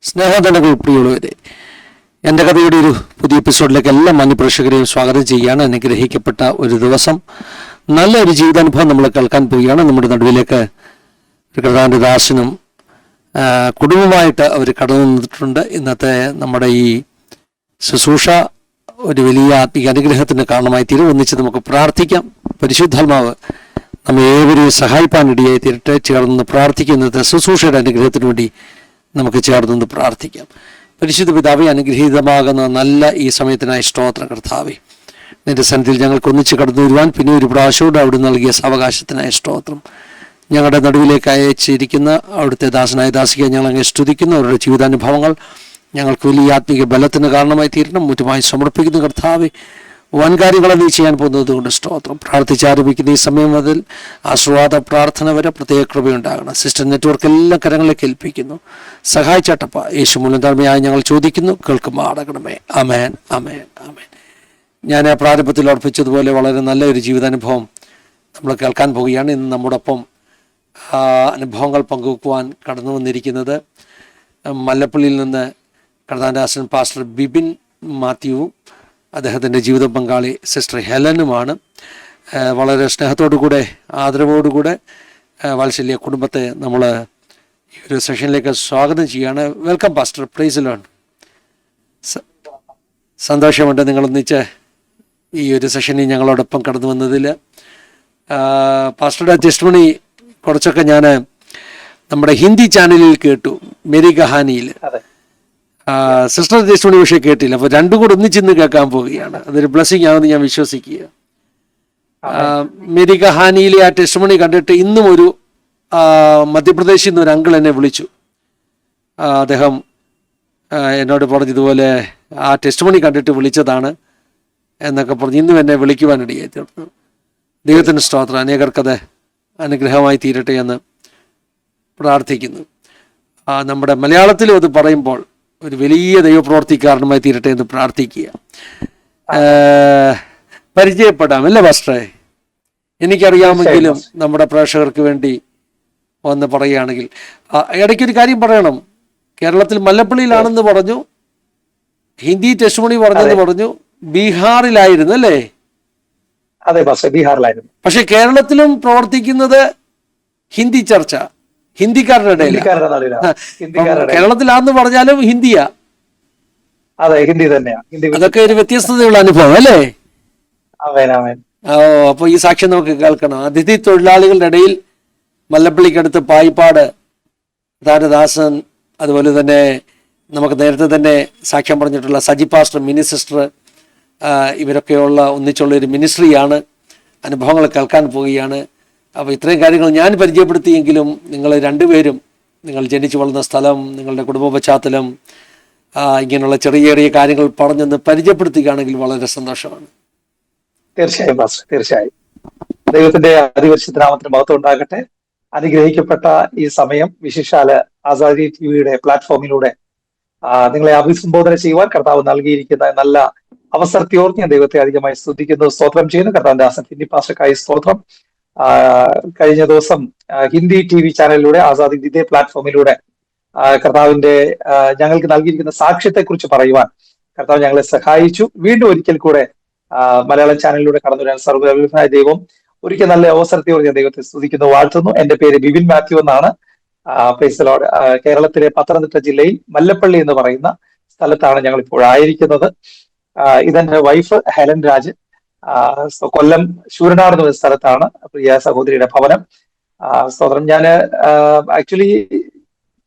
സ്നേഹധനകൾ പ്രിയുള്ളവരെ, എൻ്റെ കഥയുടെ ഒരു പുതിയ എപ്പിസോഡിലേക്ക് എല്ലാ മാന്യപ്രേക്ഷകരെയും സ്വാഗതം ചെയ്യുകയാണ്. അനുഗ്രഹിക്കപ്പെട്ട ഒരു ദിവസം, നല്ലൊരു ജീവിതാനുഭവം നമ്മൾ കേൾക്കാൻ പോവുകയാണ്. നമ്മുടെ നടുവിലേക്ക് കർത്താവിൻ്റെ ദാസനും കുടുംബമായിട്ട് അവർ കടന്നു വന്നിട്ടുണ്ട്. ഇന്നത്തെ നമ്മുടെ ഈ ശുശ്രൂഷ ഒരു വലിയ ആത്മീയ അനുഗ്രഹത്തിന് കാരണമായി തീരും. ഒന്നിച്ച് നമുക്ക് പ്രാർത്ഥിക്കാം. പരിശുദ്ധാത്മാവ് നമ്മെ ഏവരെയും സഹായിപ്പാനിടയായി തീരട്ടെ. ചേർന്ന് പ്രാർത്ഥിക്കുന്നത്തെ ശുശ്രൂഷയുടെ അനുഗ്രഹത്തിന് വേണ്ടി നമുക്ക് ചേർന്ന് പ്രാർത്ഥിക്കാം. പരിശുദ്ധ പിതാവേ, അനുഗ്രഹീതമാകുന്ന നല്ല ഈ സമയത്തിനായി സ്തോത്രം കർത്താവേ. നിന്റെ സന്നിധിയിൽ ഞങ്ങൾക്ക് ഒന്നിച്ച് കടന്നു വരുവാൻ പിന്നെ ഒരു പ്രാവശ്യത്തോടെ അവിടെ നൽകിയ സാവകാശത്തിനായി സ്തോത്രം. ഞങ്ങളുടെ നടുവിലേക്ക് അയച്ചിരിക്കുന്ന അവിടുത്തെ ദാസനായ ദാസിക ഞങ്ങൾ അങ്ങനെ സ്തുതിക്കുന്നു. അവരുടെ ജീവിതാനുഭവങ്ങൾ ഞങ്ങൾക്ക് വലിയ ആത്മീയ ബലത്തിന് കാരണമായി തീരണം. മുറ്റുമായി സമർപ്പിക്കുന്നു കർത്താവേ. വൻകാര്യങ്ങളെ നീ ചെയ്യാൻ പോകുന്നത് കൊണ്ട് സ്തോത്രം. പ്രാർത്ഥിച്ചാരംഭിക്കുന്ന ഈ സമയം മുതൽ ആശ്വാദ പ്രാർത്ഥന വരെ പ്രത്യേക കൃപയുണ്ടാകണം. സിസ്റ്റർ നെറ്റ്വർക്ക് എല്ലാ കരങ്ങളിലേക്ക് ഏൽപ്പിക്കുന്നു. സഹായിച്ചാട്ടപ്പ യേശു മൂലം ധർമ്മയായി ഞങ്ങൾ ചോദിക്കുന്നു, കേൾക്കുമാറാകണമേ. അമേൻ, അമേൻ, അമേൻ. ഞാൻ പ്രാരംഭത്തിൽ ഓർപ്പിച്ചതുപോലെ വളരെ നല്ലൊരു ജീവിതാനുഭവം നമ്മൾ കേൾക്കാൻ പോവുകയാണ്. ഇന്ന് നമ്മോടൊപ്പം അനുഭവങ്ങൾ പങ്കുവെക്കുവാൻ കടന്നു വന്നിരിക്കുന്നത് മല്ലപ്പള്ളിയിൽ നിന്ന് കർത്താദാസൻ പാസ്റ്റർ ബിബിൻ മാത്യുവും അദ്ദേഹത്തിൻ്റെ ജീവിത പങ്കാളി സിസ്റ്റർ ഹെലനുമാണ്. വളരെ സ്നേഹത്തോടുകൂടെ ആദരവോടുകൂടെ വാത്സല്യ കുടുംബത്തെ നമ്മൾ ഈ ഒരു സെഷനിലേക്ക് സ്വാഗതം ചെയ്യുകയാണ്. Welcome pastor, price the Lord. സന്തോഷമുണ്ട് നിങ്ങളൊന്നിച്ച് ഈ ഒരു സെഷനിൽ ഞങ്ങളോടൊപ്പം കടന്നു വന്നതിൽ. പാസ്റ്ററുടെ ടെസ്റ്റിമണി കുറച്ചൊക്കെ ഞാൻ നമ്മുടെ ഹിന്ദി ചാനലിൽ കേട്ടു, മേരി കഹാനിയിൽ. സിസ്റ്റർ ടെസ്റ്റിമണി പക്ഷേ കേട്ടില്ല. അപ്പോൾ രണ്ടും കൂടെ ഒന്നിച്ചിന്ന് കേൾക്കാൻ പോവുകയാണ്. അതൊരു ബ്ലെസ്സിങ് ആണെന്ന് ഞാൻ വിശ്വസിക്കുക. മേരി കഹാനിയിലെ ആ ടെസ്റ്റിമണി കണ്ടിട്ട് ഇന്നും ഒരു മധ്യപ്രദേശിൽ നിന്ന് ഒരു അങ്കിൾ എന്നെ വിളിച്ചു. അദ്ദേഹം എന്നോട് പറഞ്ഞതുപോലെ ആ ടെസ്റ്റിമണി കണ്ടിട്ട് വിളിച്ചതാണ് എന്നൊക്കെ പറഞ്ഞ് ഇന്നും എന്നെ വിളിക്കുവാനിടയായി തീർന്നു. ദൈവത്തിന് സ്തോത്രം. അനേകർക്കത് അനുഗ്രഹമായി തീരട്ടെ എന്ന് പ്രാർത്ഥിക്കുന്നു. നമ്മുടെ മലയാളത്തിലും അത് പറയുമ്പോൾ ഒരു വലിയ ദൈവപ്രവൃത്തി കാരണമായി തീരട്ടെ എന്ന് പ്രാർത്ഥിക്കുക. പരിചയപ്പെടാം അല്ലേ പാസ്റ്ററെ? എനിക്കറിയാമെങ്കിലും നമ്മുടെ പ്രേക്ഷകർക്ക് വേണ്ടി ഒന്ന് പറയുകയാണെങ്കിൽ, ഇടയ്ക്കൊരു കാര്യം പറയണം. കേരളത്തിൽ മല്ലപ്പള്ളിയിലാണെന്ന് പറഞ്ഞു, ഹിന്ദി ടെസ്റ്റിമണി പറഞ്ഞെന്ന് പറഞ്ഞു, ബീഹാറിലായിരുന്നു അല്ലേ? അതെ, ബീഹാറിലായിരുന്നു. പക്ഷെ കേരളത്തിലും പ്രവർത്തിക്കുന്നത് ഹിന്ദി ചർച്ച, ഹിന്ദിക്കാരുടെ ഇടയിൽ. കേരളത്തിലാന്ന് പറഞ്ഞാലും ഹിന്ദിയാ. അതെ, ഹിന്ദി തന്നെയാ. അതൊക്കെ ഒരു വ്യത്യസ്തതയുള്ള അനുഭവം അല്ലേ? അപ്പൊ ഈ സാക്ഷ്യം നമുക്ക് കേൾക്കണം. അതിഥി തൊഴിലാളികളുടെ ഇടയിൽ മല്ലപ്പള്ളിക്കടുത്ത് പായിപ്പാട് ദാസൻ, അതുപോലെ തന്നെ നമുക്ക് നേരത്തെ തന്നെ സാക്ഷ്യം പറഞ്ഞിട്ടുള്ള സജി പാസ്റ്റർ, മിനി സിസ്റ്റർ, ഇവരൊക്കെയുള്ള ഒന്നിച്ചുള്ള ഒരു മിനിസ്ട്രിയാണ്. അനുഭവങ്ങൾ കേൾക്കാൻ പോവുകയാണ്. അപ്പോൾ ഇത്രയും കാര്യങ്ങൾ ഞാൻ പരിചയപ്പെടുത്തിയെങ്കിലും നിങ്ങൾ രണ്ടുപേരും, നിങ്ങൾ ജനിച്ചു വളർന്ന സ്ഥലം, നിങ്ങളുടെ കുടുംബ പശ്ചാത്തലം, ഇങ്ങനെയുള്ള ചെറിയ ചെറിയ കാര്യങ്ങൾ പറഞ്ഞൊന്ന് പരിചയപ്പെടുത്തുകയാണെങ്കിൽ വളരെ സന്തോഷമാണ്. തീർച്ചയായും പാസ്റ്റർ, തീർച്ചയായും. ദൈവത്തിന്റെ അതിപരിശുദ്ധനാമത്തിന് മഹത്വം ഉണ്ടാകട്ടെ. അനുഗ്രഹിക്കപ്പെട്ട ഈ സമയം വിശേഷാൽ ആസാദി ടിവിയുടെ പ്ലാറ്റ്ഫോമിലൂടെ നിങ്ങളെ അഭിസംബോധന ചെയ്യുവാൻ കർത്താവ് നൽകിയിരിക്കുന്ന നല്ല അവസരത്തെ ഓർത്ത് ഞാൻ ദൈവത്തെ അധികമായി സ്തുതിക്കുന്നു, സ്തോത്രം ചെയ്യുന്നു. കർത്താവിന്റെ ദാസൻ ഹിന്ദി പാസ്റ്റർക്കായി സ്തോത്രം. കഴിഞ്ഞ ദിവസം ഹിന്ദി TV ചാനലിലൂടെ ആസാദി ഇതേ പ്ലാറ്റ്ഫോമിലൂടെ കർത്താവിന്റെ ഞങ്ങൾക്ക് നൽകിയിരിക്കുന്ന സാക്ഷ്യത്തെ കുറിച്ച് പറയുവാൻ കർത്താവ് ഞങ്ങളെ സഹായിച്ചു. വീണ്ടും ഒരിക്കൽ കൂടെ മലയാളം ചാനലിലൂടെ കടന്നു വരാൻ സർവ്വ ദൈവം ഒരിക്കൽ നല്ല അവസരത്തെ ഞാൻ ദൈവത്തെ സ്തുതിക്കുന്നു, വാഴ്ത്തുന്നു. എന്റെ പേര് ബിബിൻ മാത്യു എന്നാണ്. Price the Lord. കേരളത്തിലെ പത്തനംതിട്ട ജില്ലയിൽ മല്ലപ്പള്ളി എന്ന് പറയുന്ന സ്ഥലത്താണ് ഞങ്ങൾ ഇപ്പോൾ ആയിരിക്കുന്നത്. ഇതെന്റെ വൈഫ് ഹെലൻ രാജ്. കൊല്ലം ശൂരനാട് എന്ന സ്ഥലത്താണ് പ്രിയ സഹോദരിയുടെ ഭവനം. സ്തോത്രം. ഞാൻ ആക്ച്വലി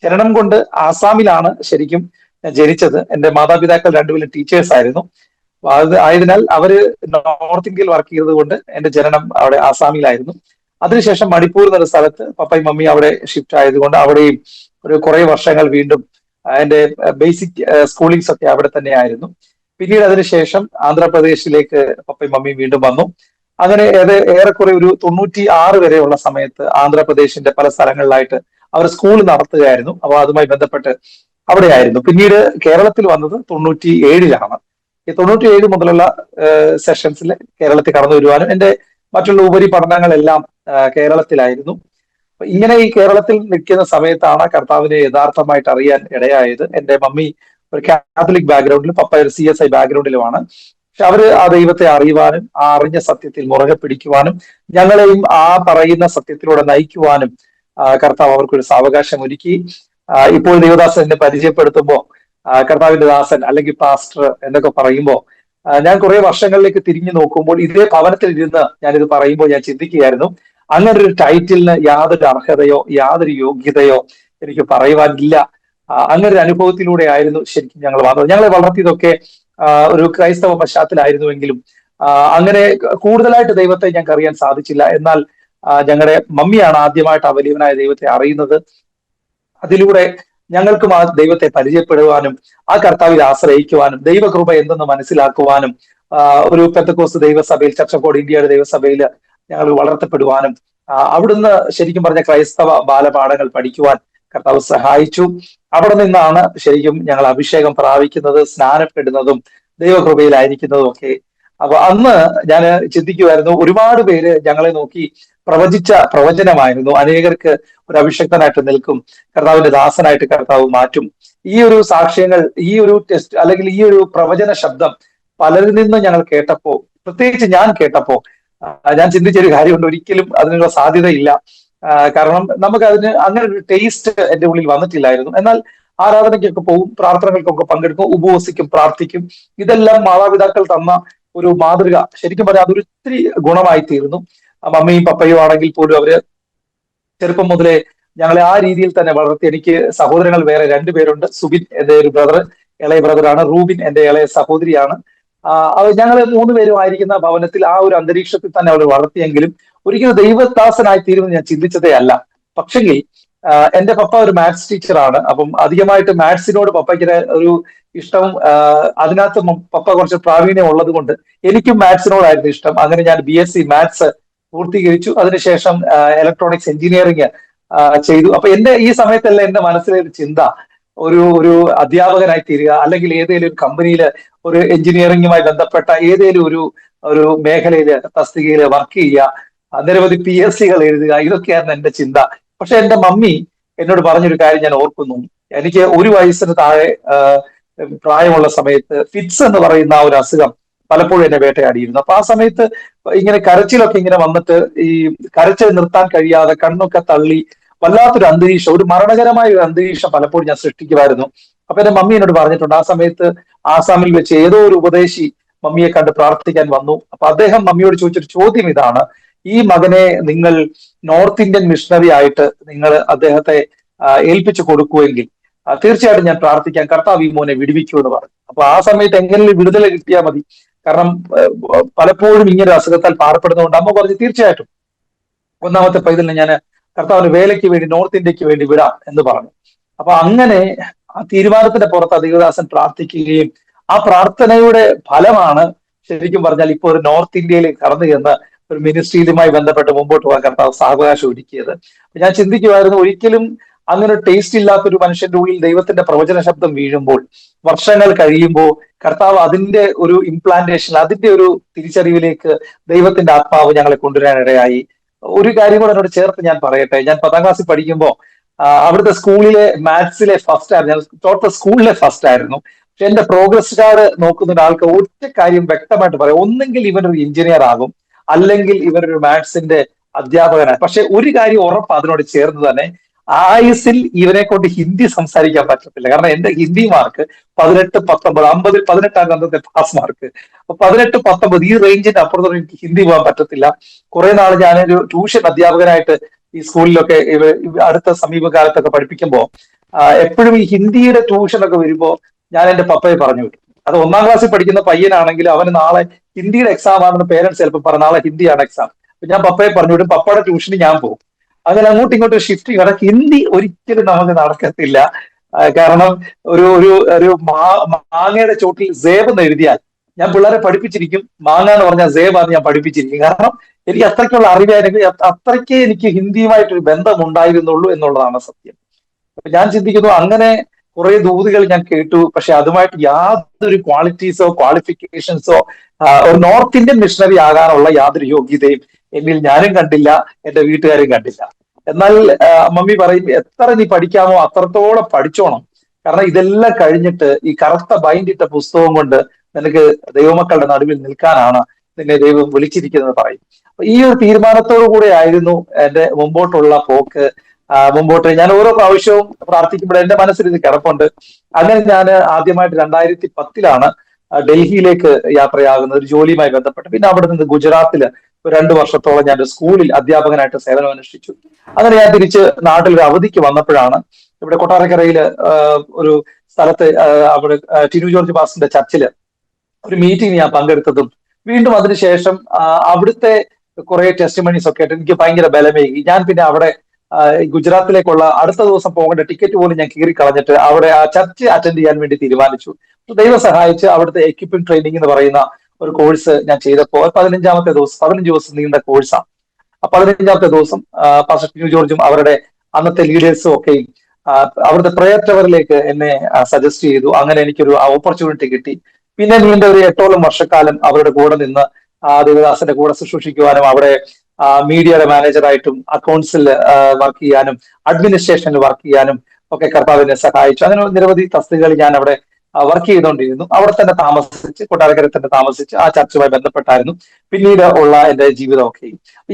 ജനനം കൊണ്ട് ആസാമിലാണ് ശരിക്കും ഞാൻ ജനിച്ചത്. എന്റെ മാതാപിതാക്കൾ രണ്ടുപേരും ടീച്ചേഴ്സ് ആയിരുന്നു. ആയതിനാൽ അവര് നോർത്ത് ഇന്ത്യയിൽ വർക്ക് ചെയ്തത് കൊണ്ട് എന്റെ ജനനം അവിടെ ആസാമിലായിരുന്നു. അതിനുശേഷം മണിപ്പൂർ എന്നൊരു സ്ഥലത്ത് പപ്പയും മമ്മിയും അവിടെ ഷിഫ്റ്റ് ആയതുകൊണ്ട് അവിടെയും ഒരു കുറെ വർഷങ്ങൾ വീണ്ടും എന്റെ ബേസിക് സ്കൂളിങ്സ് ഒക്കെ അവിടെ തന്നെ ആയിരുന്നു. പിന്നീട് അതിനുശേഷം ആന്ധ്രാപ്രദേശിലേക്ക് പപ്പയും മമ്മിയും വീണ്ടും വന്നു. അങ്ങനെ ഏറെക്കുറെ ഒരു 96 വരെയുള്ള സമയത്ത് ആന്ധ്രാപ്രദേശിന്റെ പല സ്ഥലങ്ങളിലായിട്ട് അവർ സ്കൂൾ നടത്തുകയായിരുന്നു. അപ്പൊ അതുമായി ബന്ധപ്പെട്ട് അവിടെയായിരുന്നു. പിന്നീട് കേരളത്തിൽ വന്നത് 97-ലാണ്. ഈ 97 മുതലുള്ള സെഷൻസിൽ കേരളത്തിൽ കടന്നു വരുവാനും എന്റെ മറ്റുള്ള ഉപരി പഠനങ്ങളെല്ലാം കേരളത്തിലായിരുന്നു. ഇങ്ങനെ ഈ കേരളത്തിൽ നിൽക്കുന്ന സമയത്താണ് കർത്താവിനെ യഥാർത്ഥമായിട്ട് അറിയാൻ ഇടയായത്. എന്റെ മമ്മി ഒരു കാത്തലിക് ബാക്ക്ഗ്രൗണ്ടിലും പപ്പ ഒരു CSI ബാക്ക്ഗ്രൗണ്ടിലുമാണ്. പക്ഷെ അവര് ആ ദൈവത്തെ അറിയുവാനും ആ അറിഞ്ഞ സത്യത്തിൽ മുറുകെ പിടിക്കുവാനും ഞങ്ങളെയും ആ പറയുന്ന സത്യത്തിലൂടെ നയിക്കുവാനും കർത്താവ് അവർക്കൊരു സാവകാശം ഒരുക്കി. ഇപ്പോൾ ദേവദാസൻ എന്നെ പരിചയപ്പെടുത്തുമ്പോൾ കർത്താവിന്റെ ദാസൻ അല്ലെങ്കിൽ പാസ്റ്റർ എന്നൊക്കെ പറയുമ്പോൾ ഞാൻ കുറെ വർഷങ്ങളിലേക്ക് തിരിഞ്ഞു നോക്കുമ്പോൾ ഇതേ ഭവനത്തിൽ ഇരുന്ന് ഞാനിത് പറയുമ്പോൾ ഞാൻ ചിന്തിക്കുകയായിരുന്നു, അങ്ങനെ ഒരു ടൈറ്റിലിന് യാതൊരു അർഹതയോ യാതൊരു യോഗ്യതയോ എനിക്ക് പറയുവാനില്ല. അങ്ങനെ ഒരു അനുഭവത്തിലൂടെ ആയിരുന്നു ശരിക്കും ഞങ്ങൾ വന്നത്. ഞങ്ങളെ വളർത്തിയതൊക്കെ ഒരു ക്രൈസ്തവ പശ്ചാത്തലമായിരുന്നുവെങ്കിലും അങ്ങനെ കൂടുതലായിട്ട് ദൈവത്തെ ഞങ്ങൾക്ക് അറിയാൻ സാധിച്ചില്ല. എന്നാൽ ഞങ്ങളുടെ മമ്മിയാണ് ആദ്യമായിട്ട് ആ വലിയവനായ ദൈവത്തെ അറിയുന്നത്. അതിലൂടെ ഞങ്ങൾക്കും ആ ദൈവത്തെ പരിചയപ്പെടുവാനും ആ കർത്താവിൽ ആശ്രയിക്കുവാനും ദൈവകൃപ എന്തെന്ന് മനസ്സിലാക്കുവാനും ഒരു പെന്തക്കോസ്ത് ദൈവസഭയിൽ, ചർച്ചക്കോട് ഇന്ത്യയുടെ ദൈവസഭയിൽ ഞങ്ങൾ വളർത്തപ്പെടുവാനും അവിടുന്ന് ശരിക്കും പറഞ്ഞ ക്രൈസ്തവ ബാലപാഠങ്ങൾ പഠിക്കുവാൻ കർത്താവ് സഹായിച്ചു. അവിടെ നിന്നാണ് ശരിക്കും ഞങ്ങൾ അഭിഷേകം പ്രാപിക്കുന്നത്, സ്നാനപ്പെടുന്നതും ദൈവകൃപയിലായിരിക്കുന്നതും ഒക്കെ. അപ്പൊ അന്ന് ഞാൻ ചിന്തിക്കുമായിരുന്നു, ഒരുപാട് പേര് ഞങ്ങളെ നോക്കി പ്രവചിച്ച പ്രവചനമായിരുന്നു. അനേകർക്ക് ഒരു അഭിഷക്തനായിട്ട് നിൽക്കും, കർത്താവിന്റെ ദാസനായിട്ട് കർത്താവ് മാറ്റും. ഈ ഒരു സാക്ഷ്യങ്ങൾ, ഈ ഒരു ടെസ്റ്റ് അല്ലെങ്കിൽ ഈ ഒരു പ്രവചന ശബ്ദം പലരിൽ നിന്നും ഞങ്ങൾ കേട്ടപ്പോ, പ്രത്യേകിച്ച് ഞാൻ കേട്ടപ്പോ ഞാൻ ചിന്തിച്ചൊരു കാര്യമുണ്ട്, ഒരിക്കലും അതിനുള്ള സാധ്യതയില്ല. കാരണം നമുക്ക് അതിന് അങ്ങനെ ഒരു ടേസ്റ്റ് എന്റെ ഉള്ളിൽ വന്നിട്ടില്ലായിരുന്നു. എന്നാൽ ആരാധനയ്ക്കൊക്കെ പോകും, പ്രാർത്ഥനകൾക്കൊക്കെ പങ്കെടുക്കും, ഉപവസിക്കും, പ്രാർത്ഥിക്കും. ഇതെല്ലാം മാതാപിതാക്കൾ തന്ന ഒരു മാതൃക ശരിക്കും പറഞ്ഞാൽ അതൊരു ഒത്തിരി ഗുണമായി തീർന്നു. മമ്മിയും പപ്പയും ആണെങ്കിൽ പോലും അവര് ചെറുപ്പം മുതലേ ഞങ്ങളെ ആ രീതിയിൽ തന്നെ വളർത്തി. എനിക്ക് സഹോദരങ്ങൾ വേറെ രണ്ടുപേരുണ്ട്. സുബിൻ എന്റെ ഒരു ബ്രദർ, ഇളയ ബ്രദറാണ്. റൂബിൻ എന്റെ ഇളയ സഹോദരിയാണ്. അത് ഞങ്ങൾ മൂന്നുപേരും ആയിരിക്കുന്ന ഭവനത്തിൽ ആ ഒരു അന്തരീക്ഷത്തിൽ തന്നെ അവർ വളർത്തിയെങ്കിലും ഒരിക്കലും ദൈവദാസനായി തീരുമെന്ന് ഞാൻ ചിന്തിച്ചതേ അല്ല. പക്ഷെങ്കിൽ എന്റെ പപ്പ ഒരു മാത്സ് ടീച്ചറാണ്. അപ്പം അധികമായിട്ട് മാത്സിനോട് പപ്പയ്ക്ക് ഒരു ഇഷ്ടം, അതിനകത്ത് പപ്പ കുറച്ച് പ്രാവീണ്യം ഉള്ളത് കൊണ്ട് എനിക്കും മാത്സിനോടായിരുന്നു ഇഷ്ടം. അങ്ങനെ ഞാൻ BSc മാത്സ് പൂർത്തീകരിച്ചു. അതിനുശേഷം ഇലക്ട്രോണിക്സ് എഞ്ചിനീയറിംഗ് ചെയ്തു. അപ്പൊ എന്റെ ഈ സമയത്തല്ല എന്റെ മനസ്സിലെ ഒരു ചിന്ത ഒരു അധ്യാപകനായി തീരുക, അല്ലെങ്കിൽ ഏതെങ്കിലും ഒരു കമ്പനിയിൽ ഒരു എഞ്ചിനീയറിംഗുമായി ബന്ധപ്പെട്ട ഏതെങ്കിലും ഒരു മേഖലയിൽ തസ്തികയിൽ വർക്ക് ചെയ്യുക, നിരവധി PSCകൾ എഴുതുക, ഇതൊക്കെയായിരുന്നു എന്റെ ചിന്ത. പക്ഷെ എന്റെ മമ്മി എന്നോട് പറഞ്ഞൊരു കാര്യം ഞാൻ ഓർക്കുന്നു. എനിക്ക് 1 വയസ്സിന് താഴെ പ്രായമുള്ള സമയത്ത് ഫിറ്റ്സ് എന്ന് പറയുന്ന ആ ഒരു അസുഖം പലപ്പോഴും എന്നെ വേട്ടയാടിയിരുന്നു. അപ്പൊ ആ സമയത്ത് ഇങ്ങനെ കരച്ചിലൊക്കെ ഇങ്ങനെ വന്നിട്ട് ഈ കരച്ചിൽ നിർത്താൻ കഴിയാതെ കണ്ണൊക്കെ തള്ളി വല്ലാത്തൊരു അന്തരീക്ഷം, ഒരു മരണകരമായ ഒരു അന്തരീക്ഷം പലപ്പോഴും ഞാൻ സൃഷ്ടിക്കുമായിരുന്നു. അപ്പൊ എന്റെ മമ്മി എന്നോട് പറഞ്ഞിട്ടുണ്ട്, ആ സമയത്ത് ആസാമിൽ വെച്ച് ഏതോ ഒരു ഉപദേശി മമ്മിയെ കണ്ട് പ്രാർത്ഥിക്കാൻ വന്നു. അപ്പൊ അദ്ദേഹം മമ്മിയോട് ചോദിച്ചൊരു ചോദ്യം ഇതാണ്: ഈ മകനെ നിങ്ങൾ നോർത്ത് ഇന്ത്യൻ മിഷണറി ആയിട്ട് നിങ്ങൾ അദ്ദേഹത്തെ ഏൽപ്പിച്ചു കൊടുക്കുമെങ്കിൽ തീർച്ചയായിട്ടും ഞാൻ പ്രാർത്ഥിക്കാം, കർത്താവ് ഈ മോനെ വിടുവിക്കൂ എന്ന് പറഞ്ഞു. അപ്പൊ ആ സമയത്ത് എങ്ങനെയും വിടുതല കിട്ടിയാൽ മതി, കാരണം പലപ്പോഴും ഇങ്ങനെ അസുഖത്താൽ പാറപ്പെടുന്നതുകൊണ്ട് അമ്മ പറഞ്ഞു തീർച്ചയായിട്ടും 1ാമത്തെ പൈതലിനെ ഞാൻ കർത്താവിന് വേലയ്ക്ക് വേണ്ടി നോർത്ത് ഇന്ത്യക്ക് വേണ്ടി വിടാം എന്ന് പറഞ്ഞു. അപ്പൊ അങ്ങനെ ആ തീരുമാനത്തിന്റെ പുറത്ത് ദൈവദാസൻ പ്രാർത്ഥിക്കുകയും ആ പ്രാർത്ഥനയുടെ ഫലമാണ് ശരിക്കും പറഞ്ഞാൽ ഇപ്പോൾ ഒരു നോർത്ത് ഇന്ത്യയിൽ കടന്നു ചെന്ന് ഒരു മിനിസ്ട്രിയിലുമായി ബന്ധപ്പെട്ട് മുമ്പോട്ട് പോകാൻ കർത്താവ് സാവകാശം ഒരുക്കിയത്. ഞാൻ ചിന്തിക്കുമായിരുന്നു, ഒരിക്കലും അങ്ങനെ ടേസ്റ്റ് ഇല്ലാത്തൊരു മനുഷ്യന്റെ ഉള്ളിൽ ദൈവത്തിന്റെ പ്രവചന ശബ്ദം വീഴുമ്പോൾ, വർഷങ്ങൾ കഴിയുമ്പോൾ കർത്താവ് അതിന്റെ ഒരു ഇംപ്ലാന്റേഷൻ, അതിന്റെ ഒരു തിരിച്ചറിവിലേക്ക് ദൈവത്തിന്റെ ആത്മാവ് ഞങ്ങളെ കൊണ്ടുവരാനിടയായി. ഒരു കാര്യം കൂടെ എന്നോട് ചേർത്ത് ഞാൻ പറയട്ടെ. ഞാൻ 10ാം ക്ലാസ്സിൽ പഠിക്കുമ്പോൾ അവിടുത്തെ സ്കൂളിലെ മാത്സിലെ ഫസ്റ്റ് ആയിരുന്നു. ഞാൻ ടോട്ടൽ സ്കൂളിലെ ഫസ്റ്റ് ആയിരുന്നു. പക്ഷെ എന്റെ പ്രോഗ്രസ് കാർഡ് നോക്കുന്ന ഒരാൾക്ക് ഒറ്റ കാര്യം വ്യക്തമായിട്ട് പറയാം: ഒന്നെങ്കിൽ ഇവനൊരു എഞ്ചിനീയർ ആകും, അല്ലെങ്കിൽ ഇവരൊരു മാത്സിന്റെ അധ്യാപകനാണ്. പക്ഷെ ഒരു കാര്യം ഉറപ്പ് അതിനോട് ചേർന്ന് തന്നെ, ആയുസിൽ ഇവനെ കൊണ്ട് ഹിന്ദി സംസാരിക്കാൻ പറ്റത്തില്ല. കാരണം എന്റെ ഹിന്ദി മാർക്ക് 18, 19, 50ൽ 18 അന്നത്തെ പാസ് മാർക്ക്. അപ്പൊ 18, 19 ഈ റേഞ്ചിന്റെ അപ്പുറത്തോളം എനിക്ക് ഹിന്ദി പോകാൻ പറ്റത്തില്ല. കുറെ നാൾ ഞാനൊരു ട്യൂഷൻ അധ്യാപകനായിട്ട് ഈ സ്കൂളിലൊക്കെ അടുത്ത സമീപകാലത്തൊക്കെ പഠിപ്പിക്കുമ്പോൾ എപ്പോഴും ഈ ഹിന്ദിയുടെ ട്യൂഷനൊക്കെ വരുമ്പോൾ ഞാൻ എന്റെ പപ്പയെ പറഞ്ഞു വിട്ടു. അത് 1ാം ക്ലാസ്സിൽ പഠിക്കുന്ന പയ്യനാണെങ്കിൽ അവന് നാളെ ഹിന്ദിയുടെ എക്സാം ആണെന്ന് പേരൻസ് ചിലപ്പോൾ പറഞ്ഞു, നാളെ ഹിന്ദിയാണ് എക്സാം. ഞാൻ പപ്പയെ പറഞ്ഞു വിടും, പപ്പയുടെ ട്യൂഷന് ഞാൻ പോകും. അങ്ങനെ അങ്ങോട്ടും ഇങ്ങോട്ടും ഷിഫ്റ്റ് ചെയ്യണം. ഹിന്ദി ഒരിക്കലും നമുക്ക് നടക്കത്തില്ല. കാരണം ഒരു ഒരു ഒരു മാങ്ങയുടെ ചോട്ടിൽ സേബ് എന്ന് എഴുതിയാൽ ഞാൻ പിള്ളേരെ പഠിപ്പിച്ചിരിക്കും, മാങ്ങ എന്ന് പറഞ്ഞാൽ സേബാന്ന് ഞാൻ പഠിപ്പിച്ചിരിക്കും. കാരണം എനിക്ക് അത്രയ്ക്കുള്ള അറിവായിരുന്നു, അത്രയ്ക്കേ എനിക്ക് ഹിന്ദിയുമായിട്ടൊരു ബന്ധം ഉണ്ടായിരുന്നുള്ളൂ എന്നുള്ളതാണ് സത്യം. അപ്പൊ ഞാൻ ചിന്തിക്കുന്നു, അങ്ങനെ കുറെ ദൂതുകൾ ഞാൻ കേട്ടു, പക്ഷെ അതുമായിട്ട് യാതൊരു ക്വാളിറ്റീസോ ക്വാളിഫിക്കേഷൻസോ ഒരു നോർത്ത് ഇന്ത്യൻ മിഷണറി ആകാനുള്ള യാതൊരു യോഗ്യതയും എന്നിൽ ഞാനും കണ്ടില്ല, എന്റെ വീട്ടുകാരും കണ്ടില്ല. എന്നാൽ മമ്മി പറയും എത്ര നീ പഠിക്കാമോ അത്രത്തോളം പഠിച്ചോണം, കാരണം ഇതെല്ലാം കഴിഞ്ഞിട്ട് ഈ കറുത്ത ബൈൻഡിട്ട പുസ്തകം കൊണ്ട് നിനക്ക് ദൈവമക്കളുടെ നടുവിൽ നിൽക്കാനാണ് നിന്നെ ദൈവം വിളിച്ചിരിക്കുന്നത് പറയും. അപ്പൊ ഈ ഒരു തീരുമാനത്തോടു കൂടെ ആയിരുന്നു എന്റെ മുമ്പോട്ടുള്ള പോക്ക്. മുമ്പോട്ട് ഞാൻ ഓരോ പ്രാവശ്യവും പ്രാർത്ഥിക്കുമ്പോൾ എന്റെ മനസ്സിൽ ഇത് കിടപ്പുണ്ട്. അങ്ങനെ ഞാൻ ആദ്യമായിട്ട് 2010 ഡൽഹിയിലേക്ക് യാത്രയാകുന്നത് ഒരു ജോലിയുമായി ബന്ധപ്പെട്ട്. പിന്നെ അവിടെ നിന്ന് ഗുജറാത്തില് ഒരു 2 വർഷത്തോളം ഞാൻ ഒരു സ്കൂളിൽ അധ്യാപകനായിട്ട് സേവനം അനുഷ്ഠിച്ചു. അങ്ങനെ ഞാൻ തിരിച്ച് നാട്ടിൽ ഒരു അവധിക്ക് വന്നപ്പോഴാണ് ഇവിടെ കൊട്ടാരക്കരയില് ഒരു സ്ഥലത്ത് അവിടെ ടിനു ജോർജ് പാസ്റ്ററിന്റെ ചർച്ചില് ഒരു മീറ്റിംഗ് ഞാൻ പങ്കെടുത്തതും വീണ്ടും അതിനുശേഷം അവിടുത്തെ കുറെ ടെസ്റ്റിമണീസ് ഒക്കെ ആയിട്ട് എനിക്ക് ഭയങ്കര ബലമേകി. ഞാൻ പിന്നെ അവിടെ ഗുജറാത്തിലേക്കുള്ള അടുത്ത ദിവസം പോകേണ്ട ടിക്കറ്റ് പോലും ഞാൻ കീറിക്കളഞ്ഞിട്ട് അവിടെ ആ ചർച്ച് അറ്റൻഡ് ചെയ്യാൻ വേണ്ടി തീരുമാനിച്ചു. ദൈവം സഹായിച്ച് അവിടുത്തെ എക്യുപ്മെന്റ് ട്രെയിനിങ് എന്ന് പറയുന്ന ഒരു കോഴ്സ് ഞാൻ ചെയ്തപ്പോൾ 15 ദിവസം നീണ്ട കോഴ്സാണ്. 15ാമത്തെ ദിവസം പാസ്റ്റർ ടിനു ജോർജും അവരുടെ അന്നത്തെ ലീഡേഴ്സും ഒക്കെയും അവിടുത്തെ പ്രയർ ടവറിലേക്ക് എന്നെ സജസ്റ്റ് ചെയ്തു. അങ്ങനെ എനിക്കൊരു ഓപ്പർച്യൂണിറ്റി കിട്ടി. പിന്നെ നീണ്ട ഒരു 8ഓളം വർഷക്കാലം അവരുടെ കൂടെ നിന്ന് ദേവദാസന്റെ കൂടെ ശുശ്രൂഷിക്കുവാനും അവിടെ മീഡിയയുടെ മാനേജറായിട്ടും അക്കൗണ്ട്സിൽ വർക്ക് ചെയ്യാനും അഡ്മിനിസ്ട്രേഷനിൽ വർക്ക് ചെയ്യാനും ഒക്കെ കർത്താവിനെ സഹായിച്ചു. അങ്ങനെ നിരവധി തസ്തികകളിൽ ഞാൻ അവിടെ വർക്ക് ചെയ്തുകൊണ്ടിരുന്നു. അവിടെ തന്നെ താമസിച്ച് കൊട്ടാരക്കരയിൽ തന്നെ താമസിച്ച് ആ ചർച്ചുമായി ബന്ധപ്പെട്ടായിരുന്നു പിന്നീട് ഉള്ള എന്റെ ജീവിതമൊക്കെ.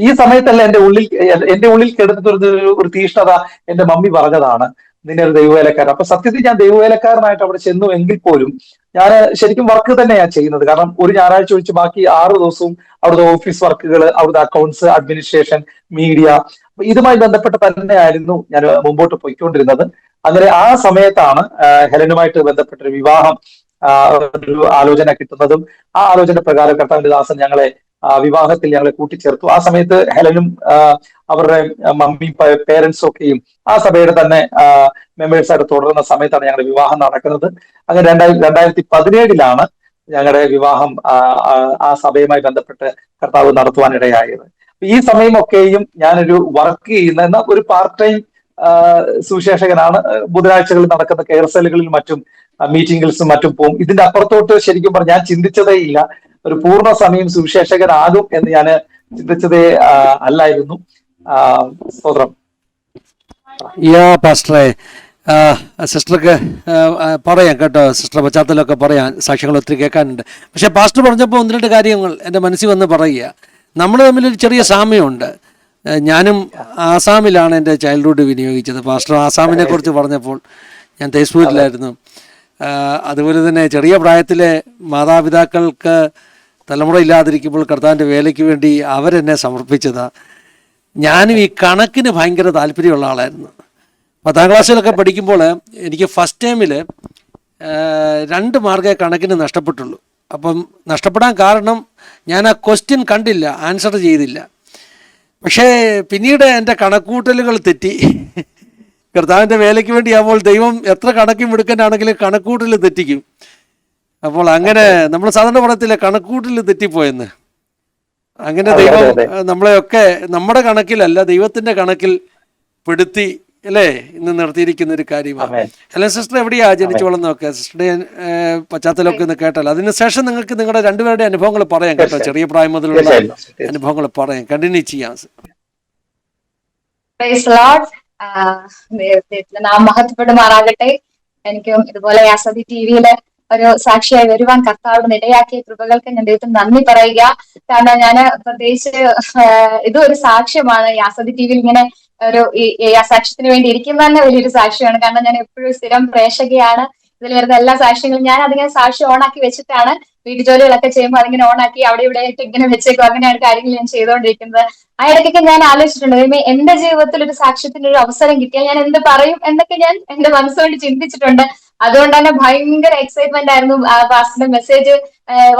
ഈ സമയത്തല്ല എന്റെ ഉള്ളിൽ കിടന്നിട്ടൊരു തീഷ്ണത എന്റെ മമ്മി പറഞ്ഞതാണ്, നിന്നെ ഒരു ദൈവവേലക്കാരൻ. അപ്പൊ സത്യത്തിൽ ഞാൻ ദൈവവേലക്കാരനായിട്ട് അവിടെ ചെന്നു എങ്കിൽ പോലും ഞാൻ ശരിക്കും വർക്ക് തന്നെയാണ് ചെയ്യുന്നത്. കാരണം ഒരു ഞായറാഴ്ച ഒഴിച്ച് ബാക്കി 6 ദിവസവും അവിടുത്തെ ഓഫീസ് വർക്കുകൾ, അവിടുത്തെ അക്കൗണ്ട്സ്, അഡ്മിനിസ്ട്രേഷൻ, മീഡിയ, ഇതുമായി ബന്ധപ്പെട്ട് തന്നെയായിരുന്നു ഞാൻ മുമ്പോട്ട് പോയിക്കൊണ്ടിരുന്നത്. അങ്ങനെ ആ സമയത്താണ് ഹെലനുമായിട്ട് ബന്ധപ്പെട്ടൊരു വിവാഹം ഒരു ആലോചന കിട്ടുന്നതും ആ ആലോചന പ്രകാരം കർത്താവിന്റെ ദാസൻ ഞങ്ങളെ വിവാഹത്തിൽ ഞങ്ങളെ കൂട്ടിച്ചേർത്തു. ആ സമയത്ത് ഹെലനും അവരുടെ മമ്മി പേരൻസും ഒക്കെയും ആ സഭയുടെ തന്നെ മെമ്പേഴ്സ് ആയിട്ട് തുടരുന്ന സമയത്താണ് ഞങ്ങളുടെ വിവാഹം നടക്കുന്നത്. അങ്ങനെ 2017 ഞങ്ങളുടെ വിവാഹം ആ സഭയുമായി ബന്ധപ്പെട്ട് കർത്താവ് നടത്തുവാനിടയായത്. ഈ സമയമൊക്കെയും ഞാനൊരു വർക്ക് ചെയ്യുന്ന എന്നാൽ ഒരു പാർട്ട് ടൈം സുവിശേഷകനാണ്. ബുധനാഴ്ചകളിൽ നടക്കുന്ന കെയർസലുകളിൽ മറ്റും മീറ്റിംഗിൽസും മറ്റും പോകും. ഇതിന്റെ അപ്പുറത്തോട്ട് ശരിക്കും പറഞ്ഞാൽ ഞാൻ ചിന്തിച്ചതേ ഇല്ല ഒരു പൂർണ്ണ സമയം സുവിശേഷകനാകും എന്ന് ഞാൻ ചിന്തിച്ചതേ അല്ലായിരുന്നു. സ്തോത്രം. പാസ്റ്ററെ, സിസ്റ്റർക്ക് പറയാം കേട്ടോ, സിസ്റ്റർ പശ്ചാത്തലമൊക്കെ പറയാം, സാക്ഷ്യങ്ങൾ ഒത്തിരി കേൾക്കാനുണ്ട്. പക്ഷെ പാസ്റ്റർ പറഞ്ഞപ്പോൾ 1-2 കാര്യങ്ങൾ എൻ്റെ മനസ്സിൽ വന്ന് പറയുക. നമ്മൾ തമ്മിലൊരു ചെറിയ സാമ്യമുണ്ട്. ഞാനും ആസാമിലാണ് എൻ്റെ ചൈൽഡ്ഹുഡ് വിനിയോഗിച്ചത്. പാസ്റ്റർ ആസാമിനെ കുറിച്ച് പറഞ്ഞപ്പോൾ ഞാൻ തേസ്പൂരിലായിരുന്നു. അതുപോലെ തന്നെ ചെറിയ പ്രായത്തിലെ മാതാപിതാക്കൾക്ക് തലമുറ ഇല്ലാതിരിക്കുമ്പോൾ കർത്താവിൻ്റെ വേലയ്ക്ക് വേണ്ടി അവരെന്നെ സമർപ്പിച്ചതാണ്. ഞാനും ഈ കണക്കിന് ഭയങ്കര താല്പര്യമുള്ള ആളായിരുന്നു. 10ാം ക്ലാസ്സിലൊക്കെ പഠിക്കുമ്പോൾ എനിക്ക് ഫസ്റ്റ് ടൈമിൽ 2 മാർക്കേ കണക്കിന് നഷ്ടപ്പെട്ടുള്ളൂ. അപ്പം നഷ്ടപ്പെടാൻ കാരണം ഞാൻ ആ ക്വസ്റ്റ്യൻ കണ്ടില്ല, ആൻസർ ചെയ്തില്ല. പക്ഷേ പിന്നീട് എൻ്റെ കണക്കൂട്ടലുകൾ തെറ്റി. കർത്താവിൻ്റെ വേലയ്ക്ക് വേണ്ടിയാകുമ്പോൾ ദൈവം എത്ര കണക്കും മിടുക്കനാണെങ്കിലും കണക്കൂട്ടൽ തെറ്റിക്കും. അപ്പോൾ അങ്ങനെ നമ്മൾ സാധാരണ പറയത്തില്ല കണക്കൂട്ടൽ തെറ്റിപ്പോയെന്ന്. അങ്ങനെ ദൈവം നമ്മളെയൊക്കെ നമ്മുടെ കണക്കിലല്ല ദൈവത്തിൻ്റെ കണക്കിൽ പെടുത്തി അല്ലേ ഇന്ന് നിർത്തിയിരിക്കുന്ന ഒരു കാര്യമാണ്. ഹെലൻ സിസ്റ്റർ എവിടെയാ ജനിച്ചു വളർന്നൊക്കെ? സിസ്റ്ററുടെ പശ്ചാത്തലമൊക്കെ ഒന്ന് കേട്ടാൽ അതിനുശേഷം നിങ്ങൾക്ക് നിങ്ങളുടെ 2 പേരുടെ അനുഭവങ്ങൾ പറയാം കേട്ടോ. ചെറിയ പ്രായം മുതലുള്ള അനുഭവങ്ങൾ പറയാം, കണ്ടിന്യൂ ചെയ്യാം. നാം മഹത്വപ്പെടുമാറാകട്ടെ. എനിക്കും ഇതുപോലെ യാസതി ടിവിയിലെ ഒരു സാക്ഷിയായി വരുവാൻ കർത്താവിന് ഇടയാക്കിയ കൃപകൾക്ക് ഞാൻ ദൈവത്തിന് നന്ദി പറയുക. കാരണം ഞാൻ പ്രത്യേകിച്ച് ഇതും ഒരു സാക്ഷ്യമാണ്. യാസതി ടിവിയിൽ ഇങ്ങനെ ഒരു സാക്ഷ്യത്തിന് വേണ്ടി ഇരിക്കുന്ന തന്നെ വലിയൊരു സാക്ഷ്യമാണ്. കാരണം ഞാൻ എപ്പോഴും സ്ഥിരം പ്രേക്ഷകയാണ്. ഇതിൽ വരുന്ന എല്ലാ സാക്ഷ്യങ്ങളും ഞാൻ അതിങ്ങനെ സാക്ഷ്യം ഓണാക്കി വെച്ചിട്ടാണ് വീട്ടു ജോലികളൊക്കെ ചെയ്യുമ്പോൾ അതിങ്ങനെ ഓണാക്കി അവിടെ ഇവിടെ ആയിട്ട് ഇങ്ങനെ വെച്ചേക്കും. അങ്ങനെയാണ് കാര്യങ്ങൾ ഞാൻ ചെയ്തുകൊണ്ടിരിക്കുന്നത്. ആ ഇടയ്ക്കൊക്കെ ഞാൻ ആലോചിച്ചിട്ടുണ്ട്, എന്റെ ജീവിതത്തിൽ ഒരു സാക്ഷ്യത്തിന് ഒരു അവസരം കിട്ടിയാൽ ഞാൻ എന്ത് പറയും എന്നൊക്കെ ഞാൻ എന്റെ മനസ്സുകൊണ്ട് ചിന്തിച്ചിട്ടുണ്ട്. അതുകൊണ്ട് തന്നെ ഭയങ്കര എക്സൈറ്റ്മെന്റ് ആയിരുന്നു. പാസ്റ്ററിന്റെ മെസ്സേജ്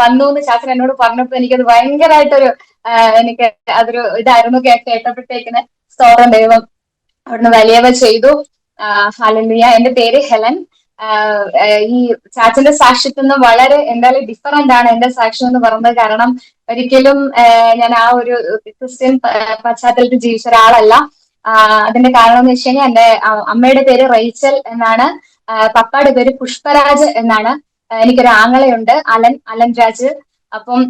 വന്നു എന്ന് ശാസ്ത്രം എന്നോട് പറഞ്ഞപ്പോൾ എനിക്കത് ഭയങ്കരമായിട്ടൊരു എനിക്ക് അതൊരു ഇതായിരുന്നു കേട്ടപ്പോഴത്തേക്കിന്. സ്തോത്രം, ദൈവം അവിടുന്ന് വലിയവ ചെയ്തു. ഹല്ലേലൂയ. എന്റെ പേര് ഹെലൻ. ഈ ചാച്ചന്റെ സാക്ഷ്യത്തിൽ നിന്ന് വളരെ എന്തായാലും ഡിഫറന്റ് ആണ് എന്റെ സാക്ഷ്യം എന്ന് പറയുന്നത്. കാരണം ഒരിക്കലും ഞാൻ ആ ഒരു ക്രിസ്ത്യൻ പശ്ചാത്തലത്തിൽ ജീവിച്ച ഒരാളല്ല. അതിന്റെ കാരണം എന്ന് വെച്ച് കഴിഞ്ഞാൽ എന്റെ അമ്മയുടെ പേര് റൈച്ചൽ എന്നാണ്, പപ്പയുടെ പേര് പുഷ്പരാജ് എന്നാണ്. എനിക്കൊരു ആങ്ങളയുണ്ട്, അലൻ രാജ്. അപ്പം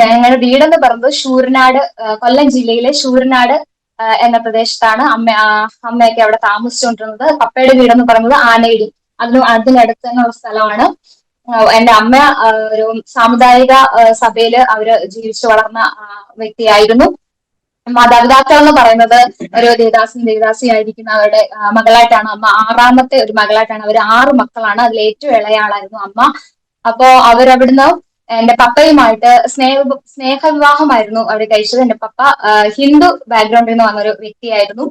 ഞങ്ങളുടെ വീടെന്ന് പറയുന്നത് ശൂരനാട്, കൊല്ലം ജില്ലയിലെ ശൂരനാട് എന്ന പ്രദേശത്താണ് അമ്മയൊക്കെ അവിടെ താമസിച്ചുകൊണ്ടിരുന്നത്. പപ്പയുടെ വീടെന്ന് പറയുന്നത് ആനയിടി, അതിനടുത്ത് തന്നെയുള്ള സ്ഥലമാണ്. എന്റെ അമ്മ ഒരു സാമുദായിക സഭയില് അവര് ജീവിച്ചു വളർന്ന വ്യക്തിയായിരുന്നു. മാതാപിതാക്കൾ എന്ന് പറയുന്നത് ഒരു ദേവദാസിയായിരിക്കുന്ന അവരുടെ മകളായിട്ടാണ് അമ്മ, ആറാമത്തെ ഒരു മകളായിട്ടാണ്. അവർ 6 മക്കളാണ്, അതിൽ ഏറ്റവും ഇളയാളായിരുന്നു അമ്മ. അപ്പോ അവരവിടുന്ന് എന്റെ പപ്പയുമായിട്ട് സ്നേഹവിവാഹമായിരുന്നു അവർ കഴിച്ചത്. എന്റെ പപ്പ ഹിന്ദു ബാക്ക്ഗ്രൗണ്ടിൽ നിന്ന് വന്നൊരു വ്യക്തിയായിരുന്നു.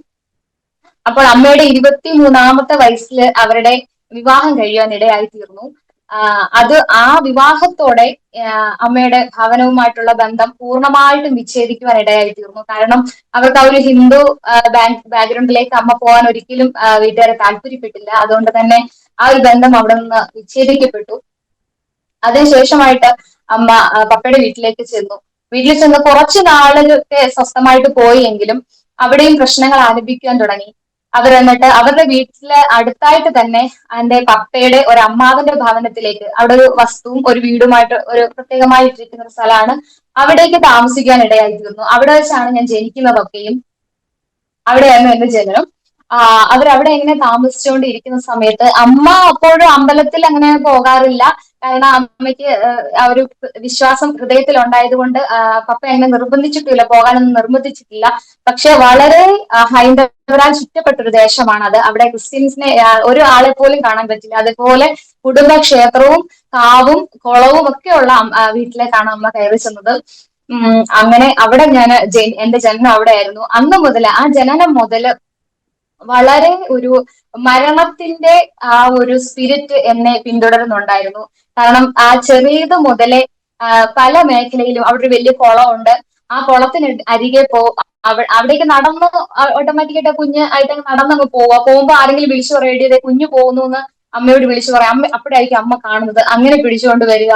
അപ്പോൾ അമ്മയുടെ 23-ാമത്തെ വയസ്സിൽ അവരുടെ വിവാഹം കഴിയാൻ ഇടയായി തീർന്നു. അത് ആ വിവാഹത്തോടെ അമ്മയുടെ ഭവനവുമായിട്ടുള്ള ബന്ധം പൂർണ്ണമായിട്ടും വിച്ഛേദിക്കുവാൻ ഇടയായി തീർന്നു. കാരണം അവർക്ക് ആ ഒരു ഹിന്ദു ബാക്ക്ഗ്രൗണ്ടിലേക്ക് അമ്മ പോകാൻ ഒരിക്കലും വീട്ടുകാരെ താല്പര്യപ്പെട്ടില്ല. അതുകൊണ്ട് തന്നെ ആ ഒരു ബന്ധം അവിടെ നിന്ന് വിച്ഛേദിക്കപ്പെട്ടു. അതിനുശേഷമായിട്ട് അമ്മ പപ്പയുടെ വീട്ടിലേക്ക് ചെന്നു. വീട്ടിൽ ചെന്ന് കുറച്ചു നാളുകളൊക്കെ സ്വസ്ഥമായിട്ട് പോയി എങ്കിലും അവിടെയും പ്രശ്നങ്ങൾ ആരംഭിക്കാൻ തുടങ്ങി. അവർ എന്നിട്ട് അവരുടെ വീട്ടില് അടുത്തായിട്ട് തന്നെ എന്റെ പപ്പയുടെ ഒരു അമ്മാവന്റെ ഭവനത്തിലേക്ക്, അവിടെ ഒരു വസ്തുവും ഒരു വീടുമായിട്ട് ഒരു പ്രത്യേകമായി ഇട്ടിരിക്കുന്ന ഒരു സ്ഥലമാണ്, അവിടേക്ക് താമസിക്കാൻ ഇടയായി തീർന്നു. അവിടെ വെച്ചാണ് ഞാൻ ജനിക്കുന്നതൊക്കെയും, അവിടെയായിരുന്നു എന്റെ ജനനം. അവരവിടെ എങ്ങനെ താമസിച്ചുകൊണ്ടിരിക്കുന്ന സമയത്ത് അമ്മ അപ്പോഴും അമ്പലത്തിൽ അങ്ങനെ പോകാറില്ല. കാരണം അമ്മയ്ക്ക് ആ ഒരു വിശ്വാസം ഹൃദയത്തിൽ ഉണ്ടായതുകൊണ്ട് പപ്പ എങ്ങനെ നിർബന്ധിച്ചിട്ടില്ല, പോകാനൊന്നും നിർബന്ധിച്ചിട്ടില്ല. പക്ഷെ വളരെ ഹൈന്ദവരാൽ ചുറ്റപ്പെട്ടൊരു ദേശമാണ് അത്. അവിടെ ക്രിസ്ത്യൻസിനെ ഒരു ആളെ പോലും കാണാൻ പറ്റില്ല. അതുപോലെ കുടുംബക്ഷേത്രവും കാവും കുളവും ഒക്കെ ഉള്ള വീട്ടിലേക്കാണ് അമ്മ കയറി ചെന്നത്. അങ്ങനെ അവിടെ ഞാൻ എന്റെ ജനനം അവിടെ ആയിരുന്നു. അന്ന് മുതൽ, ആ ജനനം മുതല് വളരെ ഒരു മരണത്തിന്റെ ആ ഒരു സ്പിരിറ്റ് എന്നെ പിന്തുടരുന്നുണ്ടായിരുന്നു. കാരണം ആ ചെറിയത് മുതലേ പല മേഖലയിലും അവിടെ ഒരു വലിയ കുളമുണ്ട്. ആ കുളത്തിന് അരികെ അവിടേക്ക് നടന്ന് ഓട്ടോമാറ്റിക്കായിട്ട് കുഞ്ഞ് ആയിട്ട് നടന്നങ്ങ് പോകുമ്പോ ആരെങ്കിലും വിളിച്ചു പറയേണ്ടത് കുഞ്ഞു പോകുന്നു എന്ന് അമ്മയോട് വിളിച്ചു പറയാം. അപ്പോഴായിരിക്കും അമ്മ കാണുന്നത്. അങ്ങനെ പിടിച്ചുകൊണ്ട് വരിക,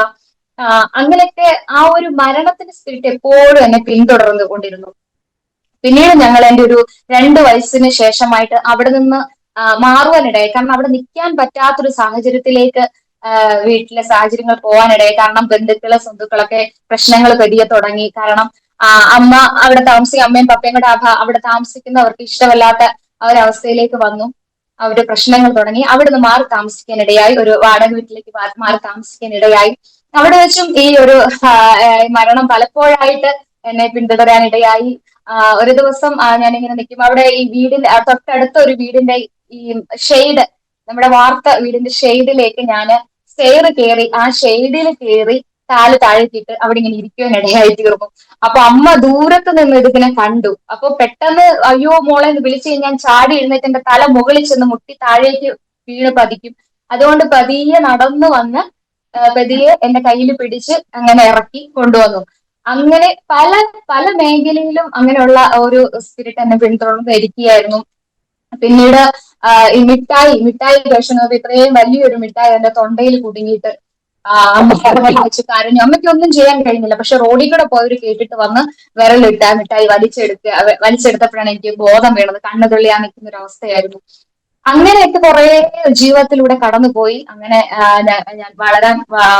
അങ്ങനെയൊക്കെ ആ ഒരു മരണത്തിന്റെ സ്പിരിറ്റ് എപ്പോഴും എന്നെ പിന്തുടർന്നു കൊണ്ടിരുന്നു. പിന്നീട് ഞങ്ങൾ എന്റെ ഒരു 2 വയസ്സിന് ശേഷമായിട്ട് അവിടെ നിന്ന് മാറുവാനിടയായി. കാരണം അവിടെ നിൽക്കാൻ പറ്റാത്തൊരു സാഹചര്യത്തിലേക്ക് വീട്ടിലെ സാഹചര്യങ്ങൾ പോകാനിടയായി. കാരണം ബന്ധുക്കള് സ്വന്തുക്കളൊക്കെ പ്രശ്നങ്ങൾ പെരിയ തുടങ്ങി. കാരണം അമ്മ അവിടെ അമ്മയും പപ്പയും കൂടെ അവിടെ താമസിക്കുന്നവർക്ക് ഇഷ്ടമല്ലാത്ത ആ ഒരു അവസ്ഥയിലേക്ക് വന്നു. അവര് പ്രശ്നങ്ങൾ തുടങ്ങി. അവിടെ നിന്ന് മാറി താമസിക്കാനിടയായി, ഒരു വാടക വീട്ടിലേക്ക് മാറി താമസിക്കാനിടയായി. അവിടെ വെച്ചും ഈ ഒരു മരണം പലപ്പോഴായിട്ട് എന്നെ പിന്തുടരാനിടയായി. ഒരു ദിവസം ഞാനിങ്ങനെ നിൽക്കുമ്പോൾ അവിടെ ഈ വീടിന്റെ തൊട്ടടുത്ത ഒരു വീടിന്റെ ഈ ഷെയ്ഡ്, നമ്മുടെ വാർത്ത വീടിന്റെ ഷെയ്ഡിലേക്ക് ഞാൻ സ്റ്റെയർ കയറി, ആ ഷെയ്ഡിൽ കയറി കാല് താഴെത്തിയിട്ട് അവിടെ ഇങ്ങനെ ഇരിക്കുവാനിടയായി തീർന്നു. അപ്പൊ അമ്മ ദൂരത്ത് നിന്ന് ഇതിനെ കണ്ടു. അപ്പൊ പെട്ടെന്ന് അയ്യോ മോളെ എന്ന് വിളിച്ചു കഴിഞ്ഞാൽ ചാടി എഴുന്നേറ്റ് എന്റെ തല മുകളിൽ ചെന്ന് മുട്ടി താഴേക്ക് വീണ് പതിക്കും. അതുകൊണ്ട് പതിയെ നടന്നു വന്ന് പതിയെ എന്റെ കയ്യിൽ പിടിച്ച് അങ്ങനെ ഇറക്കി കൊണ്ടുവന്നു. അങ്ങനെ പല പല മേഖലയിലും അങ്ങനെയുള്ള ഒരു സ്പിരിറ്റ് എന്നെ പിന്തുടർന്നിരിക്കുകയായിരുന്നു. പിന്നീട് ഈ മിഠായി കഴിക്കുന്നത്, ഇത്രയും വലിയൊരു മിഠായി എന്റെ തൊണ്ടയിൽ കുടുങ്ങിയിട്ട് അമ്മ വെച്ച് കരഞ്ഞു. അമ്മയ്ക്ക് ഒന്നും ചെയ്യാൻ കഴിഞ്ഞില്ല. പക്ഷെ റോഡിൽ കൂടെ പോയവര് കേട്ടിട്ട് വന്ന് വിരലിട്ട് ആ മിഠായി വലിച്ചെടുത്തപ്പോഴാണ് എനിക്ക് ബോധം വീണത്. കണ്ണു തുള്ളിയാ നിൽക്കുന്ന ഒരു അവസ്ഥയായിരുന്നു. അങ്ങനെയൊക്കെ കുറെ ജീവിതത്തിലൂടെ കടന്നുപോയി. അങ്ങനെ ഞാൻ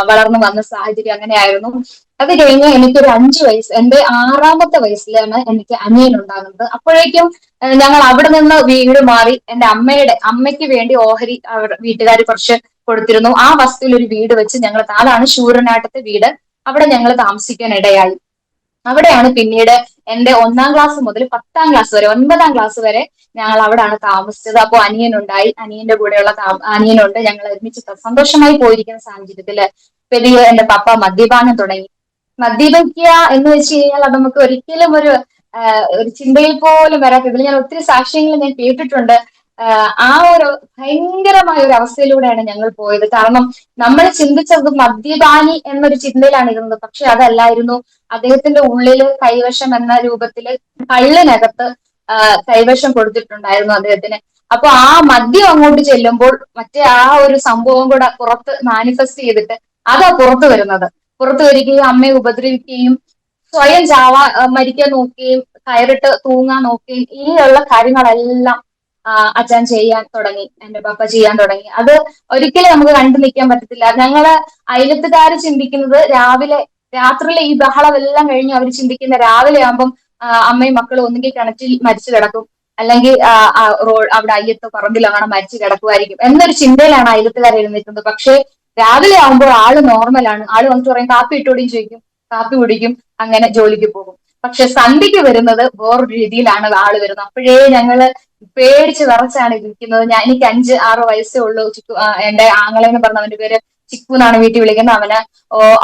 വളർന്നു വന്ന സാഹചര്യം അങ്ങനെയായിരുന്നു. അത് കഴിഞ്ഞ് എനിക്കൊരു 5 വയസ്സ്, എന്റെ 6ാമത്തെ വയസ്സിലാണ് എനിക്ക് അനിയൻ ഉണ്ടാകുന്നത്. അപ്പോഴേക്കും ഞങ്ങൾ അവിടെ നിന്ന് വീട് മാറി എന്റെ അമ്മയ്ക്ക് വേണ്ടി ഓഹരി വീട്ടുകാർ കുറച്ച് കൊടുത്തിരുന്നു. ആ വസ്തുവിൽ ഒരു വീട് വെച്ച് ഞങ്ങൾ, അതാണ് ശൂരനാട്ടത്തെ വീട്, അവിടെ ഞങ്ങൾ താമസിക്കാൻ ഇടയായി. അവിടെയാണ് പിന്നീട് എന്റെ 1ാം ക്ലാസ് മുതൽ 10ാം ക്ലാസ് വരെ, 9ാം ക്ലാസ് വരെ ഞങ്ങൾ അവിടെയാണ് താമസിച്ചത്. അപ്പോൾ അനിയനുണ്ടായി, അനിയന്റെ കൂടെയുള്ള അനിയനുണ്ട്. ഞങ്ങൾ ഒരുമിച്ച് സന്തോഷമായി പോയിരിക്കുന്ന സാഹചര്യത്തില് പെരിയ എന്റെ പപ്പ മദ്യപാനം തുടങ്ങി. മദ്യപിക്കുക എന്ന് വെച്ച് കഴിഞ്ഞാൽ അത് നമുക്ക് ഒരിക്കലും ഒരു ചിന്തയിൽ പോലും വരാത്ത, ഇതിൽ ഞാൻ ഒത്തിരി സാക്ഷ്യങ്ങൾ ഞാൻ കേട്ടിട്ടുണ്ട്. ആ ഒരു ഭയങ്കരമായ ഒരു അവസ്ഥയിലൂടെയാണ് ഞങ്ങൾ പോയത്. കാരണം നമ്മൾ ചിന്തിച്ചത് മദ്യപാനി എന്നൊരു ചിന്തയിലാണ് ഇരുന്നത്. പക്ഷെ അതല്ലായിരുന്നു. അദ്ദേഹത്തിന്റെ ഉള്ളില് കൈവശം എന്ന രൂപത്തില് കള്ളിനകത്ത് കൈവശം കൊടുത്തിട്ടുണ്ടായിരുന്നു അദ്ദേഹത്തിന്. അപ്പൊ ആ മദ്യം അങ്ങോട്ട് ചെല്ലുമ്പോൾ മറ്റേ ആ ഒരു സംഭവം കൂടെ പുറത്ത് മാനിഫെസ്റ്റ് ചെയ്തിട്ട് അതാ പുറത്തു വരുന്നത്. പുറത്തു വരികയും അമ്മയെ ഉപദ്രവിക്കുകയും സ്വയം മരിക്കാൻ നോക്കുകയും കയറിട്ട് തൂങ്ങാൻ നോക്കുകയും ഇങ്ങനെയുള്ള കാര്യങ്ങളെല്ലാം അച്ഛൻ ചെയ്യാൻ തുടങ്ങി, എന്റെ പപ്പ ചെയ്യാൻ തുടങ്ങി. അത് ഒരിക്കലും നമുക്ക് കണ്ടു നിൽക്കാൻ പറ്റത്തില്ല. ഞങ്ങള് അയലത്തുകാര് ചിന്തിക്കുന്നത് രാത്രിയിലെ ഈ ബഹളം എല്ലാം കഴിഞ്ഞ് അവർ ചിന്തിക്കുന്ന രാവിലെ ആകുമ്പം അമ്മയും മക്കളും ഒന്നുകിൽ കിണറ്റിൽ മരിച്ചു കിടക്കും, അല്ലെങ്കിൽ അവിടെ അയ്യത്തോ പറമ്പിലോ ആണ് മരിച്ചു കിടക്കുമായിരിക്കും എന്നൊരു ചിന്തയിലാണ് അയലത്തുകാർ എഴുന്നേക്കുന്നത്. പക്ഷെ രാവിലെ ആകുമ്പോൾ ആള് നോർമലാണ്. ആള് വന്നിട്ട് പറയും കാപ്പി ഇട്ടോടിയും ചോദിക്കും, കാപ്പി കുടിക്കും, അങ്ങനെ ജോലിക്ക് പോകും. പക്ഷെ സന്ധ്യക്ക് വരുന്നത് വേറൊരു രീതിയിലാണ് ആള് വരുന്നത്. അപ്പോഴേ ഞങ്ങള് പേടിച്ച് വിറച്ചാണ് ഇരിക്കുന്നത്. എനിക്ക് 5-6 വയസ്സേ ഉള്ളൂ. എന്റെ ആങ്ങളെ എന്ന് പറഞ്ഞ അവന്റെ പേര് ചിക്കു എന്നാണ് വീട്ടിൽ വിളിക്കുന്നത്.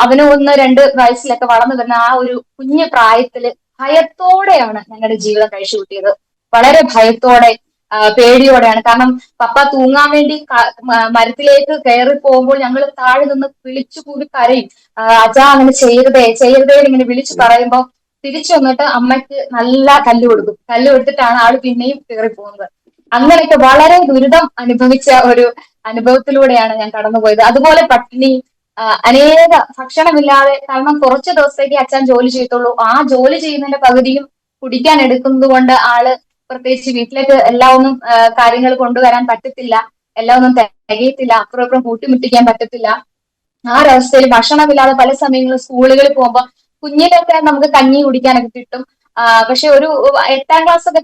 അവന് 1-2 വയസ്സിലൊക്കെ വളർന്നു വരുന്ന ആ ഒരു കുഞ്ഞു പ്രായത്തില് ഭയത്തോടെയാണ് ഞങ്ങളുടെ ജീവിതം കഴിച്ചു കൂട്ടിയത്. വളരെ ഭയത്തോടെ, പേടിയോടെയാണ്. കാരണം പപ്പ തൂങ്ങാൻ വേണ്ടി മരത്തിലേക്ക് കയറി പോകുമ്പോൾ ഞങ്ങൾ താഴെ നിന്ന് വിളിച്ചു കൂടി കരയും. അച്ഛാ അങ്ങനെ ചെയ്യരുതേ ചെയ്യരുതേ ഇങ്ങനെ വിളിച്ചു പറയുമ്പോൾ തിരിച്ചു വന്നിട്ട് അമ്മയ്ക്ക് നല്ല കല്ല് കൊടുക്കും. കല്ല് കൊടുത്തിട്ടാണ് ആള് പിന്നെയും കയറി പോകുന്നത്. അങ്ങനെയൊക്കെ വളരെ ദുരിതം അനുഭവിച്ച ഒരു അനുഭവത്തിലൂടെയാണ് ഞാൻ കടന്നുപോയത്. അതുപോലെ പട്ടിണി, അനേക ഭക്ഷണമില്ലാതെ. കാരണം കുറച്ച് ദിവസത്തേക്ക് അച്ഛൻ ജോലി ചെയ്യത്തുള്ളൂ. ആ ജോലി ചെയ്യുന്നതിന്റെ പകുതിയും കുടിക്കാൻ എടുക്കുന്നത് കൊണ്ട് ആള് പ്രത്യേകിച്ച് വീട്ടിലേക്ക് എല്ലാം ഒന്നും കാര്യങ്ങൾ കൊണ്ടുവരാൻ പറ്റത്തില്ല, എല്ലാം ഒന്നും തികയത്തില്ല, അപ്പുറം ഇപ്പുറം കൂട്ടിമുട്ടിക്കാൻ പറ്റത്തില്ല. ആ ഒരവസ്ഥയിൽ ഭക്ഷണമില്ലാതെ പല സമയങ്ങളിൽ സ്കൂളുകളിൽ പോകുമ്പോൾ കുഞ്ഞിലൊക്കെ നമുക്ക് കഞ്ഞി കുടിക്കാനൊക്കെ കിട്ടും. പക്ഷെ ഒരു 8ാം ക്ലാസ് ഒക്കെ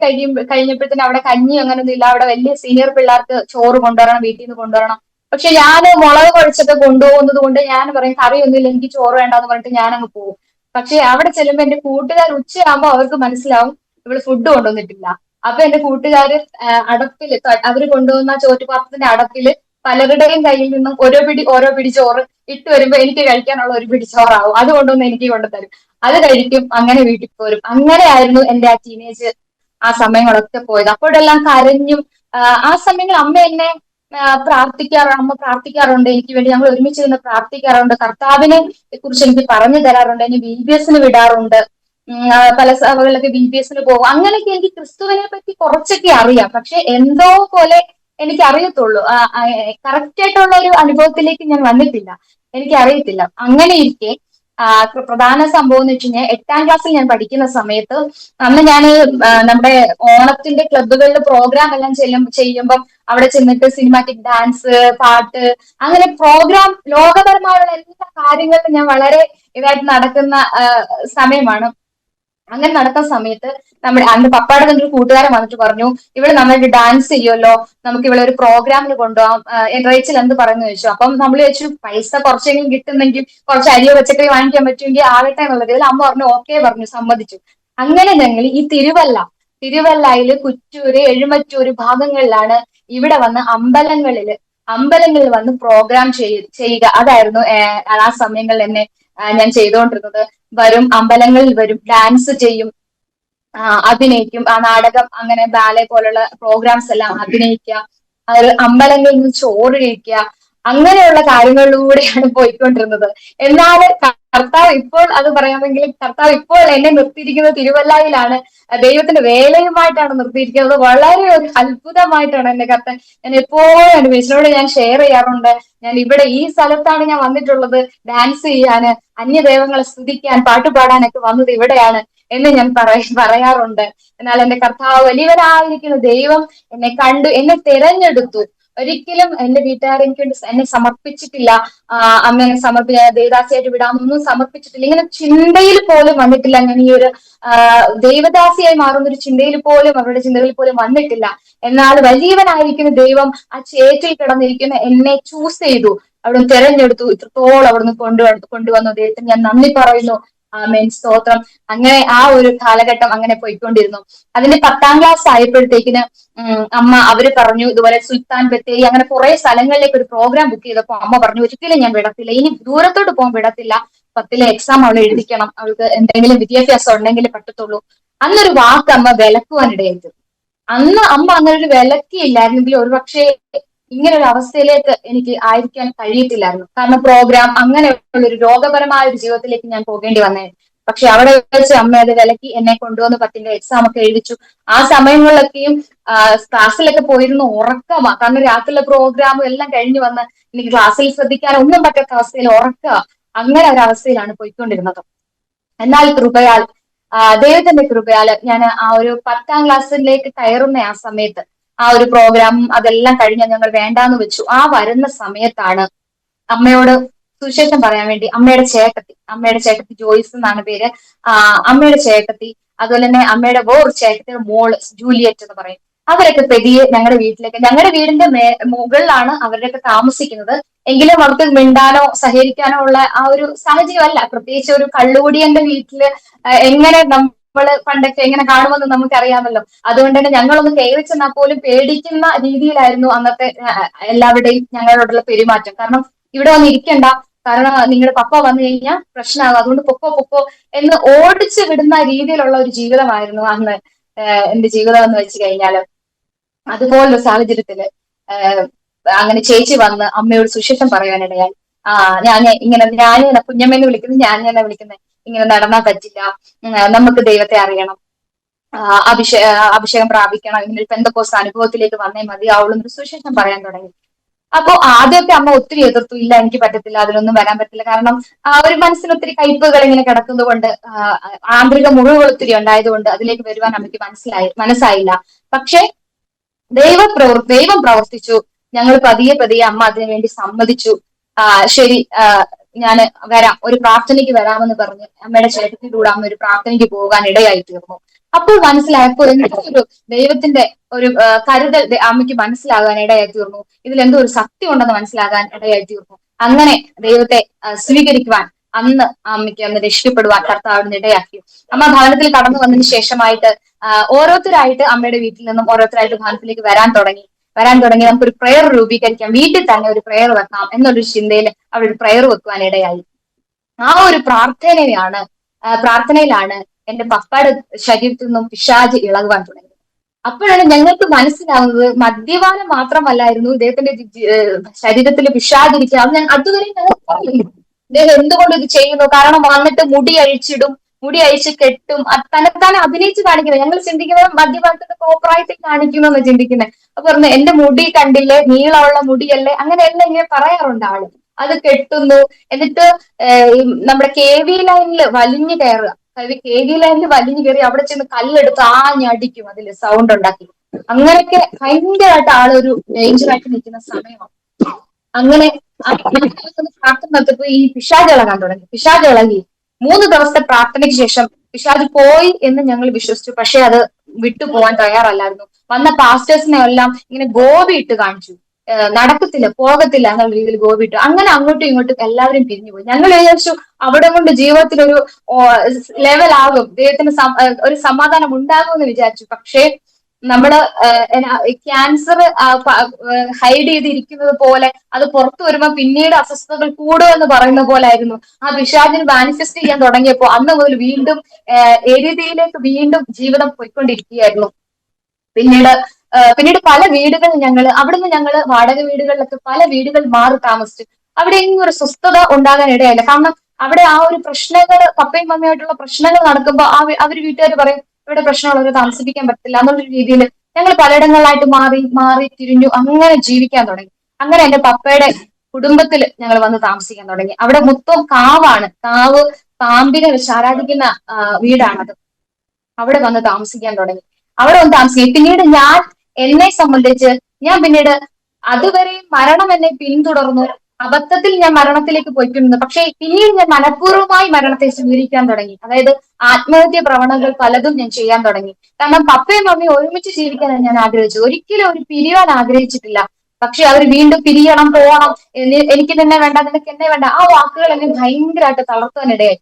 കഴിഞ്ഞപ്പോഴത്തേന് അവിടെ കഞ്ഞി അങ്ങനൊന്നും ഇല്ല. അവിടെ വലിയ സീനിയർ പിള്ളേർക്ക് ചോറ് കൊണ്ടുവരണം, വീട്ടിൽ നിന്ന് കൊണ്ടുവരണം. പക്ഷെ ഞാൻ മുളക് കുഴച്ചൊക്കെ കൊണ്ടുപോകുന്നത് കൊണ്ട് ഞാൻ പറയും കറിയൊന്നുമില്ല, എനിക്ക് ചോറ് വേണ്ടാന്ന് പറഞ്ഞിട്ട് ഞാൻ അങ്ങ് പോകും. പക്ഷെ അവിടെ ചെല്ലുമ്പോ എന്റെ കൂട്ടുകാർ ഉച്ചയാകുമ്പോൾ അവർക്ക് മനസ്സിലാവും ഇവള് ഫുഡ് കൊണ്ടുവന്നിട്ടില്ല. അപ്പൊ എന്റെ കൂട്ടുകാര് അടപ്പില് അവര് കൊണ്ടുവന്ന ചോറ്റുപാത്രത്തിന്റെ അടപ്പില് പലരുടെയും കയ്യിൽ നിന്നും ഓരോ പിടി ചോറ് ഇട്ട് വരുമ്പോ എനിക്ക് കഴിക്കാനുള്ള ഒരു പിടി ചോറാവും. അത് കൊണ്ടുവന്ന് എനിക്ക് കൊണ്ടുതരും, അത് കഴിക്കും, അങ്ങനെ വീട്ടിൽ പോരും. അങ്ങനെയായിരുന്നു എന്റെ ആ ടീനേജ് ആ സമയങ്ങളൊക്കെ പോയത്. അപ്പോഴെല്ലാം കരഞ്ഞും. ആ സമയങ്ങളിൽ അമ്മ എന്നെ അമ്മ പ്രാർത്ഥിക്കാറുണ്ട് എനിക്ക് വേണ്ടി. ഞങ്ങൾ ഒരുമിച്ച് നിന്ന് പ്രാർത്ഥിക്കാറുണ്ട്. കർത്താവിനെ കുറിച്ച് എനിക്ക് പറഞ്ഞു തരാറുണ്ട്. എന്നെ VBS വിടാറുണ്ട്. പല സഭകളിലൊക്കെ VBS പോകും. അങ്ങനെയൊക്കെ എനിക്ക് ക്രിസ്തുവിനെ പറ്റി കുറച്ചൊക്കെ അറിയാം. പക്ഷെ എന്തോ പോലെ എനിക്ക് അറിയത്തുള്ളൂ. കറക്റ്റ് ആയിട്ടുള്ള ഒരു അനുഭവത്തിലേക്ക് ഞാൻ വന്നിട്ടില്ല, എനിക്ക് അറിയത്തില്ല. അങ്ങനെ ഇരിക്കെ പ്രധാന സംഭവം എന്ന് വെച്ച് കഴിഞ്ഞാൽ 8ാം ക്ലാസ്സിൽ ഞാൻ പഠിക്കുന്ന സമയത്ത് അന്ന് ഞാൻ നമ്മുടെ ഓണത്തിന്റെ ക്ലബ്ബുകളിൽ പ്രോഗ്രാം എല്ലാം ചെയ്യുമ്പം അവിടെ ചെന്നിട്ട് സിനിമാറ്റിക് ഡാൻസ്, പാട്ട്, അങ്ങനെ പ്രോഗ്രാം ലോകപരമായുള്ള എല്ലാ കാര്യങ്ങളിലും ഞാൻ വളരെ ഇതായിട്ട് നടക്കുന്ന സമയമാണ്. അങ്ങനെ നടക്കുന്ന സമയത്ത് അന്ന് പപ്പയുടെ തന്നെ ഒരു കൂട്ടുകാരൻ വന്നിട്ട് പറഞ്ഞു ഇവള് നന്നായിട്ട് ഡാൻസ് ചെയ്യുമല്ലോ, നമുക്ക് ഇവിടെ ഒരു പ്രോഗ്രാമിന് കൊണ്ടുപോകാം, റേച്ചൽ എന്ത് പറയുന്നു ചോദിച്ചു. അപ്പം നമ്മൾ ചോദിച്ചു പൈസ കുറച്ചെങ്കിലും കിട്ടുന്നെങ്കിൽ കുറച്ച് അരിയോ പച്ചക്കറി വാങ്ങിക്കാൻ പറ്റുമെങ്കിൽ ആകട്ടെ എന്നുള്ളത്. ഇതിൽ അമ്മ പറഞ്ഞു ഓക്കെ പറഞ്ഞു, സമ്മതിച്ചു. അങ്ങനെ ഞങ്ങൾ ഈ തിരുവല്ലയില് കുറ്റൂര്, എഴുമറ്റൂര് ഭാഗങ്ങളിലാണ് ഇവിടെ വന്ന് അമ്പലങ്ങളിൽ വന്ന് പ്രോഗ്രാം ചെയ്യുക. അതായിരുന്നു ആ സമയങ്ങളിൽ എന്നെ ഞാൻ ചെയ്തുകൊണ്ടിരുന്നത്. അമ്പലങ്ങളിൽ വരും, ഡാൻസ് ചെയ്യും, അഭിനയിക്കും, ആ നാടകം, അങ്ങനെ ബാലെ പോലുള്ള പ്രോഗ്രാംസ് എല്ലാം അഭിനയിക്കുക, അമ്പലങ്ങളിൽ നിന്ന് ചോറ് കഴിക്കുക, അങ്ങനെയുള്ള കാര്യങ്ങളിലൂടെയാണ് പോയിക്കൊണ്ടിരുന്നത്. എന്നാൽ കർത്താവ് ഇപ്പോൾ അത് പറയാമെങ്കിൽ കർത്താവ് ഇപ്പോൾ എന്നെ നിർത്തിയിരിക്കുന്നത് തിരുവല്ലയിലാണ്, ദൈവത്തിന്റെ വേലയുമായിട്ടാണ് നിർത്തിയിരിക്കുന്നത്. വളരെ ഒരു അത്ഭുതമായിട്ടാണ് എന്റെ കർത്താൻ. ഞാൻ എപ്പോഴും എന്റെ മിസ്സിനോട് ഞാൻ ഷെയർ ചെയ്യാറുണ്ട്. ഞാൻ ഇവിടെ ഈ സ്ഥലത്താണ് ഞാൻ വന്നിട്ടുള്ളത് ഡാൻസ് ചെയ്യാന്, അന്യദൈവങ്ങളെ സ്തുതിക്കാൻ, പാട്ടുപാടാനൊക്കെ വന്നത് ഇവിടെയാണ് എന്ന് ഞാൻ പറയാറുണ്ട്. എന്നാൽ എന്റെ കർത്താവ് വലിയവനായിരിക്കുന്ന ദൈവം എന്നെ കണ്ടു, എന്നെ തിരഞ്ഞെടുത്തു. ഒരിക്കലും എന്റെ വീട്ടുകാർ എനിക്ക് വേണ്ടി എന്നെ സമർപ്പിച്ചിട്ടില്ല. അമ്മ എന്നെ ദേവദാസിയായിട്ട് വിടാമെന്നൊന്നും സമർപ്പിച്ചിട്ടില്ല. ഇങ്ങനെ ചിന്തയിൽ പോലും വന്നിട്ടില്ല. ഞാൻ ഈ ഒരു ദൈവദാസിയായി മാറുന്ന ഒരു ചിന്തയിൽ പോലും, അവരുടെ ചിന്തകളിൽ പോലും വന്നിട്ടില്ല. എന്നാൽ വലിയവനായിരിക്കുന്ന ദൈവം ആ ചേറ്റിൽ കിടന്നിരിക്കുന്ന എന്നെ ചൂസ് ചെയ്തു, അവിടുന്ന് തിരഞ്ഞെടുത്തു, ഇത്രത്തോളം അവിടുന്ന് കൊണ്ടുവന്നു. ദൈവത്തിന് ഞാൻ നന്ദി പറയുന്നു. ആമേൻ, സ്തോത്രം. അങ്ങനെ ആ ഒരു കാലഘട്ടം അങ്ങനെ പോയിക്കൊണ്ടിരുന്നു. അതിന്റെ 10ാം ക്ലാസ് ആയപ്പോഴത്തേക്കിന് അമ്മ അവര് പറഞ്ഞു ഇതുപോലെ സുൽത്താൻ ബത്തേരി അങ്ങനെ കുറെ സ്ഥലങ്ങളിലേക്ക് ഒരു പ്രോഗ്രാം ബുക്ക് ചെയ്തപ്പോ അമ്മ പറഞ്ഞു ഒരിക്കലും ഞാൻ വിടത്തില്ല, ഇനി ദൂരത്തോട്ട് പോകാൻ വിടത്തില്ല, 10ലെ എക്സാം അവൾ എഴുതിക്കണം, അവൾക്ക് എന്തെങ്കിലും വിദ്യാഭ്യാസം ഉണ്ടെങ്കിൽ പറ്റത്തുള്ളൂ. അന്നൊരു വാക്ക് അമ്മ വിലക്കുവാനിടയായിട്ട്. അന്ന് അമ്മ അങ്ങനെ ഒരു വിലക്കിയില്ലായിരുന്നെങ്കിൽ ഒരുപക്ഷെ ഇങ്ങനെ ഒരു അവസ്ഥയിലേക്ക് എനിക്ക് ആയിരിക്കാൻ കഴിയത്തില്ലായിരുന്നു. കാരണം പ്രോഗ്രാം അങ്ങനെയുള്ള ഒരു രോഗപരമായ ഒരു ജീവിതത്തിലേക്ക് ഞാൻ പോകേണ്ടി വന്നേ. പക്ഷെ അവിടെ വെച്ച് അമ്മ അത് വിലക്കി എന്നെ കൊണ്ടുവന്ന് 10ന്റെ എക്സാം ഒക്കെ എഴുതിച്ചു. ആ സമയങ്ങളിലൊക്കെയും ക്ലാസ്സിലൊക്കെ പോയിരുന്നു ഉറക്കമാ. കാരണം രാത്രിയിലെ പ്രോഗ്രാമും എല്ലാം കഴിഞ്ഞു വന്ന് എനിക്ക് ക്ലാസ്സിൽ ശ്രദ്ധിക്കാൻ ഒന്നും പറ്റാത്ത അവസ്ഥയിൽ ഉറക്കുക, അങ്ങനെ ഒരു അവസ്ഥയിലാണ് പോയിക്കൊണ്ടിരുന്നത്. എന്നാൽ ദൈവത്തിന്റെ കൃപയാല് ഞാൻ ആ ഒരു 10ാം ക്ലാസ്സിലേക്ക് കയറുന്ന ആ സമയത്ത് ആ ഒരു പ്രോഗ്രാമും അതെല്ലാം കഴിഞ്ഞ് ഞങ്ങൾ വേണ്ടാന്ന് വെച്ചു. ആ വരുന്ന സമയത്താണ് അമ്മയോട് സുവിശേഷം പറയാൻ വേണ്ടി അമ്മയുടെ ചേട്ടത്തി ജോയ്സ് എന്നാണ് പേര്, അമ്മയുടെ ചേട്ടത്തി അതുപോലെ തന്നെ അമ്മയുടെ വേറൊരു ചേട്ടത്തിന്റെ മോള് ജൂലിയറ്റ് എന്ന് പറയും. അവരൊക്കെ പെതിയെ ഞങ്ങളുടെ വീട്ടിലേക്ക്, ഞങ്ങളുടെ വീടിന്റെ മുകളിലാണ് അവരുടെയൊക്കെ താമസിക്കുന്നത്. എങ്കിലും അവർക്ക് മിണ്ടാനോ സഹകരിക്കാനോ ഉള്ള ആ ഒരു സാഹചര്യമല്ല. പ്രത്യേകിച്ച് ഒരു കള്ളുകുടിയന്റെ വീട്ടില് എങ്ങനെ നമ്മള് പണ്ടൊക്കെ എങ്ങനെ കാണുമെന്ന് നമുക്കറിയാമല്ലോ. അതുകൊണ്ട് തന്നെ ഞങ്ങളൊന്ന് കയറി ചെന്നാൽ പോലും പേടിക്കുന്ന രീതിയിലായിരുന്നു അന്നത്തെ എല്ലാവരുടെയും ഞങ്ങളോടുള്ള പെരുമാറ്റം. കാരണം ഇവിടെ വന്ന് ഇരിക്കണ്ട, കാരണം നിങ്ങളുടെ പപ്പ വന്നു കഴിഞ്ഞാൽ പ്രശ്നമാകും, അതുകൊണ്ട് പൊക്കോ പൊക്കോ എന്ന് ഓടിച്ചു വിടുന്ന രീതിയിലുള്ള ഒരു ജീവിതമായിരുന്നു അന്ന് എന്റെ ജീവിതം എന്ന് വെച്ച് കഴിഞ്ഞാല്. അതുപോലൊരു സാഹചര്യത്തില് അങ്ങനെ ചേച്ചി വന്ന് അമ്മയോട് സുശേഷം പറയാനിടയായി. ഞാൻ ഇങ്ങനെ, ഞാൻ കുഞ്ഞമ്മേനെ വിളിക്കുന്നത്, ഞാൻ തന്നെ വിളിക്കുന്നത്, ഇങ്ങനെ നടന്നാൽ പറ്റില്ല, നമുക്ക് ദൈവത്തെ അറിയണം, അഭിഷേകം പ്രാപിക്കണം, ഇങ്ങനെ പെന്തക്കോസ്ത് അനുഭവത്തിലേക്ക് വന്നേ മതിയാവുള്ളൂ എന്നൊരു സുശേഷം പറയാൻ തുടങ്ങി. അപ്പൊ ആദ്യമൊക്കെ അമ്മ ഒത്തിരി എതിർത്തു, ഇല്ല എനിക്ക് പറ്റത്തില്ല, അതിലൊന്നും വരാൻ പറ്റില്ല, കാരണം ഒരു മനസ്സിൽ ഒത്തിരി കയ്പുകൾ ഇങ്ങനെ കിടക്കുന്നത് കൊണ്ട്, ആന്തരിക മുറിവുകൾ ഒത്തിരി ഉണ്ടായതുകൊണ്ട് അതിലേക്ക് വരുവാൻ അമ്മയ്ക്ക് മനസ്സായില്ല. പക്ഷെ ദൈവം പ്രവർത്തിച്ചു. ഞങ്ങൾ പതിയെ പതിയെ അമ്മ അതിനു വേണ്ടി സമ്മതിച്ചു. ശരി, ഞാൻ വരാം, ഒരു പ്രാർത്ഥനയ്ക്ക് വരാമെന്ന് പറഞ്ഞ് അമ്മയുടെ ചേട്ടത്തിന്റെ കൂടെ അമ്മ ഒരു പ്രാർത്ഥനയ്ക്ക് പോകാൻ ഇടയായി തീർന്നു. അപ്പോൾ മനസ്സിലായപ്പോൾ എന്തോ ഒരു ദൈവത്തിന്റെ ഒരു കരുതൽ അമ്മയ്ക്ക് മനസ്സിലാകാൻ ഇടയായി തീർന്നു. ഇതിലെന്തോ ഒരു സത്യം ഉണ്ടെന്ന് മനസ്സിലാകാൻ ഇടയായി തീർന്നു. അങ്ങനെ ദൈവത്തെ സ്വീകരിക്കുവാൻ അന്ന് അമ്മയ്ക്ക് രക്ഷപ്പെടുവാൻ കർത്താവിന് ഇടയാക്കി. അമ്മ ഭവനത്തിൽ കടന്നു വന്നതിന് ശേഷമായിട്ട് ഓരോരുത്തരായിട്ട് അമ്മയുടെ വീട്ടിൽ നിന്നും ഓരോരുത്തരായിട്ട് ഭവനത്തിലേക്ക് വരാൻ തുടങ്ങി. നമുക്കൊരു പ്രെയർ രൂപീകരിക്കാം, വീട്ടിൽ തന്നെ ഒരു പ്രെയർ വെക്കാം എന്നൊരു ചിന്തയിൽ അവിടെ ഒരു പ്രെയർ വെക്കുവാൻ ഇടയായി. ആ ഒരു പ്രാർത്ഥനയിലാണ് എന്റെ പപ്പയുടെ ശരീരത്തിൽ നിന്നും പിശാച് ഇളകുവാൻ തുടങ്ങിയത്. അപ്പോഴാണ് ഞങ്ങൾക്ക് മനസ്സിലാവുന്നത് മദ്യപാനം മാത്രമല്ലായിരുന്നു ഇദ്ദേഹത്തിന്റെ ശരീരത്തിൽ പിശാചിരിക്കുക. അത് അതുവരെ ഞങ്ങൾ പറയില്ല ഇദ്ദേഹം എന്തുകൊണ്ട് ഇത് ചെയ്യുന്നു, കാരണം വന്നിട്ട് മുടി അഴിച്ച് കെട്ടും, തന്നെത്താനെ അഭിനയിച്ച് കാണിക്കുന്നത്. ഞങ്ങൾ ചിന്തിക്കുന്നത് മദ്യപാനത്തിന്റെ കോപ്രായത്തിൽ കാണിക്കുന്നു ചിന്തിക്കുന്നത്. അപ്പൊ പറഞ്ഞു എന്റെ മുടി കണ്ടില്ലേ, നീളമുള്ള മുടിയല്ലേ, അങ്ങനെയല്ല ഇങ്ങനെ പറയാറുണ്ട് ആള്. അത് കെട്ടുന്നു, എന്നിട്ട് നമ്മുടെ KV ലൈനിൽ വലിഞ്ഞു കയറുക. KV ലൈനിൽ വലിഞ്ഞു കയറി അവിടെ ചെന്ന് കല്ലെടുത്ത് ആഞ്ഞടിക്കും, അതില് സൗണ്ട് ഉണ്ടാക്കി. അങ്ങനെയൊക്കെ ഭയങ്കരമായിട്ട് ആളൊരു ഡേഞ്ചറായിട്ട് നിൽക്കുന്ന സമയമാണ്. അങ്ങനെ പ്രാർത്ഥന നടത്തിയപ്പോ ഈ പിശാച് ഇളകാൻ തുടങ്ങി. പിശാച് ഇളകി 3 ദിവസത്തെ പ്രാർത്ഥനയ്ക്ക് ശേഷം പിശാച് പോയി എന്ന് ഞങ്ങൾ വിശ്വസിച്ചു. പക്ഷെ അത് വിട്ടുപോകാൻ തയ്യാറല്ലായിരുന്നു. വന്ന പാസ്റ്റേഴ്സിനെ എല്ലാം ഇങ്ങനെ ഗോപി ഇട്ട് കാണിച്ചു, നടക്കത്തില്ല പോകത്തില്ല എന്നുള്ള രീതിയിൽ ഗോപി ഇട്ടു. അങ്ങനെ അങ്ങോട്ടും ഇങ്ങോട്ടും എല്ലാവരും പിരിഞ്ഞുപോയി. ഞങ്ങൾ വിചാരിച്ചു അവിടെ കൊണ്ട് ജീവിതത്തിൽ ഒരു ലെവലാകും, ദൈവത്തിന് ഒരു സമാധാനം ഉണ്ടാകും എന്ന് വിചാരിച്ചു. പക്ഷേ നമ്മള് ക്യാൻസർ ഹൈഡ് ചെയ്തിരിക്കുന്നത് പോലെ അത് പുറത്തു വരുമ്പോൾ പിന്നീട് അസ്വസ്ഥതകൾ കൂടുമെന്ന് പറയുന്ന പോലെ ആയിരുന്നു. ആ പിശാചിന് മാനിഫെസ്റ്റ് ചെയ്യാൻ തുടങ്ങിയപ്പോൾ അന്ന് മുതൽ വീണ്ടും എരുതിയിലേക്ക് വീണ്ടും ജീവിതം പോയിക്കൊണ്ടിരിക്കുകയായിരുന്നു. പിന്നീട് പല വീടുകൾ അവിടുന്ന് ഞങ്ങള് വാടക വീടുകളിലൊക്കെ പല വീടുകൾ മാറി താമസിച്ചു. അവിടെ എങ്ങും ഒരു സ്വസ്ഥത ഉണ്ടാകാൻ ഇടയായില്ല. കാരണം അവിടെ ആ ഒരു പ്രശ്നങ്ങൾ, പപ്പയും മമ്മയുമായിട്ടുള്ള പ്രശ്നങ്ങൾ നടക്കുമ്പോൾ അവര് വീട്ടുകാർ പറയും ഇവിടെ പ്രശ്നമുള്ളവരെ താമസിപ്പിക്കാൻ പറ്റില്ല എന്നുള്ള രീതിയിൽ ഞങ്ങൾ പലയിടങ്ങളിലായിട്ട് മാറി തിരിഞ്ഞു, അങ്ങനെ ജീവിക്കാൻ തുടങ്ങി. അങ്ങനെ എന്റെ പപ്പയുടെ കുടുംബത്തിൽ ഞങ്ങൾ വന്ന് താമസിക്കാൻ തുടങ്ങി. അവിടെ മൊത്തം കാവാണ്, പാമ്പിനെ വെച്ച് ആരാധിക്കുന്ന വീടാണത്. അവിടെ വന്ന് താമസിക്കാൻ തുടങ്ങി. പിന്നീട് എന്നെ സംബന്ധിച്ച് പിന്നീട് അതുവരെ മരണം എന്നെ പിന്തുടർന്നു. അബദ്ധത്തിൽ ഞാൻ മരണത്തിലേക്ക് പോയിക്കൊണ്ടിരുന്നു. പക്ഷെ പിന്നീട് ഞാൻ മനഃപൂർവ്വമായി മരണത്തെ സ്വീകരിക്കാൻ തുടങ്ങി. അതായത് ആത്മഹത്യ പ്രവണതകൾ പലതും ഞാൻ ചെയ്യാൻ തുടങ്ങി. കാരണം പപ്പയും മമ്മിയും ഒരുമിച്ച് ജീവിക്കാനാണ് ഞാൻ ആഗ്രഹിച്ചത്, ഒരിക്കലും ഒരു പിരിയാൻ ആഗ്രഹിച്ചിട്ടില്ല. പക്ഷെ അവർ വീണ്ടും പിരിയണം, പോകണം, എനിക്ക് നിന്നെ വേണ്ട, നിനക്ക് എന്നെ വേണ്ട, ആ വാക്കുകൾ എന്നെ ഭയങ്കരമായിട്ട് തളർത്താനിടയായി.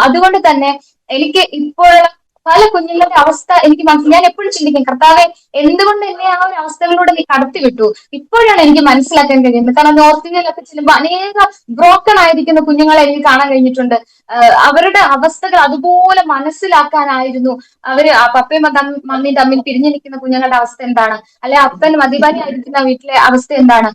അതുകൊണ്ട് തന്നെ എനിക്ക് ഇപ്പോഴുള്ള പല കുഞ്ഞുങ്ങളുടെ അവസ്ഥ എനിക്ക് ഞാൻ എപ്പോഴും ചിന്തിക്കും, കർത്താവെ എന്തുകൊണ്ട് എന്നെ ആ ഒരു അവസ്ഥകളിലൂടെ നീ കടത്തിവിട്ടു. ഇപ്പോഴാണ് എനിക്ക് മനസ്സിലാക്കാൻ കഴിയുന്നത്. കാരണം നോർത്ത് ഇന്ത്യയിലൊക്കെ ചെല്ലുമ്പോൾ അനേകം ബ്രോക്കൺ ആയിരിക്കുന്ന കുഞ്ഞുങ്ങളെ എനിക്ക് കാണാൻ കഴിഞ്ഞിട്ടുണ്ട്. അവരുടെ അവസ്ഥകൾ അതുപോലെ മനസ്സിലാക്കാനായിരുന്നു അവര് പപ്പയും മമ്മിയും തമ്മിൽ പിരിഞ്ഞു നിൽക്കുന്ന കുഞ്ഞുങ്ങളുടെ അവസ്ഥ എന്താണ്, അല്ലെ അപ്പൻ മദ്യപാനി ആയിരിക്കുന്ന വീട്ടിലെ അവസ്ഥ എന്താണ്,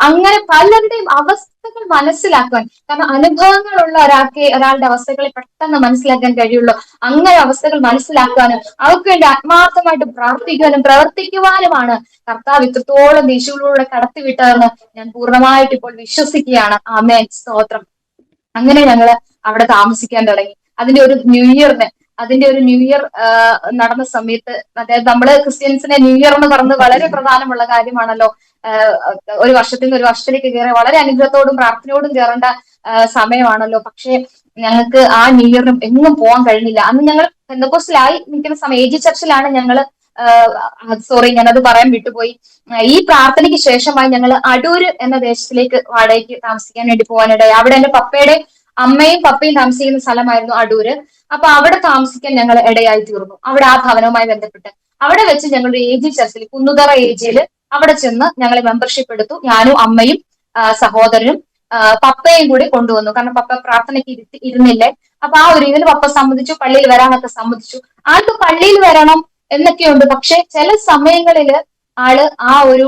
അങ്ങനെ പലരുടെയും അവസ്ഥകൾ മനസ്സിലാക്കാൻ. കാരണം അനുഭവങ്ങളുള്ള ഒരാളുടെ അവസ്ഥകളെ പെട്ടെന്ന് മനസ്സിലാക്കാൻ കഴിയുള്ളൂ. അങ്ങനെ അവസ്ഥകൾ മനസ്സിലാക്കാനും അവർക്ക് വേണ്ടി ആത്മാർത്ഥമായിട്ട് പ്രാർത്ഥിക്കുവാനും പ്രവർത്തിക്കുവാനുമാണ് കർത്താവ് ഇത്രത്തോളം ദേശങ്ങളിലൂടെ കടത്തിവിട്ടതെന്ന് ഞാൻ പൂർണ്ണമായിട്ട് ഇപ്പോൾ വിശ്വസിക്കുകയാണ്. ആമേൻ, സ്തോത്രം. അങ്ങനെ ഞങ്ങള് അവിടെ താമസിക്കാൻ തുടങ്ങി. അതിന്റെ ഒരു ന്യൂ ഇയർ നടന്ന സമയത്ത്, അതായത് നമ്മള് ക്രിസ്ത്യൻസിനെ ന്യൂ ഇയർ എന്ന് പറയുന്നത് വളരെ പ്രധാനമുള്ള കാര്യമാണല്ലോ. ഒരു വർഷത്തിൽ നിന്ന് ഒരു വർഷത്തിലേക്ക് കയറി വളരെ അനുഗ്രഹത്തോടും പ്രാർത്ഥനയോടും കയറേണ്ട സമയമാണല്ലോ. പക്ഷെ ഞങ്ങൾക്ക് ആ ന്യൂ ഇയറിനും എങ്ങും പോകാൻ കഴിഞ്ഞില്ല. അന്ന് ഞങ്ങൾ പെന്തക്കോസ്റ്റിലായി നിൽക്കുന്ന സമയം AG ചർച്ചിലാണ് ഞങ്ങള്. സോറി, ഞാനത് പറയാൻ വിട്ടുപോയി. ഈ പ്രാർത്ഥനയ്ക്ക് ശേഷമായി ഞങ്ങൾ അടൂര് എന്ന ദേശത്തിലേക്ക് വാടകയ്ക്ക് താമസിക്കാൻ വേണ്ടി പോകാനിടയായി. അവിടെ എന്റെ പപ്പയുടെ അമ്മയും പപ്പയും താമസിക്കുന്ന സ്ഥലമായിരുന്നു അടൂര്. അപ്പൊ അവിടെ താമസിക്കാൻ ഞങ്ങൾ ഇടയായി തീർന്നു. അവിടെ ആ ഭവനവുമായി ബന്ധപ്പെട്ട് അവിടെ വെച്ച് ഞങ്ങളുടെ AG ചർച്ചിൽ, കുന്നുതറ AGയിൽ അവിടെ ചെന്ന് ഞങ്ങളെ മെമ്പർഷിപ്പ് എടുത്തു. ഞാനും അമ്മയും സഹോദരനും പപ്പയും കൂടി കൊണ്ടുവന്നു. കാരണം പപ്പ പ്രാർത്ഥനയ്ക്ക് ഇരുന്നില്ലേ. അപ്പൊ ആ ഒരു ഇതിന് പപ്പ സമ്മതിച്ചു, പള്ളിയിൽ വരാനൊക്കെ സമ്മതിച്ചു. ആൾക്ക് പള്ളിയിൽ വരണം എന്നൊക്കെയുണ്ട്. പക്ഷെ ചില സമയങ്ങളില് ആള് ആ ഒരു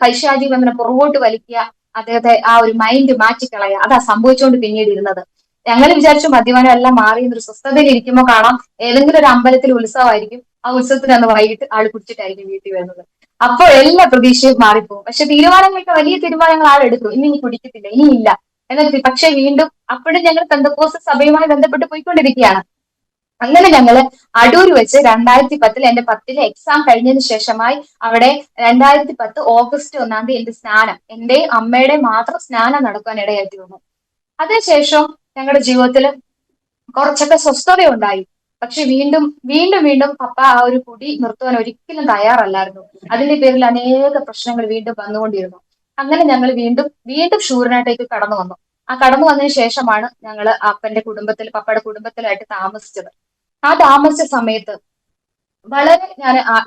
പൈശാചിക ബന്ധനം പുറകോട്ട് വലിക്കുക, അദ്ദേഹത്തെ ആ ഒരു മൈൻഡ് മാറ്റിക്കളയുക, അതാ സംഭവിച്ചുകൊണ്ട് പിന്നീട് ഇരുന്നത്. ഞങ്ങൾ വിചാരിച്ചു മദ്യപാനം എല്ലാം മാറി ഒരു സ്വസ്ഥതയിൽ ഇരിക്കുമ്പോൾ കാണാം ഏതെങ്കിലും ഒരു അമ്പലത്തിൽ ഉത്സവമായിരിക്കും. ആ ഉത്സവത്തിന് അന്ന് വൈകിട്ട് ആൾ കുടിച്ചിട്ടായിരിക്കും വീട്ടിൽ വരുന്നത്. അപ്പോൾ എല്ലാ പ്രതീക്ഷയും മാറിപ്പോകും. പക്ഷെ തീരുമാനങ്ങളൊക്കെ, വലിയ തീരുമാനങ്ങൾ ആൾ എടുക്കും. ഇനി കുടിക്കത്തില്ല, ഇനിയില്ല എന്നൊക്കെ. പക്ഷെ വീണ്ടും അപ്പോഴും ഞങ്ങൾ പെന്തക്കോസ്ത് സഭയുമായി ബന്ധപ്പെട്ട് പോയിക്കൊണ്ടിരിക്കുകയാണ്. അങ്ങനെ ഞങ്ങള് അടൂര് വെച്ച് 2010 എന്റെ 10ലെ എക്സാം കഴിഞ്ഞതിന് ശേഷമായി അവിടെ 2010 ഓഗസ്റ്റ് 1 എന്റെ സ്നാനം, എന്റെ അമ്മയുടെ മാത്രം സ്നാനം നടക്കാൻ ഇടയായിട്ട് വന്നു. അതിനുശേഷം ഞങ്ങളുടെ ജീവിതത്തിൽ കുറച്ചൊക്കെ സ്വസ്ഥതയുണ്ടായി. പക്ഷെ വീണ്ടും വീണ്ടും വീണ്ടും പപ്പ ആ ഒരു കുടി നിർത്തുവാൻ ഒരിക്കലും തയ്യാറല്ലായിരുന്നു. അതിന്റെ പേരിൽ അനേക പ്രശ്നങ്ങൾ വീണ്ടും വന്നുകൊണ്ടിരുന്നു. അങ്ങനെ ഞങ്ങൾ വീണ്ടും വീണ്ടും ഷൂറിനാട്ടേക്ക് കടന്നു വന്നു. ആ കടന്നു വന്നതിന് ശേഷമാണ് ഞങ്ങൾ അപ്പന്റെ കുടുംബത്തിൽ, പപ്പയുടെ കുടുംബത്തിലായിട്ട് താമസിച്ചത്. ആ താമസിച്ച സമയത്ത് വളരെ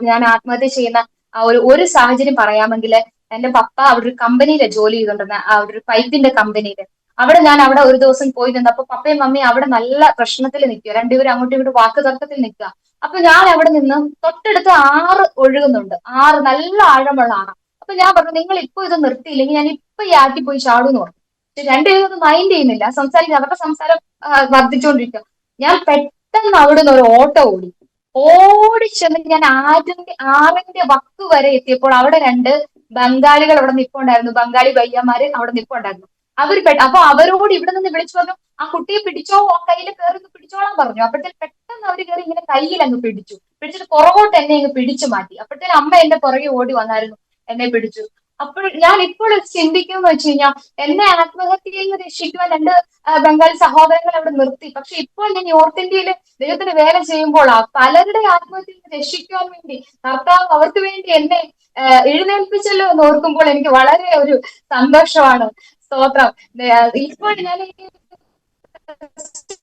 ഞാൻ ആത്മഹത്യ ചെയ്യുന്ന ആ ഒരു സാഹചര്യം പറയാമെങ്കിൽ, എന്റെ പപ്പ അവിടെ ഒരു കമ്പനിയിൽ ജോലി ചെയ്തുകൊണ്ടിരുന്ന, ആ ഒരു പൈപ്പിന്റെ കമ്പനിയിൽ. അവിടെ ഒരു ദിവസം പോയി നിന്നപ്പോ പപ്പയും മമ്മിയും അവിടെ നല്ല പ്രശ്നത്തിൽ നിൽക്കുക, രണ്ടുപേരും അങ്ങോട്ടും ഇങ്ങോട്ടും വാക്ക് തർക്കത്തിൽ നിൽക്കുക. അപ്പൊ ഞാൻ അവിടെ നിന്ന് തൊട്ടടുത്ത് ആറ് ഒഴുകുന്നുണ്ട്, ആറ് നല്ല ആഴമുള്ള ആറ്. അപ്പൊ ഞാൻ പറഞ്ഞു, നിങ്ങൾ ഇപ്പൊ ഇത് നിർത്തിയില്ലെങ്കിൽ ഞാൻ ഇപ്പൊ ഈ ആറ്റി പോയി ചാടുമെന്ന് പറഞ്ഞു. പക്ഷെ രണ്ടുപേരും അത് മൈൻഡ് ചെയ്യുന്നില്ല, സംസാരിക്കുക, അവരുടെ സംസാരം വർദ്ധിച്ചുകൊണ്ടിരിക്കുക. ഞാൻ പെട്ടെന്ന് അവിടുന്ന് ഒരു ഓട്ടോ ഓടിച്ചെന്ന് ഞാൻ ആറിന്റെ വക്ക് വരെ എത്തിയപ്പോൾ അവിടെ രണ്ട് ബംഗാളികൾ അവിടെ നിൽപ്പുണ്ടായിരുന്നു, ബംഗാളി പയ്യന്മാര് അവിടെ നിൽപ്പുണ്ടായിരുന്നു. അപ്പൊ അവരോട് ഇവിടെ നിന്ന് വിളിച്ചു പറഞ്ഞു, ആ കുട്ടിയെ പിടിച്ചോ, ആ കയ്യിൽ കയറി പിടിച്ചോളാൻ പറഞ്ഞു. അപ്പോഴത്തേക്ക് പെട്ടെന്ന് അവർ കയറി ഇങ്ങനെ കയ്യിൽ അങ്ങ് പിടിച്ചിട്ട് പുറകോട്ട് എന്നെ അങ്ങ് പിടിച്ചു മാറ്റി. അപ്പോഴത്തേനും അമ്മ എന്റെ പുറകെ ഓടി വന്നായിരുന്നു, എന്നെ പിടിച്ചു. അപ്പോൾ ഞാൻ ഇപ്പോൾ ചിന്തിക്കുമെന്ന് വെച്ച് കഴിഞ്ഞാൽ, എന്നെ ആത്മഹത്യയിൽ നിന്ന് രക്ഷിക്കുവാൻ രണ്ട് ബംഗാളി സഹോദരങ്ങൾ അവിടെ നിർത്തി. പക്ഷെ ഇപ്പോൾ ഞാൻ നോർത്ത് ഇന്ത്യയിൽ ദൈവത്തിന് വേല ചെയ്യുമ്പോൾ പലരുടെ ആത്മഹത്യയിൽ നിന്ന് രക്ഷിക്കുവാൻ വേണ്ടി കർത്താവ് അവർക്ക് വേണ്ടി എന്നെ എഴുന്നേൽപ്പിച്ചല്ലോ എന്ന് ഓർക്കുമ്പോൾ എനിക്ക് വളരെ ഒരു സന്തോഷമാണ്. സ്തോത്രം. ഇപ്പോൾ ഞാൻ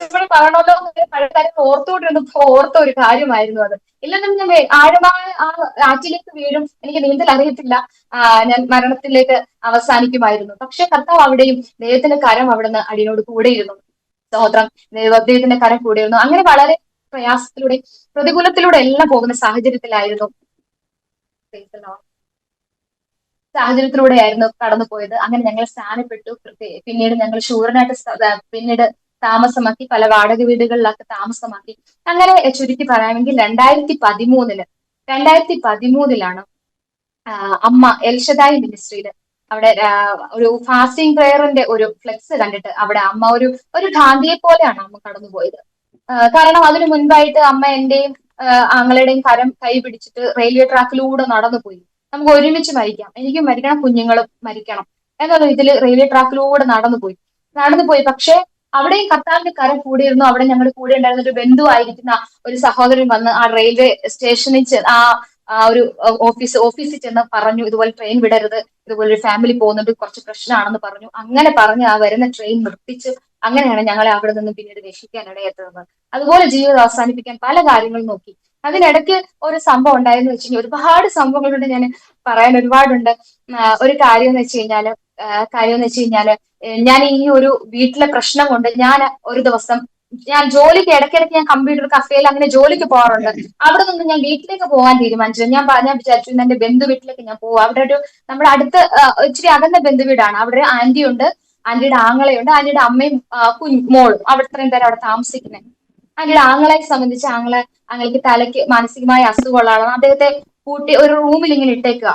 ഇവിടെ പറയണല്ലോ പഴയ കാര്യം ഓർത്തുകൊണ്ടിരുന്നപ്പോ ഓർത്ത ഒരു കാര്യമായിരുന്നു അത്. ഇല്ലെന്നും ഞാൻ ആഴമായ ആ ആറ്റിലേക്ക് വീഴും, എനിക്ക് നീന്തൽ അറിയത്തില്ല, ഞാൻ മരണത്തിലേക്ക് അവസാനിക്കുമായിരുന്നു. പക്ഷെ കർത്താവ് അവിടെയും ദൈവത്തിന്റെ കരം അവിടുന്ന് അടിയോട് കൂടെയിരുന്നു. സ്തോത്രം. ദൈവത്തിന്റെ കരം കൂടെയിരുന്നു. അങ്ങനെ വളരെ പ്രയാസത്തിലൂടെ പ്രതികൂലത്തിലൂടെ എല്ലാം പോകുന്ന സാഹചര്യത്തിലായിരുന്നു സാഹചര്യത്തിലൂടെയായിരുന്നു കടന്നുപോയത്. അങ്ങനെ ഞങ്ങൾ സ്ഥാനപ്പെട്ടു. പിന്നീട് ഞങ്ങൾ ഷൂറിനായിട്ട് പിന്നീട് താമസമാക്കി, പല വാടക വീടുകളിലൊക്കെ താമസമാക്കി. അങ്ങനെ ചുരുക്കി പറയാമെങ്കിൽ 2013 അമ്മ എൽഷദായി മിനിസ്ട്രിയിൽ അവിടെ ഒരു ഫാസ്റ്റിംഗ് പ്രയറിന്റെ ഒരു ഫ്ലെക്സ് കണ്ടിട്ട് അവിടെ അമ്മ ഒരു ഗാന്ധിയെ പോലെയാണ് അമ്മ കടന്നുപോയത്. കാരണം അതിനു മുൻപായിട്ട് അമ്മ എന്റെയും ആങ്ങളുടെയും കൈ പിടിച്ചിട്ട് റെയിൽവേ ട്രാക്കിലൂടെ നടന്നുപോയി. നമുക്ക് ഒരുമിച്ച് മരിക്കാം, എനിക്കും മരിക്കണം, കുഞ്ഞുങ്ങളും മരിക്കണം എന്നുള്ള ഇതില് റെയിൽവേ ട്രാക്കിലൂടെ നടന്നുപോയി. പക്ഷെ അവിടെയും കർത്താവിന്റെ കരം കൂടിയിരുന്നു. അവിടെ ഞങ്ങളുടെ കൂടെ ഉണ്ടായിരുന്ന ഒരു ബന്ധുവായിരിക്കുന്ന ഒരു സഹോദരൻ വന്ന് ആ റെയിൽവേ സ്റ്റേഷനിൽ ആ ഒരു ഓഫീസിൽ ചെന്ന് പറഞ്ഞു, ഇതുപോലെ ട്രെയിൻ വിടരുത്, ഇതുപോലെ ഒരു ഫാമിലി പോകുന്നുണ്ട്, കുറച്ച് പ്രശ്നമാണെന്ന് പറഞ്ഞു. അങ്ങനെ പറഞ്ഞ് ആ വരുന്ന ട്രെയിൻ നിർത്തിച്ച് അങ്ങനെയാണ് ഞങ്ങളെ അവിടെ നിന്ന് പിന്നീട് രക്ഷിക്കാൻ ഇടയെത്തുന്നത്. അതുപോലെ ജീവിതം അവസാനിപ്പിക്കാൻ പല കാര്യങ്ങളും നോക്കി. അതിനിടയ്ക്ക് ഒരു സംഭവം ഉണ്ടായെന്ന് വെച്ച് കഴിഞ്ഞാൽ, ഒരുപാട് സംഭവങ്ങളുണ്ട്, ഞാൻ പറയാൻ ഒരുപാടുണ്ട്. ഒരു കാര്യം എന്ന് വെച്ച് കഴിഞ്ഞാല് ഞാൻ ഈ ഒരു വീട്ടിലെ പ്രശ്നം കൊണ്ട് ഞാൻ ഒരു ദിവസം ഞാൻ ജോലിക്ക് ഇടയ്ക്കിടയ്ക്ക് ഞാൻ കമ്പ്യൂട്ടർ കഫേയിൽ അങ്ങനെ ജോലിക്ക് പോകാറുണ്ട്. അവിടെ നിന്ന് ഞാൻ വീട്ടിലേക്ക് പോകാൻ തീരുമാനിച്ചു. ഞാൻ വിചാരിച്ചു എന്റെ ബന്ധു വീട്ടിലേക്ക് ഞാൻ പോകും. അവിടെ നമ്മുടെ അടുത്ത് ഇച്ചിരി അകന്ന ബന്ധു വീടാണ്. അവിടെ ഒരു ആന്റി ഉണ്ട്, ആന്റിയുടെ ആങ്ങളയുണ്ട്, ആന്റിയുടെ അമ്മയും മോളും അവിടെ ഇത്രയും പേര് അവിടെ താമസിക്കുന്നത്. ആന്റിയുടെ ആങ്ങളെ സംബന്ധിച്ച് ആങ്ങൾക്ക് തലയ്ക്ക് മാനസികമായ അസുഖമുള്ള ആളാണ്. അദ്ദേഹത്തെ കൂട്ടി ഒരു റൂമിൽ ഇങ്ങനെ ഇട്ടേക്കുക.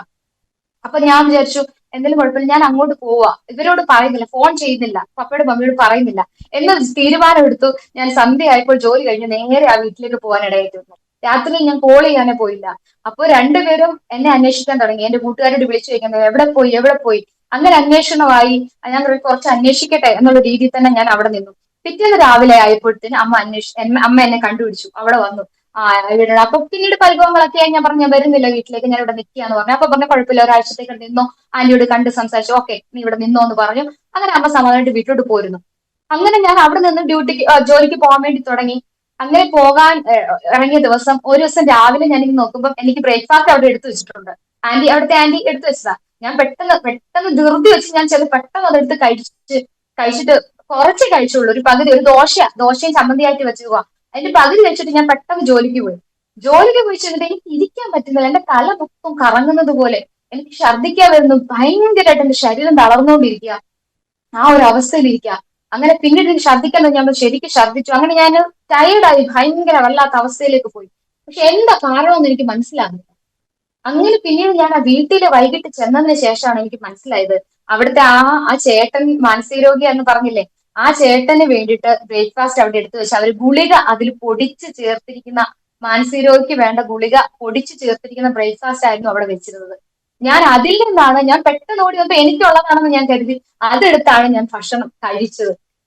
അപ്പൊ ഞാൻ വിചാരിച്ചു എന്തെങ്കിലും കുഴപ്പമില്ല, ഞാൻ അങ്ങോട്ട് പോവാ, ഇവരോട് പറയുന്നില്ല, ഫോൺ ചെയ്യുന്നില്ല, പപ്പയോട് മമ്മിയോട് പറയുന്നില്ല എന്ന് തീരുമാനം എടുത്തു. ഞാൻ സന്ധ്യയായപ്പോൾ ജോലി കഴിഞ്ഞ് നേരെ ആ വീട്ടിലേക്ക് പോകാൻ ഇടയായിട്ട് വന്നു. രാത്രി ഞാൻ കോൾ ചെയ്യാനേ പോയില്ല. അപ്പൊ രണ്ടുപേരും എന്നെ അന്വേഷിക്കാൻ തുടങ്ങി. എന്റെ കൂട്ടുകാരോട് വിളിച്ചു ചോദിക്കുന്നത് എവിടെ പോയി. അങ്ങനെ അന്വേഷണമായി. ഞാൻ കുറച്ച് അന്വേഷിക്കട്ടെ എന്നുള്ള രീതിയിൽ തന്നെ ഞാൻ അവിടെ നിന്നു. പിറ്റേന്ന് രാവിലെ ആയപ്പോഴത്തേന് അമ്മ എന്നെ കണ്ടുപിടിച്ചു, അവിടെ വന്നു. ഇവിടെ അപ്പൊ പിന്നീട് പരിഭവങ്ങളൊക്കെ ആയി ഞാൻ പറഞ്ഞു ഞാൻ വരുന്നില്ല വീട്ടിലേക്ക്, ഞാൻ ഇവിടെ നിൽക്കുകയെന്ന് പറഞ്ഞു. അപ്പൊ പറഞ്ഞ കുഴപ്പമില്ല, ഒരാഴ്ചത്തേക്ക് നിന്നോ, ആന്റിയോട് കണ്ട് സംസാരിച്ചു, ഓക്കെ നീ ഇവിടെ നിന്നോ എന്ന് പറഞ്ഞു. അങ്ങനെ അമ്മ സമാധാനമായിട്ട് വീട്ടിലോട്ട് പോരുന്നു. അങ്ങനെ ഞാൻ അവിടെ നിന്ന് ജോലിക്ക് പോകാൻ വേണ്ടി തുടങ്ങി. അങ്ങനെ പോകാൻ ഇറങ്ങിയ ദിവസം ഒരു ദിവസം രാവിലെ ഞാൻ ഇങ്ങനെ നോക്കുമ്പോൾ എനിക്ക് ബ്രേക്ക്ഫാസ്റ്റ് അവിടെ എടുത്തു വെച്ചിട്ടുണ്ട്. അവിടുത്തെ ആന്റി എടുത്തു വെച്ചതാ. ഞാൻ പെട്ടെന്ന് ധൃതി വെച്ച് ഞാൻ ചെന്ന് പെട്ടെന്ന് അതെടുത്ത് കഴിച്ചിട്ട് കുറച്ച് കഴിച്ചുള്ളൂ, ഒരു പകുതി, ഒരു ദോശയും ചമ്മന്തിയായിട്ട് വെച്ചു പോവാ. അതിന്റെ പകുതി വെച്ചിട്ട് ഞാൻ പെട്ടെന്ന് ജോലിക്ക് പോയി ചെന്നിട്ട് എനിക്ക് ഇരിക്കാൻ പറ്റുന്നില്ല, എന്റെ തല മൊത്തം കറങ്ങുന്നത് പോലെ, എനിക്ക് ഛർദ്ദിക്കാൻ വരുന്നു, ഭയങ്കരമായിട്ട് എന്റെ ശരീരം തളർന്നുകൊണ്ടിരിക്കുക, ആ ഒരു അവസ്ഥയിലിരിക്കുക. അങ്ങനെ പിന്നീട് എനിക്ക് ഛർദ്ദിക്കാൻ ഞാൻ ശരിക്കും ഛർദ്ദിച്ചു. അങ്ങനെ ഞാൻ ടയേർഡായി, ഭയങ്കര വല്ലാത്ത അവസ്ഥയിലേക്ക് പോയി. പക്ഷെ എന്താ കാരണമെന്ന് എനിക്ക് മനസ്സിലാകുന്നില്ല. അങ്ങനെ പിന്നീട് ഞാൻ ആ വീട്ടില് വൈകിട്ട് ചെന്നതിന് ശേഷമാണ് എനിക്ക് മനസ്സിലായത്, അവിടുത്തെ ആ ചേട്ടൻ മാനസിക രോഗി എന്ന് പറഞ്ഞില്ലേ, ആ ചേട്ടന് വേണ്ടിയിട്ട് ബ്രേക്ക്ഫാസ്റ്റ് അവിടെ എടുത്തു വെച്ച് അവർ ഗുളിക അതിൽ പൊടിച്ച് ചേർത്തിരിക്കുന്ന, മാനസിക രോഗിക്ക് വേണ്ട ഗുളിക പൊടിച്ച് ചേർത്തിരിക്കുന്ന ബ്രേക്ക്ഫാസ്റ്റ് ആയിരുന്നു അവിടെ വെച്ചിരുന്നത്. ഞാൻ പെട്ടെന്ന് ഓടി വന്നപ്പോൾ എനിക്കുള്ളതാണെന്ന് ഞാൻ കരുതി അതെടുത്താണ് ഞാൻ ഭക്ഷണം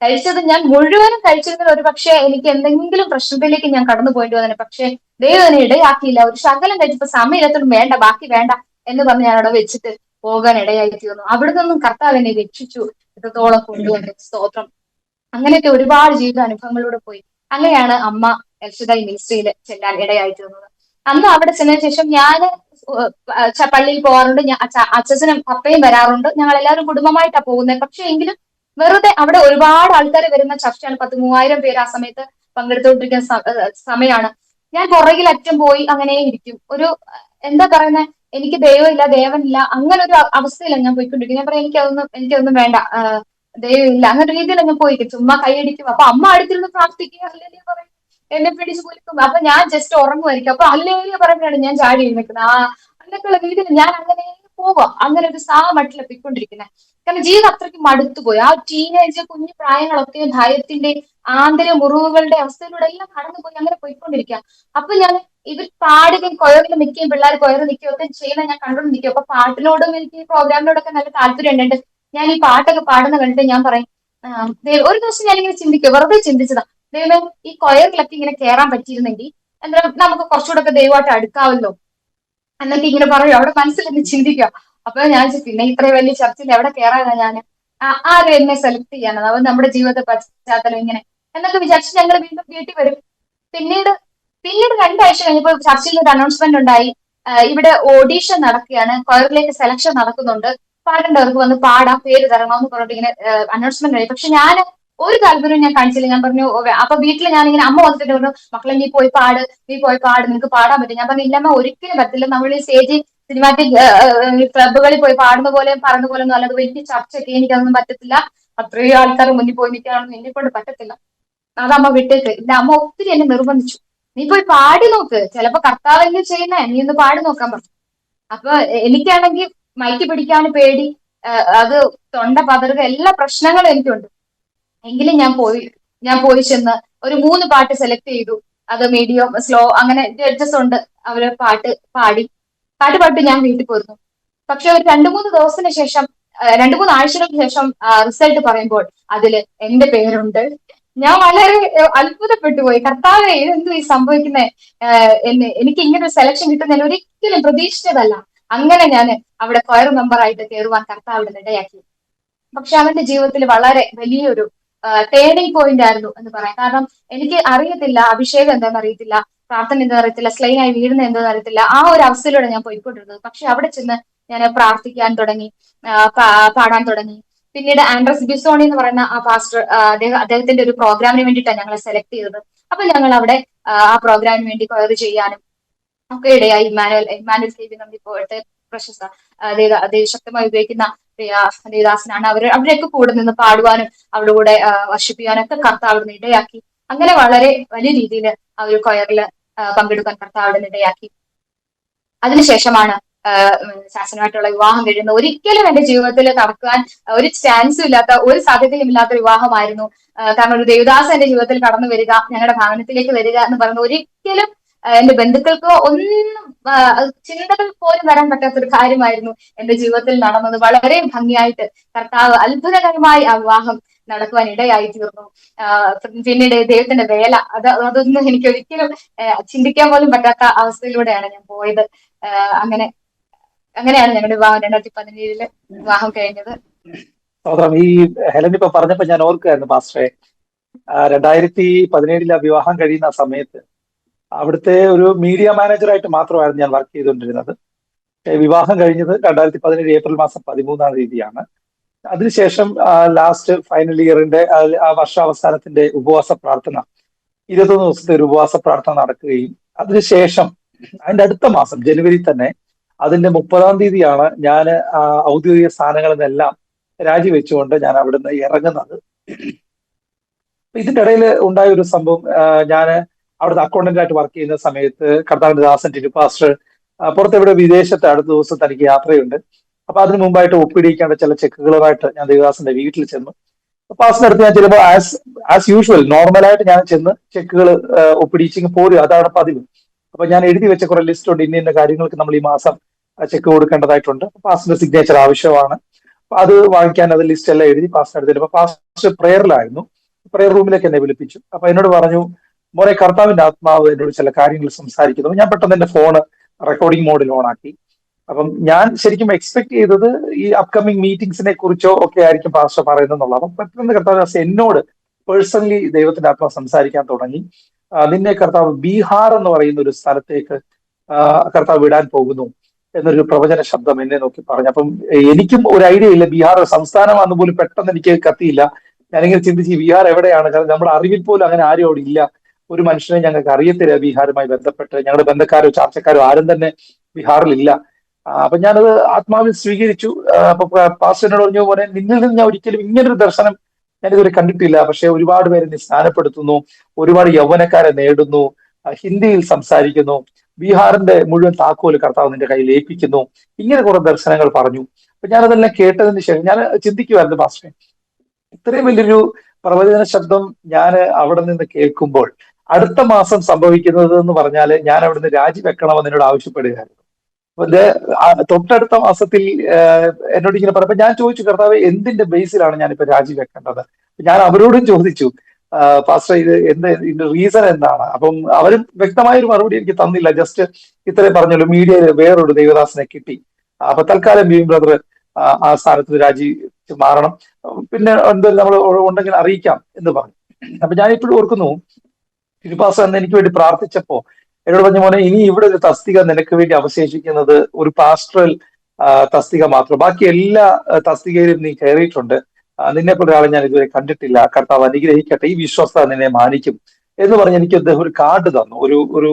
കഴിച്ചത് ഞാൻ മുഴുവനും കഴിച്ചിരുന്നത് ഒരു പക്ഷേ എനിക്ക് എന്തെങ്കിലും പ്രശ്നത്തിലേക്ക് ഞാൻ കടന്നു പോയിട്ട് വന്നേ. പക്ഷേ ദൈവം അതിനെ ഇടയാക്കിയില്ല. ഒരു ശകലം കഴിച്ചപ്പോ സമയത്തും വേണ്ട, ബാക്കി വേണ്ട എന്ന് പറഞ്ഞ് ഞാൻ അവിടെ വെച്ചിട്ട് പോകാൻ ഇടയായി തീർന്നു. അവിടെ നിന്നും കർത്താവ് എന്നെ രക്ഷിച്ചു, എത്രത്തോളം കൊണ്ടുവന്നു, സ്തോത്രം. അങ്ങനെയൊക്കെ ഒരുപാട് ജീവിത അനുഭവങ്ങളിലൂടെ പോയി. അങ്ങനെയാണ് അമ്മ എൽഷദായ് മിനിസ്ട്രിയിൽ ചെല്ലാൻ ഇടയായി തീർന്നത്. അന്ന് അവിടെ ചെന്നതിന് ശേഷം ഞാൻ പള്ളിയിൽ പോകാറുണ്ട്, അച്ഛനും പപ്പയും വരാറുണ്ട്, ഞങ്ങൾ എല്ലാവരും കുടുംബമായിട്ടാണ് പോകുന്നത്. പക്ഷെ എങ്കിലും വെറുതെ അവിടെ ഒരുപാട് ആൾക്കാർ വരുന്ന ചർച്ചയാണ്, 10,000-3000 പേര് ആ സമയത്ത് പങ്കെടുത്തുകൊണ്ടിരിക്കുന്ന സമയമാണ്. ഞാൻ പുറകിൽ അറ്റം പോയി അങ്ങനെ ഇരിക്കും. ഒരു എന്താ പറയുന്നത്, എനിക്ക് ദൈവമില്ല, ദേവനില്ല, അങ്ങനെ ഒരു അവസ്ഥയിലാണ് ഞാൻ പോയിക്കൊണ്ടിരിക്കുന്നത്. ഞാൻ പറയാം എനിക്കതൊന്നും വേണ്ട, ദൈവമില്ല, അങ്ങനെ രീതിയിൽ ഞാൻ പോയിരിക്കും, ചുമ്മാ കൈയടിക്കും. അപ്പൊ അമ്മ അടുത്തിരുന്ന് പ്രാർത്ഥിക്കുക, അല്ലെങ്കിൽ പറയും, എന്നെ പിടിച്ച് കുലുക്കും. അപ്പൊ ഞാൻ ജസ്റ്റ് ഉറങ്ങുമായിരിക്കും. അപ്പൊ അല്ലെങ്കിൽ പറയുമ്പോഴാണ് ഞാൻ ചാടി എഴുന്നേക്കുന്നത്. അങ്ങനെയൊക്കെയുള്ള രീതിയിൽ ഞാൻ അങ്ങനെ പോവാം, അങ്ങനെ ഒരു മട്ടിൽ എത്തിക്കൊണ്ടിരിക്കുന്നത്. കാരണം ജീവിതം അത്രയ്ക്ക് മടുത്തുപോയി. ആ ടീനേജ് കുഞ്ഞു പ്രായങ്ങളൊക്കെ ഭയത്തിന്റെ ആന്തരിക മുറിവുകളുടെ അവസ്ഥയിലൂടെ എല്ലാം കടന്നുപോയി, അങ്ങനെ പോയിക്കൊണ്ടിരിക്കുക. അപ്പൊ ഞാൻ ഇവർ പാടുകയും കൊയറിൽ നിൽക്കുകയും പിള്ളേർ കൊയറ് നിൽക്കുകയും ഒക്കെ ചെയ്യുന്ന ഞാൻ കണ്ടോണ്ട് നിൽക്കും. അപ്പൊ പാട്ടിനോടും എനിക്ക് പ്രോഗ്രാമിനോടൊക്കെ നല്ല താല്പര്യം ഉണ്ട്. ഞാൻ ഈ പാട്ടൊക്കെ പാടുന്ന കണ്ടിട്ട് ഞാൻ പറയും, ഒരു ദിവസം ഞാനിങ്ങനെ ചിന്തിക്കുക, വെറുതെ ചിന്തിച്ചതാ, ദൈവം ഈ കൊയറിലൊക്കെ ഇങ്ങനെ കയറാൻ പറ്റിയിരുന്നെങ്കിൽ എന്താ നമുക്ക് കുറച്ചുകൂടെ ഒക്കെ ദൈവമായിട്ട് അടുക്കാവല്ലോ എന്നൊക്കെ ഇങ്ങനെ പറയും. അവിടെ മനസ്സിലെന്ന് ചിന്തിക്കുക. അപ്പൊ ഞാൻ പിന്നെ ഇത്രയും വലിയ ചർച്ചയിൽ എവിടെ കയറാനാ ഞാൻ, ആരും എന്നെ സെലക്ട് ചെയ്യാനത്, അവൻ നമ്മുടെ ജീവിതത്തെ പശ്ചാത്തലം ഇങ്ങനെ എന്നൊക്കെ വിചാരിച്ച് ഞങ്ങൾ വീണ്ടും വീട്ടിൽ വരും. പിന്നീട് 2 ആഴ്ച കഴിഞ്ഞപ്പോൾ ചർച്ചിൽ ഒരു അനൗൺസ്മെന്റ് ഉണ്ടായി, ഇവിടെ ഓഡീഷൻ നടക്കുകയാണ്, കൊയറിലേക്ക് സെലക്ഷൻ നടക്കുന്നുണ്ട്, പാടേണ്ടവർക്ക് വന്ന് പാടാം, പേര് തരണമെന്ന് പറഞ്ഞിട്ട് ഇങ്ങനെ അനൗൺസ്മെന്റ് ആയി. പക്ഷെ ഞാൻ ഒരു താല്പര്യവും ഞാൻ കാണിച്ചില്ല. ഞാൻ പറഞ്ഞു അപ്പൊ വീട്ടിൽ ഞാനിങ്ങനെ അമ്മ വന്നിട്ട് പറഞ്ഞു, മക്കളെ നീ പോയി പാട്, നിനക്ക് പാടാൻ പറ്റും. ഞാൻ പറഞ്ഞു ഇല്ലമ്മ, ഒരിക്കലും പറ്റില്ല, നമ്മൾ ഈ സ്റ്റേജിൽ സിനിമാറ്റിക് ക്ലബുകളിൽ പോയി പാടുന്ന പോലെ പറയുന്ന പോലെ ഒന്നും അല്ലാതെ വലിയ ചർച്ചയൊക്കെ എനിക്കതൊന്നും പറ്റത്തില്ല, അത്രയും ആൾക്കാർ മുന്നിൽ പോയി നിൽക്കാനൊന്നും എന്നെ കൊണ്ട് പറ്റത്തില്ല, അതമ്മ വിട്ടേക്ക്. ഇല്ല, അമ്മ ഒത്തിരി എന്നെ നിർബന്ധിച്ചു, നീ പോയി പാടി നോക്ക്, ചിലപ്പോ കർത്താവല്ലേ ചെയ്യുന്നേ, നീ ഒന്ന് പാടി നോക്കാൻ പറഞ്ഞു. അപ്പൊ എനിക്കാണെങ്കിൽ മൈക്ക് പിടിക്കാൻ പേടി, അത് തൊണ്ട പതറുക, എല്ലാ പ്രശ്നങ്ങളും എനിക്കുണ്ട്. എങ്കിലും ഞാൻ പോയി ചെന്ന് ഒരു 3 പാട്ട് സെലക്ട് ചെയ്തു. അത് മീഡിയം, സ്ലോ, അങ്ങനെ ജഡ്ജസ് ഉണ്ട്, അവര് പാട്ട് ഞാൻ വീട്ടിൽ പോയിരുന്നു. പക്ഷെ ഒരു 2-3 ദിവസത്തിന് ശേഷം, 2-3 ആഴ്ചകൾക്ക് ശേഷം റിസൾട്ട് പറയുമ്പോൾ അതില് എന്റെ പേരുണ്ട്. ഞാൻ വളരെ അത്ഭുതപ്പെട്ടു പോയി. കർത്താവേ, ഇതെന്തു ഈ സംഭവിക്കുന്നേ, എനിക്ക് ഇങ്ങനെ ഒരു സെലക്ഷൻ കിട്ടുന്നതിന് ഒരിക്കലും പ്രതീക്ഷിച്ചതല്ല. അങ്ങനെ ഞാൻ അവിടെ കൊയർ മെമ്പറായിട്ട് കയറുവാൻ കർത്താവിടെ ഇടയാക്കി. പക്ഷെ അവന്റെ ജീവിതത്തിൽ വളരെ വലിയൊരു ടേണിംഗ് പോയിന്റ് ആയിരുന്നു എന്ന് പറയാം. കാരണം എനിക്ക് അറിയത്തില്ല, അഭിഷേകം എന്താണെന്ന് അറിയത്തില്ല, പ്രാർത്ഥന എന്താണെന്ന് അറിയത്തില്ല, സ്ലൈനായി വീഴുന്ന എന്താണെന്ന് അറിയത്തില്ല, ആ ഒരു അവസ്ഥയിലൂടെ ഞാൻ പോയിക്കൊണ്ടിരുന്നത്. പക്ഷെ അവിടെ ചെന്ന് ഞാൻ പ്രാർത്ഥിക്കാൻ തുടങ്ങി, പാടാൻ തുടങ്ങി. പിന്നീട് ആൻഡ്രസ് ബിസോണി എന്ന് പറയുന്ന ആ പാസ്റ്റർ, അദ്ദേഹത്തിന്റെ ഒരു പ്രോഗ്രാമിന് വേണ്ടിയിട്ടാണ് ഞങ്ങളെ സെലക്ട് ചെയ്തത്. അപ്പൊ ഞങ്ങൾ അവിടെ ആ പ്രോഗ്രാമിന് വേണ്ടി കൊയർ ചെയ്യാനും ഒക്കെ ഇടയായി. ഇമ്മാനുവൽ സേവ്യർ നമ്മുടെ ഇപ്പോഴത്തെ പ്രശസ്ത ശക്തമായി ഉപയോഗിക്കുന്ന ദേവദാസനാണ്. അവരെയൊക്കെ കൂടെ നിന്ന് പാടുവാനും അവരുടെ കൂടെ വർഷിപ്പിക്കാനും ഒക്കെ കർത്താവ് അവിടുന്ന് ഇടയാക്കി. അങ്ങനെ വളരെ വലിയ രീതിയിൽ ആ ഒരു കൊയറിൽ പങ്കെടുക്കാൻ കർത്താവ് അവിടുന്ന് ഇടയാക്കി. അതിനുശേഷമാണ് ശാസനമായിട്ടുള്ള വിവാഹം കഴിയുന്നത്. ഒരിക്കലും എന്റെ ജീവിതത്തിൽ നടക്കാൻ ഒരു ചാൻസും ഇല്ലാത്ത, ഒരു സാധ്യതയും ഇല്ലാത്ത വിവാഹമായിരുന്നു. കാരണം ഒരു ദേവദാസൻ എന്റെ ജീവിതത്തിൽ കടന്നു വരിക, ഞങ്ങളുടെ ഭവനത്തിലേക്ക് വരിക എന്ന് പറയുന്നത് ഒരിക്കലും എന്റെ ബന്ധുക്കൾക്കോ ഒന്നും ചിന്തകൾ പോലും വരാൻ പറ്റാത്തൊരു കാര്യമായിരുന്നു എന്റെ ജീവിതത്തിൽ നടന്നത്. വളരെ ഭംഗിയായിട്ട് കർത്താവ് അത്ഭുതകരമായി ആ വിവാഹം നടക്കുവാൻ ഇടയായി തീർന്നു. പിന്നീട് ദൈവത്തിന്റെ വേല അതൊന്നും എനിക്ക് ഒരിക്കലും ചിന്തിക്കാൻ പോലും പറ്റാത്ത അവസ്ഥയിലൂടെയാണ് ഞാൻ പോയത്. അങ്ങനെ അങ്ങനെയാണ് ഞങ്ങളുടെ വിവാഹം 2017 വിവാഹം കഴിഞ്ഞത്. സഹോദരം, ഈ ഹെലൻ ഇപ്പൊ പറഞ്ഞപ്പോ ഞാൻ ഓർക്കുകയായിരുന്നു പാസ്റ്ററെ, 2017 വിവാഹം കഴിയുന്ന സമയത്ത് അവിടുത്തെ ഒരു മീഡിയ മാനേജറായിട്ട് മാത്രമായിരുന്നു ഞാൻ വർക്ക് ചെയ്തുകൊണ്ടിരുന്നത്. വിവാഹം കഴിഞ്ഞത് 2017 ഏപ്രിൽ മാസം 13-ാം തീയതിയാണ്. അതിനുശേഷം ലാസ്റ്റ് ഫൈനൽ ഇയറിന്റെ ആ വർഷാവസാനത്തിന്റെ ഉപവാസ പ്രാർത്ഥന, 21 ദിവസത്തെ ഒരു ഉപവാസ പ്രാർത്ഥന നടക്കുകയും അതിനുശേഷം അതിന്റെ അടുത്ത മാസം ജനുവരി തന്നെ അതിന്റെ 30-ാം തീയതിയാണ് ഞാൻ ഔദ്യോഗിക സ്ഥാനങ്ങളിൽ നിന്നെല്ലാം രാജിവെച്ചുകൊണ്ട് ഞാൻ അവിടുന്ന് ഇറങ്ങുന്നത്. ഇതിന്റെ ഇടയിൽ ഉണ്ടായ ഒരു സംഭവം, ഞാൻ അവിടുത്തെ അക്കൗണ്ടന്റ് ആയിട്ട് വർക്ക് ചെയ്യുന്ന സമയത്ത് കർത്താവിന്റെ ദാസൻ ടിനു പാസ്റ്റർ പുറത്തെവിടെ വിദേശത്ത് അടുത്ത ദിവസം തനിക്ക് യാത്രയുണ്ട്. അപ്പൊ അതിന് മുമ്പായിട്ട് ഒപ്പിടിക്കേണ്ട ചില ചെക്കുകളുമായിട്ട് ഞാൻ ദേവദാസന്റെ വീട്ടിൽ ചെന്നു. പാസ്റ്റിന്റെ അടുത്ത് ഞാൻ ചിലപ്പോൾ ആസ് യൂഷ്വൽ നോർമലായിട്ട് ഞാൻ ചെന്ന് ചെക്കുകൾ ഒപ്പിടിച്ചിങ് പോരും, അതാണ് പതിവ്. അപ്പൊ ഞാൻ എഴുതി വെച്ച കുറെ ലിസ്റ്റ് ഉണ്ട്, ഇന്ന കാര്യങ്ങൾക്ക് നമ്മൾ ഈ മാസം ചെക്ക് കൊടുക്കേണ്ടതായിട്ടുണ്ട്, പാസ്റ്റിന്റെ സിഗ്നേച്ചർ ആവശ്യമാണ്. അപ്പൊ അത് വാങ്ങിക്കാൻ അത് ലിസ്റ്റ് എല്ലാം എഴുതി പാസ്റ്റിന്റെ അടുത്ത്. അപ്പൊ പാസ്റ്റ് പ്രേയറിലായിരുന്നു, പ്രേയർ റൂമിലേക്ക് എന്നെ വിളിപ്പിച്ചു. അപ്പൊ എന്നോട് പറഞ്ഞു, മോനെ കർത്താവിന്റെ ആത്മാവ് എന്നോട് ചില കാര്യങ്ങൾ സംസാരിക്കുന്നു. ഞാൻ പെട്ടെന്ന് എന്റെ ഫോണ് റെക്കോർഡിംഗ് മോഡിൽ ഓണാക്കി. അപ്പം ഞാൻ ശരിക്കും എക്സ്പെക്ട് ചെയ്തത് ഈ അപ്കമിങ് മീറ്റിംഗ്സിനെ കുറിച്ചോ ഒക്കെ ആയിരിക്കും പാസ്റ്റർ പറയുന്നത്. അപ്പം പെട്ടെന്ന് കർത്താവ് എന്നോട് പേഴ്സണലി ദൈവത്തിന്റെ ആത്മാവ് സംസാരിക്കാൻ തുടങ്ങി. നിന്നെ കർത്താവ് ബീഹാർ എന്ന് പറയുന്ന ഒരു സ്ഥലത്തേക്ക് കർത്താവ് വിടാൻ പോകുന്നു എന്നൊരു പ്രവചന ശബ്ദം എന്നെ നോക്കി പറഞ്ഞു. അപ്പം എനിക്കും ഒരു ഐഡിയ ഇല്ല, ബീഹാർ സംസ്ഥാനമാണെന്ന് പോലും പെട്ടെന്ന് എനിക്ക് കത്തിയില്ല. ഞാനിങ്ങനെ ചിന്തിച്ച് ബീഹാർ എവിടെയാണ്, കാരണം നമ്മുടെ അറിവിൽ പോലും അങ്ങനെ ആരും അവിടെ ഇല്ല, ഒരു മനുഷ്യനെ ഞങ്ങൾക്ക് അറിയത്തില്ല ബീഹാറുമായി ബന്ധപ്പെട്ട്, ഞങ്ങളുടെ ബന്ധക്കാരോ ചാർച്ചക്കാരോ ആരും തന്നെ ബീഹാറിലില്ല. അപ്പൊ ഞാനത് ആത്മാവിൽ സ്വീകരിച്ചു. അപ്പൊ പാസ്റ്ററിനോട് പറഞ്ഞ പോലെ, നിന്നിൽ നിന്ന് ഞാൻ ഒരിക്കലും ഇങ്ങനൊരു ദർശനം ഞാനിതുവരെ കണ്ടിട്ടില്ല, പക്ഷെ ഒരുപാട് പേരെ നീ സ്നാനപ്പെടുത്തുന്നു, ഒരുപാട് യൗവനക്കാരെ നേടുന്നു, ഹിന്ദിയിൽ സംസാരിക്കുന്നു, ബീഹാറിന്റെ മുഴുവൻ താക്കോല് കർത്താവ് നിന്റെ കയ്യിൽ ഏൽപ്പിക്കുന്നു, ഇങ്ങനെ കുറെ ദർശനങ്ങൾ പറഞ്ഞു. അപ്പൊ ഞാനതെല്ലാം കേട്ടതിന് ശേഷം ഞാൻ ചിന്തിക്കുമായിരുന്നു, പാസ്റ്ററെ ഇത്രയും വലിയൊരു പ്രവചന ശബ്ദം ഞാൻ അവിടെ നിന്ന് കേൾക്കുമ്പോൾ അടുത്ത മാസം സംഭവിക്കുന്നത് എന്ന് പറഞ്ഞാൽ ഞാൻ അവിടുന്ന് രാജിവെക്കണമെന്ന് എന്നോട് ആവശ്യപ്പെടുകയായിരുന്നു. തൊട്ടടുത്ത മാസത്തിൽ എന്നോട് ഇങ്ങനെ പറഞ്ഞപ്പോ ഞാൻ ചോദിച്ചു, കർത്താവ് എന്തിന്റെ ബേസിലാണ് ഞാനിപ്പോ രാജിവെക്കേണ്ടത്? ഞാൻ അവരോടും ചോദിച്ചു, പാസ്റ്റർ ഇത് ഇതിന്റെ റീസൺ എന്താണ്? അപ്പം അവരും വ്യക്തമായ ഒരു മറുപടി എനിക്ക് തന്നില്ല, ജസ്റ്റ് ഇത്രയും പറഞ്ഞല്ലോ, മീഡിയയിൽ വേറൊരു ദൈവദാസനെ കിട്ടി, അപ്പൊ തൽക്കാലം ബീം ബ്രദർ ആ സ്ഥാനത്ത് രാജി മാറണം, പിന്നെ എന്തായാലും നമ്മൾ ഉണ്ടെങ്കിൽ അറിയിക്കാം എന്ന് പറഞ്ഞു. അപ്പൊ ഞാനിപ്പോഴും ഓർക്കുന്നു, തിരുപ്പാസ്റ്റർ എന്ന് എനിക്ക് വേണ്ടി പ്രാർത്ഥിച്ചപ്പോ എന്നോട് പറഞ്ഞ മോനെ, ഇനി ഇവിടെ ഒരു തസ്തിക നിനക്ക് വേണ്ടി അവശേഷിക്കുന്നത് ഒരു പാസ്റ്ററൽ തസ്തിക മാത്രം, ബാക്കി എല്ലാ തസ്തികയിലും നീ കയറിയിട്ടുണ്ട്, നിന്നെ പോലെ ഒരാളെ ഞാൻ ഇതുവരെ കണ്ടിട്ടില്ല, കർത്താവ് അനുഗ്രഹിക്കട്ടെ, ഈ വിശ്വസ്ത നിന്നെ മാനിക്കും എന്ന് പറഞ്ഞ് എനിക്ക് അദ്ദേഹം ഒരു കാർഡ് തന്നു, ഒരു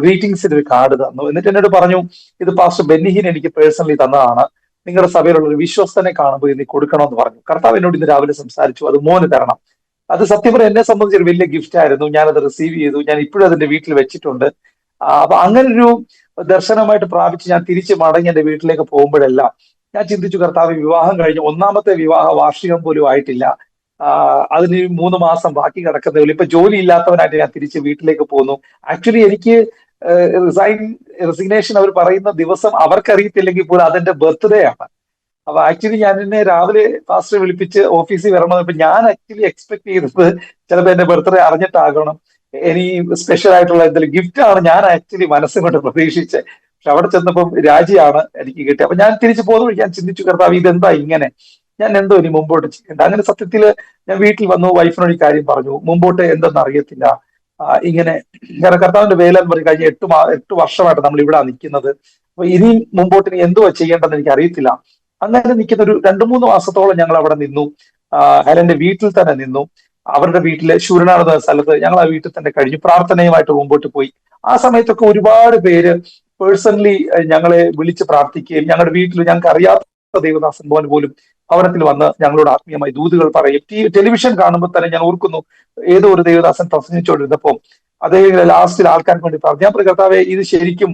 ഗ്രീറ്റിംഗ്സിന്റെ ഒരു കാർഡ് തന്നു. എന്നിട്ട് എന്നോട് പറഞ്ഞു, ഇത് പാസ്റ്റർ ബെന്നിഹിൻ എനിക്ക് പേഴ്സണലി തന്നതാണ്, നിങ്ങളുടെ സഭയിലുള്ള ഒരു വിശ്വസ്തനെ കാണുമ്പോൾ ഇത് കൊടുക്കണമെന്ന് പറഞ്ഞു. കർത്താവ് എന്നോട് ഇന്ന് രാവിലെ സംസാരിച്ചു, അത് മോന് തരണം. അത് സത്യം പറഞ്ഞാൽ എന്നെ സംബന്ധിച്ച് ഒരു വലിയ ഗിഫ്റ്റ് ആയിരുന്നു. ഞാനത് റിസീവ് ചെയ്തു, ഞാൻ ഇപ്പോഴും അതിന്റെ വീട്ടിൽ വെച്ചിട്ടുണ്ട്. അപ്പൊ അങ്ങനൊരു ദർശനമായിട്ട് പ്രാപിച്ച് ഞാൻ തിരിച്ച് മടങ്ങി എന്റെ വീട്ടിലേക്ക് പോകുമ്പോഴെല്ലാം ഞാൻ ചിന്തിച്ചു, കർത്താവ് വിവാഹം കഴിഞ്ഞ് 1ാമത്തെ വിവാഹ വാർഷികം പോലും ആയിട്ടില്ല, അതിന് 3 മാസം ബാക്കി കിടക്കുന്നേ ഉള്ളൂ. ഇപ്പൊ ജോലി ഇല്ലാത്തവനായിട്ട് ഞാൻ തിരിച്ച് വീട്ടിലേക്ക് പോകുന്നു. ആക്ച്വലി എനിക്ക് റെസിഗ്നേഷൻ അവർ പറയുന്ന ദിവസം അവർക്കറിയത്തില്ലെങ്കിൽ പോലും അതെന്റെ ബർത്ത്ഡേ ആണ്. അപ്പൊ ആക്ച്വലി ഞാൻ എന്നെ രാവിലെ പാസ്റ്ററെ വിളിപ്പിച്ച് ഓഫീസിൽ വരണമെന്ന്, ഇപ്പൊ ഞാൻ ആക്ച്വലി എക്സ്പെക്ട് ചെയ്തത് ചിലപ്പോൾ എന്റെ ബർത്ത്ഡേ അറിഞ്ഞിട്ടാകണം, ഇനി സ്പെഷ്യൽ ആയിട്ടുള്ള എന്തെങ്കിലും ഗിഫ്റ്റ് ആണ് ഞാൻ ആക്ച്വലി മനസ്സും കൊണ്ട് പ്രതീക്ഷിച്ചത്. പക്ഷെ അവിടെ ചെന്നപ്പം രാജിയാണ് എനിക്ക് കിട്ടിയത്. അപ്പൊ ഞാൻ തിരിച്ചു പോകുന്ന ഞാൻ ചിന്തിച്ചു, കർത്താവ് ഇതെന്താ ഇങ്ങനെ, ഞാൻ എന്തോ ഇനി മുമ്പോട്ട് ചെയ്യേണ്ട. അങ്ങനെ സത്യത്തില് ഞാൻ വീട്ടിൽ വന്നു, വൈഫിനോട് ഈ കാര്യം പറഞ്ഞു, മുമ്പോട്ട് എന്തെന്ന് അറിയത്തില്ല, ഇങ്ങനെ കാരണം കർത്താവിന്റെ വേല എന്ന് പറഞ്ഞ് കഴിഞ്ഞ 8 വർഷമായിട്ട് നമ്മൾ ഇവിടെ നിൽക്കുന്നത്, അപ്പൊ ഇനിയും മുമ്പോട്ട് ഇനി എന്തുവാ ചെയ്യേണ്ടതെന്ന് എനിക്ക് അറിയത്തില്ല. അങ്ങനെ നിൽക്കുന്ന ഒരു 2-3 മാസത്തോളം ഞങ്ങൾ അവിടെ നിന്നു. ഹെലന്റെ വീട്ടിൽ തന്നെ നിന്നു. അവരുടെ വീട്ടിലെ ശൂരനാട് എന്ന സ്ഥലത്ത് ഞങ്ങൾ ആ വീട്ടിൽ തന്നെ കഴിഞ്ഞു, പ്രാർത്ഥനയുമായിട്ട് മുമ്പോട്ട് പോയി. ആ സമയത്തൊക്കെ ഒരുപാട് പേര് പേഴ്സണലി ഞങ്ങളെ വിളിച്ച് പ്രാർത്ഥിക്കുകയും ഞങ്ങളുടെ വീട്ടിൽ ഞങ്ങൾക്ക് അറിയാത്ത ദൈവദാസൻ മോൻ പോലും ഭവനത്തിൽ വന്ന് ഞങ്ങളോട് ആത്മീയമായി ദൂതുകൾ പറയും. ടെലിവിഷൻ കാണുമ്പോൾ തന്നെ ഞാൻ ഓർക്കുന്നു, ഏതോ ഒരു ദൈവദാസൻ പ്രസംഗിച്ചുകൊണ്ടിരുന്നപ്പോൾ അദ്ദേഹം ലാസ്റ്റിൽ ആൾക്കാർക്ക് വേണ്ടി പറഞ്ഞു, ഞാൻ കർത്താവേ ഇത് ശരിക്കും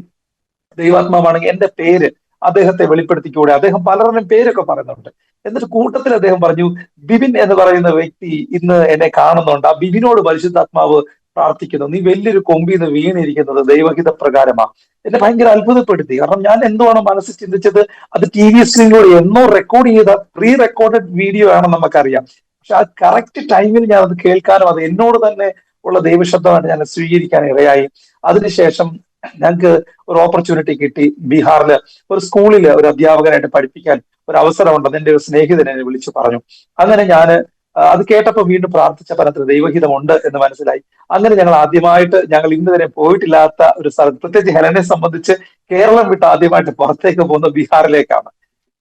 ദൈവാത്മാവാണെങ്കിൽ എന്റെ പേര് അദ്ദേഹത്തെ വെളിപ്പെടുത്തിക്കൂടെ? അദ്ദേഹം പലരുടെയും പേരൊക്കെ പറയുന്നുണ്ട്. എന്നിട്ട് കൂട്ടത്തിൽ അദ്ദേഹം പറഞ്ഞു, ബിബിൻ എന്ന് പറയുന്ന വ്യക്തി ഇന്ന് എന്നെ കാണുന്നുണ്ട്, ആ ബിബിനോട് പരിശുദ്ധാത്മാവ് പ്രാർത്ഥിക്കുന്നു, നീ വലിയൊരു കൊമ്പിൽ നിന്ന് വീണിരിക്കുന്നത് ദൈവഹിത പ്രകാരമാണ്. എന്നെ ഭയങ്കര അത്ഭുതപ്പെടുത്തി. കാരണം ഞാൻ എന്തുവാണ് മനസ്സിൽ ചിന്തിച്ചത്, അത് TV സ്ക്രീനിലൂടെ എന്നോ റെക്കോർഡ് ചെയ്ത പ്രീ റെക്കോർഡഡ് വീഡിയോ ആണെന്ന് നമുക്കറിയാം. പക്ഷെ ആ കറക്റ്റ് ടൈമിൽ ഞാൻ അത് കേൾക്കാനും അത് എന്നോട് തന്നെ ഉള്ള ദൈവശബ്ദമായിട്ട് ഞാൻ സ്വീകരിക്കാൻ ഇടയായി. അതിനുശേഷം ഞങ്ങൾക്ക് ഒരു ഓപ്പർച്യൂണിറ്റി കിട്ടി. ബീഹാറിൽ ഒരു സ്കൂളിൽ ഒരു അധ്യാപകനായിട്ട് പഠിപ്പിക്കാൻ ഒരു അവസരമുണ്ടെന്ന് എന്റെ ഒരു സ്നേഹിതൻ എന്നെ വിളിച്ചു പറഞ്ഞു. അങ്ങനെ ഞാൻ അത് കേട്ടപ്പോൾ വീണ്ടും പ്രാർത്ഥിച്ചപ്പോൾ അതിനകത്ത് ദൈവഹിതമുണ്ട് എന്ന് മനസ്സിലായി. അങ്ങനെ ഞങ്ങൾ ഇന്ന് വരെ പോയിട്ടില്ലാത്ത ഒരു സ്ഥലത്ത്, പ്രത്യേകിച്ച് ഹെലനെ സംബന്ധിച്ച് കേരളം വിട്ട് ആദ്യമായിട്ട് പുറത്തേക്ക് പോകുന്നത് ബീഹാറിലേക്കാണ്.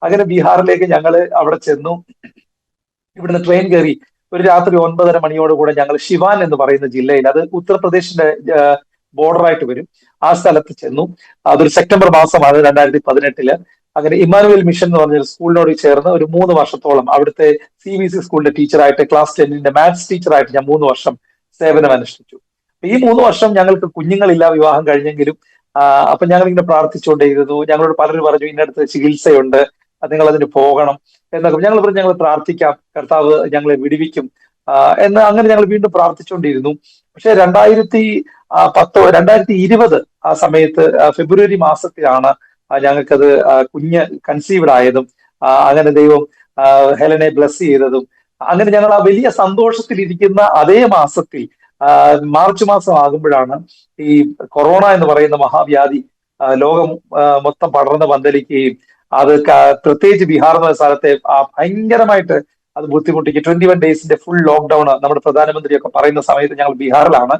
അങ്ങനെ ബീഹാറിലേക്ക് ഞങ്ങൾ അവിടെ ചെന്നു. ഇവിടുന്ന് ട്രെയിൻ കയറി ഒരു രാത്രി 9:30 മണിയോടുകൂടെ ഞങ്ങൾ ശിവാൻ എന്ന് പറയുന്ന ജില്ലയിൽ, അത് ഉത്തർപ്രദേശിന്റെ ബോർഡറായിട്ട് വരും, ആ സ്ഥലത്ത് ചെന്നു. അതൊരു സെപ്റ്റംബർ മാസമാണ് 2018. അങ്ങനെ ഇമ്മാനുവൽ മിഷൻ എന്ന് പറഞ്ഞൊരു സ്കൂളിനോട് ചേർന്ന് ഒരു 3 വർഷത്തോളം അവിടുത്തെ CBSE സ്കൂളിന്റെ ടീച്ചറായിട്ട്, ക്ലാസ് 10ന്റെ മാത്സ് ടീച്ചറായിട്ട് ഞാൻ 3 വർഷം സേവനം അനുഷ്ഠിച്ചു. ഈ 3 വർഷം ഞങ്ങൾക്ക് കുഞ്ഞുങ്ങളില്ല, വിവാഹം കഴിഞ്ഞെങ്കിലും. അപ്പൊ ഞങ്ങൾ ഇങ്ങനെ പ്രാർത്ഥിച്ചുകൊണ്ടേയിരുന്നു. ഞങ്ങളോട് പലരും പറഞ്ഞു ഇന്നടുത്ത് ചികിത്സയുണ്ട്, നിങ്ങൾ അതിന് പോകണം എന്നൊക്കെ. ഞങ്ങൾ പറഞ്ഞു ഞങ്ങൾ പ്രാർത്ഥിക്കാം, കർത്താവ് ഞങ്ങളെ വിടുവിക്കും എന്ന്. അങ്ങനെ ഞങ്ങൾ വീണ്ടും പ്രാർത്ഥിച്ചുകൊണ്ടിരുന്നു. പക്ഷെ 2020 ആ സമയത്ത് ഫെബ്രുവരി മാസത്തിലാണ് ഞങ്ങൾക്കത് കുഞ്ഞ് കൺസീവ്ഡ് ആയതും അങ്ങനെ ദൈവം ഹെലനെ ബ്ലസ് ചെയ്തതും. അങ്ങനെ ഞങ്ങൾ ആ വലിയ സന്തോഷത്തിലിരിക്കുന്ന അതേ മാസത്തിൽ മാർച്ച് മാസം ആകുമ്പോഴാണ് ഈ കൊറോണ എന്ന് പറയുന്ന മഹാവ്യാധി ലോകം മൊത്തം പടർന്ന് പന്തലിക്കുകയും അത് പ്രത്യേകിച്ച് ബീഹാർ എന്ന സ്ഥലത്തെ ഭയങ്കരമായിട്ട് അത് ബുദ്ധിമുട്ടിക്ക്. 21 ഡേയ്സിന്റെ ഫുൾ ലോക്ക്ഡൌൺ നമ്മുടെ പ്രധാനമന്ത്രിയൊക്കെ പറയുന്ന സമയത്ത് ഞങ്ങൾ ബീഹാറിലാണ്.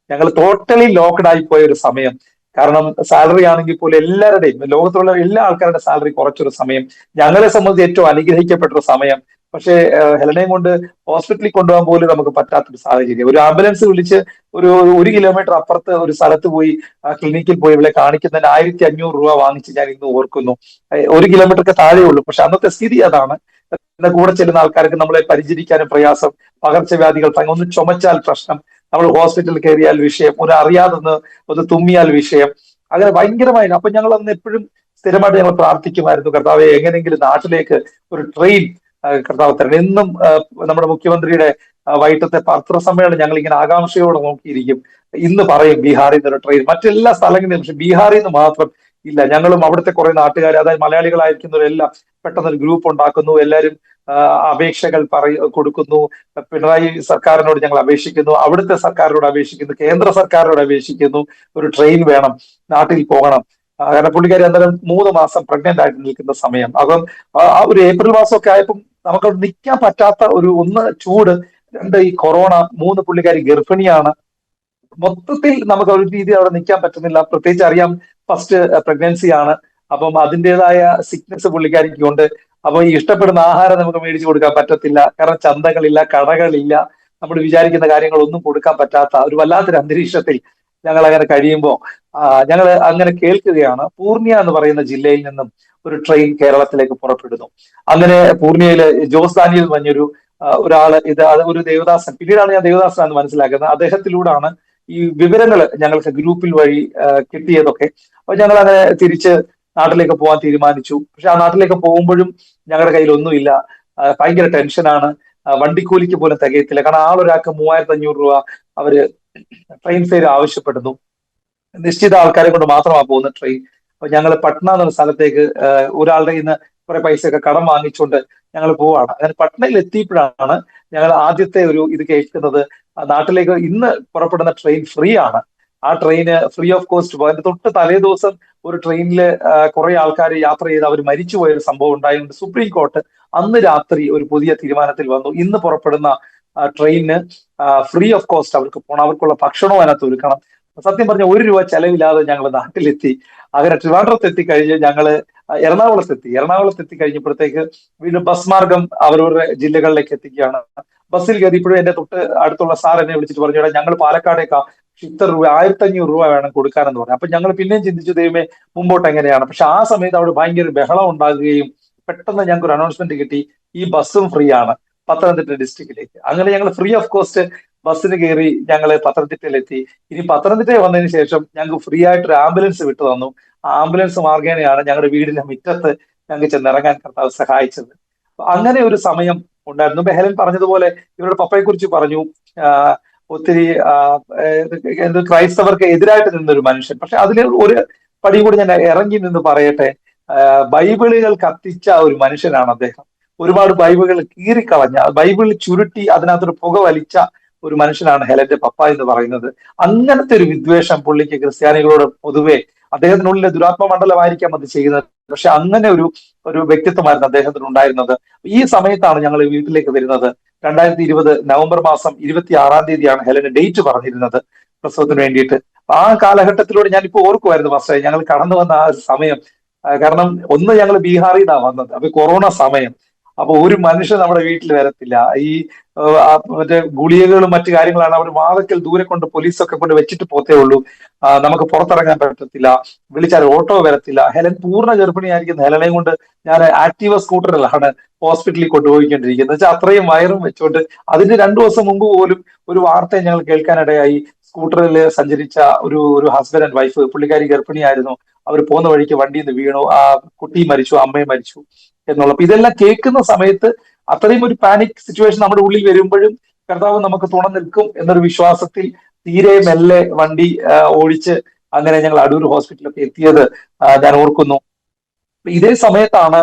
ഞങ്ങൾ ടോട്ടലി ലോക്ക്ഡ് ആയി പോയ ഒരു സമയം. കാരണം സാലറി ആണെങ്കിൽ പോലും എല്ലാവരുടെയും, ലോകത്തുള്ള എല്ലാ ആൾക്കാരുടെ സാലറി കുറച്ചൊരു സമയം. ഞങ്ങളെ സംബന്ധിച്ച് ഏറ്റവും അനുഗ്രഹിക്കപ്പെട്ട ഒരു സമയം. പക്ഷേ ഹെലനെയും കൊണ്ട് ഹോസ്പിറ്റലിൽ കൊണ്ടുപോകാൻ പോലും നമുക്ക് പറ്റാത്തൊരു സാഹചര്യം. ഒരു ആംബുലൻസ് വിളിച്ച് ഒരു 1 കിലോമീറ്റർ അപ്പുറത്ത് ഒരു സ്ഥലത്ത് പോയി ക്ലിനിക്കിൽ പോയി ഇവിടെ കാണിക്കുന്നതിന് 1500 രൂപ വാങ്ങിച്ച് ഞാൻ ഇന്ന് ഓർക്കുന്നു. 1 കിലോമീറ്റർക്ക് താഴെ ഉള്ളൂ. പക്ഷെ അന്നത്തെ സ്ഥിതി അതാണ്. കൂടെ ചെല്ലുന്ന ആൾക്കാർക്ക് നമ്മളെ പരിചരിക്കാനും പ്രയാസം, പകർച്ചവ്യാധികൾ, ഒന്ന് ചുമച്ചാൽ പ്രശ്നം, നമ്മൾ ഹോസ്പിറ്റലിൽ കയറിയാൽ വിഷയം, അറിയാതെ ഒന്ന് തുമ്മിയാൽ വിഷയം, അങ്ങനെ ഭയങ്കരമായി. അപ്പൊ ഞങ്ങൾ അന്ന് എപ്പോഴും സ്ഥിരമായിട്ട് ഞങ്ങൾ പ്രാർത്ഥിക്കുമായിരുന്നു, കർത്താവെ എങ്ങനെയെങ്കിലും നാട്ടിലേക്ക് ഒരു ട്രെയിൻ കർത്താവ് തരണം. എന്നും നമ്മുടെ മുഖ്യമന്ത്രിയുടെ വൈകിട്ടത്തെ പത്രസമ്മേളനം ഞങ്ങൾ ഇങ്ങനെ ആകാംക്ഷയോടെ നോക്കിയിരിക്കും. ഇന്ന് പറയും ബീഹാറിൽ നിന്ന് ഒരു ട്രെയിൻ, മറ്റെല്ലാ സ്ഥലങ്ങളിലും, പക്ഷെ ബീഹാറിൽ നിന്ന് മാത്രം ഇല്ല. ഞങ്ങളും അവിടുത്തെ കുറെ നാട്ടുകാർ, അതായത് മലയാളികളായിരിക്കുന്നവരെല്ലാം പെട്ടെന്നൊരു ഗ്രൂപ്പ് ഉണ്ടാക്കുന്നു. എല്ലാവരും അപേക്ഷകൾ കൊടുക്കുന്നു. പിണറായി സർക്കാരിനോട് ഞങ്ങൾ അപേക്ഷിക്കുന്നു, അവിടുത്തെ സർക്കാരിനോട് അപേക്ഷിക്കുന്നു, കേന്ദ്ര സർക്കാരിനോട് അപേക്ഷിക്കുന്നു, ഒരു ട്രെയിൻ വേണം, നാട്ടിൽ പോകണം. കാരണം പുള്ളിക്കാരി അന്നേരം 3 മാസം പ്രഗ്നന്റ് ആയിട്ട് നിൽക്കുന്ന സമയം. അപ്പം ആ ഒരു ഏപ്രിൽ മാസമൊക്കെ ആയപ്പം നമുക്ക് നിൽക്കാൻ പറ്റാത്ത ഒന്ന് ചൂട്, 2 ഈ കൊറോണ, 3 പുള്ളിക്കാരി ഗർഭിണിയാണ്. മൊത്തത്തിൽ നമുക്ക് ഒരു രീതി അവിടെ നിൽക്കാൻ പറ്റുന്നില്ല. പ്രത്യേകിച്ച് അറിയാം ഫസ്റ്റ് പ്രഗ്നൻസി ആണ്. അപ്പം അതിൻ്റെതായ സിക്നസ് പുള്ളിക്കാരിക്ക് ഉണ്ട്. അപ്പൊ ഈ ഇഷ്ടപ്പെടുന്ന ആഹാരം നമുക്ക് മേടിച്ചു കൊടുക്കാൻ പറ്റത്തില്ല. കാരണം ചന്തകളില്ല, കടകളില്ല, നമ്മൾ വിചാരിക്കുന്ന കാര്യങ്ങളൊന്നും കൊടുക്കാൻ പറ്റാത്ത ഒരു വല്ലാത്തൊരു അന്തരീക്ഷത്തിൽ ഞങ്ങൾ അങ്ങനെ കഴിയുമ്പോൾ ഞങ്ങൾ അങ്ങനെ കേൾക്കുകയാണ് പൂർണിയ എന്ന് പറയുന്ന ജില്ലയിൽ നിന്നും ഒരു ട്രെയിൻ കേരളത്തിലേക്ക് പുറപ്പെടുന്നു. അങ്ങനെ പൂർണിയയില് ജോസ് ദാനിയൽ പറഞ്ഞൊരു ഒരാള്, അത് ഒരു ദേവദാസൻ, പിന്നീടാണ് ഞാൻ ദേവദാസനാണെന്ന് മനസ്സിലാക്കുന്നത്, അദ്ദേഹത്തിലൂടാണ് ഈ വിവരങ്ങൾ ഞങ്ങൾക്ക് ഗ്രൂപ്പിൽ വഴി കിട്ടിയതൊക്കെ. അപ്പൊ ഞങ്ങൾ അങ്ങനെ തിരിച്ച് നാട്ടിലേക്ക് പോകാൻ തീരുമാനിച്ചു. പക്ഷെ ആ നാട്ടിലേക്ക് പോകുമ്പോഴും ഞങ്ങളുടെ കയ്യിൽ ഒന്നുമില്ല. ഭയങ്കര ടെൻഷനാണ്. വണ്ടിക്കൂലിക്ക് പോലും തികയത്തില്ല. കാരണം ആളൊരാൾക്ക് 3500 രൂപ അവര് ട്രെയിൻ ഫെയർ ആവശ്യപ്പെടുന്നു. നിശ്ചിത ആൾക്കാരെ കൊണ്ട് മാത്രമാണ് പോകുന്ന ട്രെയിൻ. അപ്പൊ ഞങ്ങൾ പട്ന എന്നുള്ള സ്ഥലത്തേക്ക് ഒരാളുടെ ഇന്ന് കുറെ പൈസയൊക്കെ കടം വാങ്ങിച്ചുകൊണ്ട് ഞങ്ങൾ പോവാണ്. അങ്ങനെ പട്നയിൽ എത്തിയപ്പോഴാണ് ഞങ്ങൾ ആദ്യത്തെ ഒരു ഇത് കേൾക്കുന്നത്, നാട്ടിലേക്ക് ഇന്ന് പുറപ്പെടുന്ന ട്രെയിൻ ഫ്രീ ആണ്. ആ ട്രെയിന് ഫ്രീ ഓഫ് കോസ്റ്റ് പോകും. അതിന്റെ തൊട്ട് തലേ ദിവസം ഒരു ട്രെയിനിൽ കുറെ ആൾക്കാർ യാത്ര ചെയ്ത് അവർ മരിച്ചുപോയ ഒരു സംഭവം ഉണ്ടായതുകൊണ്ട് സുപ്രീം കോർട്ട് അന്ന് രാത്രി ഒരു പുതിയ തീരുമാനത്തിൽ വന്നു. ഇന്ന് പുറപ്പെടുന്ന ട്രെയിനിന് ഫ്രീ ഓഫ് കോസ്റ്റ് അവർക്ക് പോകണം, അവർക്കുള്ള ഭക്ഷണവും അതിനകത്ത് ഒരുക്കണം. സത്യം പറഞ്ഞ 1 രൂപ ചെലവില്ലാതെ ഞങ്ങൾ നാട്ടിലെത്തി. അങ്ങനെ ട്രിവാൻഡ്രത്ത് എത്തിക്കഴിഞ്ഞ് ഞങ്ങള് എറണാകുളത്ത് എത്തിക്കഴിഞ്ഞപ്പോഴത്തേക്ക് വീണ്ടും ബസ് മാർഗം അവരവരുടെ ജില്ലകളിലേക്ക് എത്തിക്കുകയാണ്. ബസ്സിൽ കയറിയപ്പോഴും എന്റെ തൊട്ട് അടുത്തുള്ള സാർ എന്നെ വിളിച്ചിട്ട് പറഞ്ഞു, ഞങ്ങൾ പാലക്കാടേക്കാ, ഇത്ര രൂപ 1500 രൂപ വേണം കൊടുക്കാനെന്ന് പറഞ്ഞു. അപ്പൊ ഞങ്ങൾ പിന്നെയും ചിന്തിച്ചു, ദൈവമേ മുമ്പോട്ട് എങ്ങനെയാണ്. പക്ഷെ ആ സമയത്ത് അവിടെ ഭയങ്കര ബഹളം ഉണ്ടാകുകയും പെട്ടെന്ന് ഞങ്ങൾക്ക് ഒരു അനൗൺസ്മെന്റ് കിട്ടി, ഈ ബസ്സും ഫ്രീ ആണ് പത്തനംതിട്ട ഡിസ്ട്രിക്റ്റിലേക്ക്. അങ്ങനെ ഞങ്ങൾ ഫ്രീ ഓഫ് കോസ്റ്റ് ബസ്സിന് കയറി ഞങ്ങൾ പത്തനംതിട്ടയിലെത്തി. ഇനി പത്തനംതിട്ടയിൽ വന്നതിന് ശേഷം ഞങ്ങൾക്ക് ഫ്രീ ആയിട്ട് ഒരു ആംബുലൻസ് വിട്ടു തന്നു. ആ ആംബുലൻസ് മാർഗേനയാണ് ഞങ്ങളുടെ വീടിന്റെ മുറ്റത്ത് ഞങ്ങൾക്ക് ചെന്നിറങ്ങാൻ കർത്താവ് സഹായിച്ചത്. അങ്ങനെ ഒരു സമയം ഉണ്ടായിരുന്നു. ഹെലൻ പറഞ്ഞതുപോലെ ഇവരുടെ പപ്പയെ കുറിച്ച് പറഞ്ഞു. ഒത്തിരി ക്രൈസ്തവർക്ക് എതിരായിട്ട് നിന്നൊരു മനുഷ്യൻ. പക്ഷെ അതിൽ ഒരു പടി കൂടി ഞാൻ ഇറങ്ങി നിന്ന് പറയട്ടെ, ബൈബിളുകൾ കത്തിച്ച ഒരു മനുഷ്യനാണ് അദ്ദേഹം. ഒരുപാട് ബൈബിളുകൾ കീറിക്കളഞ്ഞ, ബൈബിളിൽ ചുരുട്ടി അതിനകത്തൊരു പുക വലിച്ച ഒരു മനുഷ്യനാണ് ഹെലന്റെ പപ്പ എന്ന് പറയുന്നത്. അങ്ങനത്തെ ഒരു വിദ്വേഷം പുള്ളിക്ക് ക്രിസ്ത്യാനികളോട് പൊതുവെ, അദ്ദേഹത്തിനുള്ളിലെ ദുരാത്മ മണ്ഡലമായിരിക്കാം അത് ചെയ്യുന്നത്, പക്ഷെ അങ്ങനെ ഒരു വ്യക്തിത്വമായിരുന്നു അദ്ദേഹത്തിന് ഉണ്ടായിരുന്നത്. ഈ സമയത്താണ് ഞങ്ങൾ വീട്ടിലേക്ക് വരുന്നത്. 2020 നവംബർ മാസം 26-ാം തീയതിയാണ് ഹെലന് ഡേറ്റ് പറഞ്ഞിരുന്നത് പ്രസവത്തിന് വേണ്ടിയിട്ട്. ആ കാലഘട്ടത്തിലൂടെ ഞാനിപ്പോ ഓർക്കുമായിരുന്നു ഫസ്റ്റ് ഞങ്ങൾ കടന്നു വന്ന ആ ഒരു സമയം. കാരണം ഒന്ന്, ഞങ്ങൾ ബീഹാറിൽ നിന്നാണ് വന്നത്, അപ്പൊ കൊറോണ സമയം. അപ്പൊ ഒരു മനുഷ്യൻ നമ്മുടെ വീട്ടിൽ വരത്തില്ല. ഈ മറ്റേ ഗുളികകളും മറ്റു കാര്യങ്ങളാണ് അവർ വാതിക്കൽ ദൂരെ കൊണ്ട് പോലീസൊക്കെ കൊണ്ട് വെച്ചിട്ട് പോത്തേ ഉള്ളൂ. നമുക്ക് പുറത്തിറങ്ങാൻ പറ്റത്തില്ല, വിളിച്ചാൽ ഓട്ടോ വരത്തില്ല. ഹെലൻ പൂർണ്ണ ഗർഭിണിയായിരിക്കുന്ന ഹെലനെയും കൊണ്ട് ഞാൻ ആക്റ്റീവ സ്കൂട്ടറിലാണ് ഹോസ്പിറ്റലിൽ കൊണ്ടുപോയിക്കൊണ്ടിരിക്കുന്നത്. വെച്ചാൽ അത്രയും വയറും വെച്ചോണ്ട്. അതിന്റെ 2 ദിവസം മുമ്പ് പോലും ഒരു വാർത്ത ഞങ്ങൾ കേൾക്കാനിടയായി. സ്കൂട്ടറിൽ സഞ്ചരിച്ച ഒരു ഹസ്ബൻഡ് ആൻഡ് വൈഫ്, പുള്ളിക്കാരി ഗർഭിണിയായിരുന്നു, അവർ പോകുന്ന വഴിക്ക് വണ്ടിയിൽ നിന്ന് വീണു, ആ കുട്ടിയും മരിച്ചു, അമ്മയും മരിച്ചു എന്നുള്ള. അപ്പൊ ഇതെല്ലാം കേൾക്കുന്ന സമയത്ത് അത്രയും ഒരു പാനിക് സിറ്റുവേഷൻ നമ്മുടെ ഉള്ളിൽ വരുമ്പോഴും കർത്താവ് നമുക്ക് തുണ നിൽക്കും എന്നൊരു വിശ്വാസത്തിൽ തീരെ മെല്ലെ വണ്ടി ഓടിച്ച് അങ്ങനെ ഞങ്ങൾ അടൂർ ഹോസ്പിറ്റലൊക്കെ എത്തിയത് ഞാൻ ഓർക്കുന്നു. ഇതേ സമയത്താണ്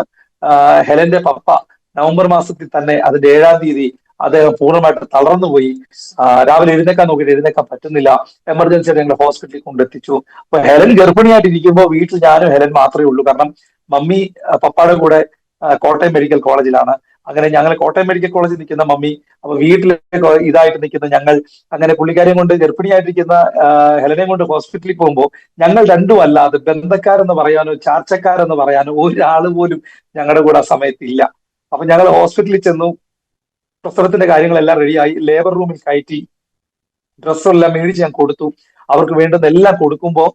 ഹെലന്റെ പപ്പ നവംബർ മാസത്തിൽ തന്നെ അതിന്റെ 7-ാം തീയതി അദ്ദേഹം പൂർണ്ണമായിട്ട് തളർന്നുപോയി. രാവിലെ എഴുന്നേക്കാൻ നോക്കിയിട്ട് എഴുന്നേക്കാൻ പറ്റുന്നില്ല. എമർജൻസി ആയിട്ട് ഞങ്ങൾ ഹോസ്പിറ്റലിൽ കൊണ്ടെത്തിച്ചു. അപ്പൊ ഹെലൻ ഗർഭിണിയായിട്ടിരിക്കുമ്പോൾ വീട്ടിൽ ഞാനും ഹെലൻ മാത്രമേ ഉള്ളൂ. കാരണം മമ്മി പപ്പയുടെ കൂടെ കോട്ടയം മെഡിക്കൽ കോളേജിലാണ്. അങ്ങനെ ഞങ്ങൾ കോട്ടയം മെഡിക്കൽ കോളേജിൽ നിൽക്കുന്ന മമ്മി, അപ്പൊ വീട്ടിൽ ഇതായിട്ട് നിൽക്കുന്ന ഞങ്ങൾ, അങ്ങനെ പുള്ളിക്കാരെയും കൊണ്ട് ഗർഭിണിയായിട്ടിരിക്കുന്ന ഹെലനെയും കൊണ്ട് ഹോസ്പിറ്റലിൽ പോകുമ്പോൾ ഞങ്ങൾ രണ്ടും അല്ലാതെ ബന്ധക്കാരെന്ന് പറയാനോ ചാർച്ചക്കാരെന്ന് പറയാനോ ഒരാൾ പോലും ഞങ്ങളുടെ കൂടെ ആ സമയത്തില്ല. അപ്പൊ ഞങ്ങൾ ഹോസ്പിറ്റലിൽ ചെന്നു. പ്രസവത്തിന്റെ കാര്യങ്ങളെല്ലാം റെഡിയായി, ലേബർ റൂമിൽ കയറ്റി, ഡ്രസ്സെല്ലാം മേടിച്ച് ഞാൻ കൊടുത്തു. അവർക്ക് വേണ്ടുന്ന എല്ലാം കൊടുക്കുമ്പോ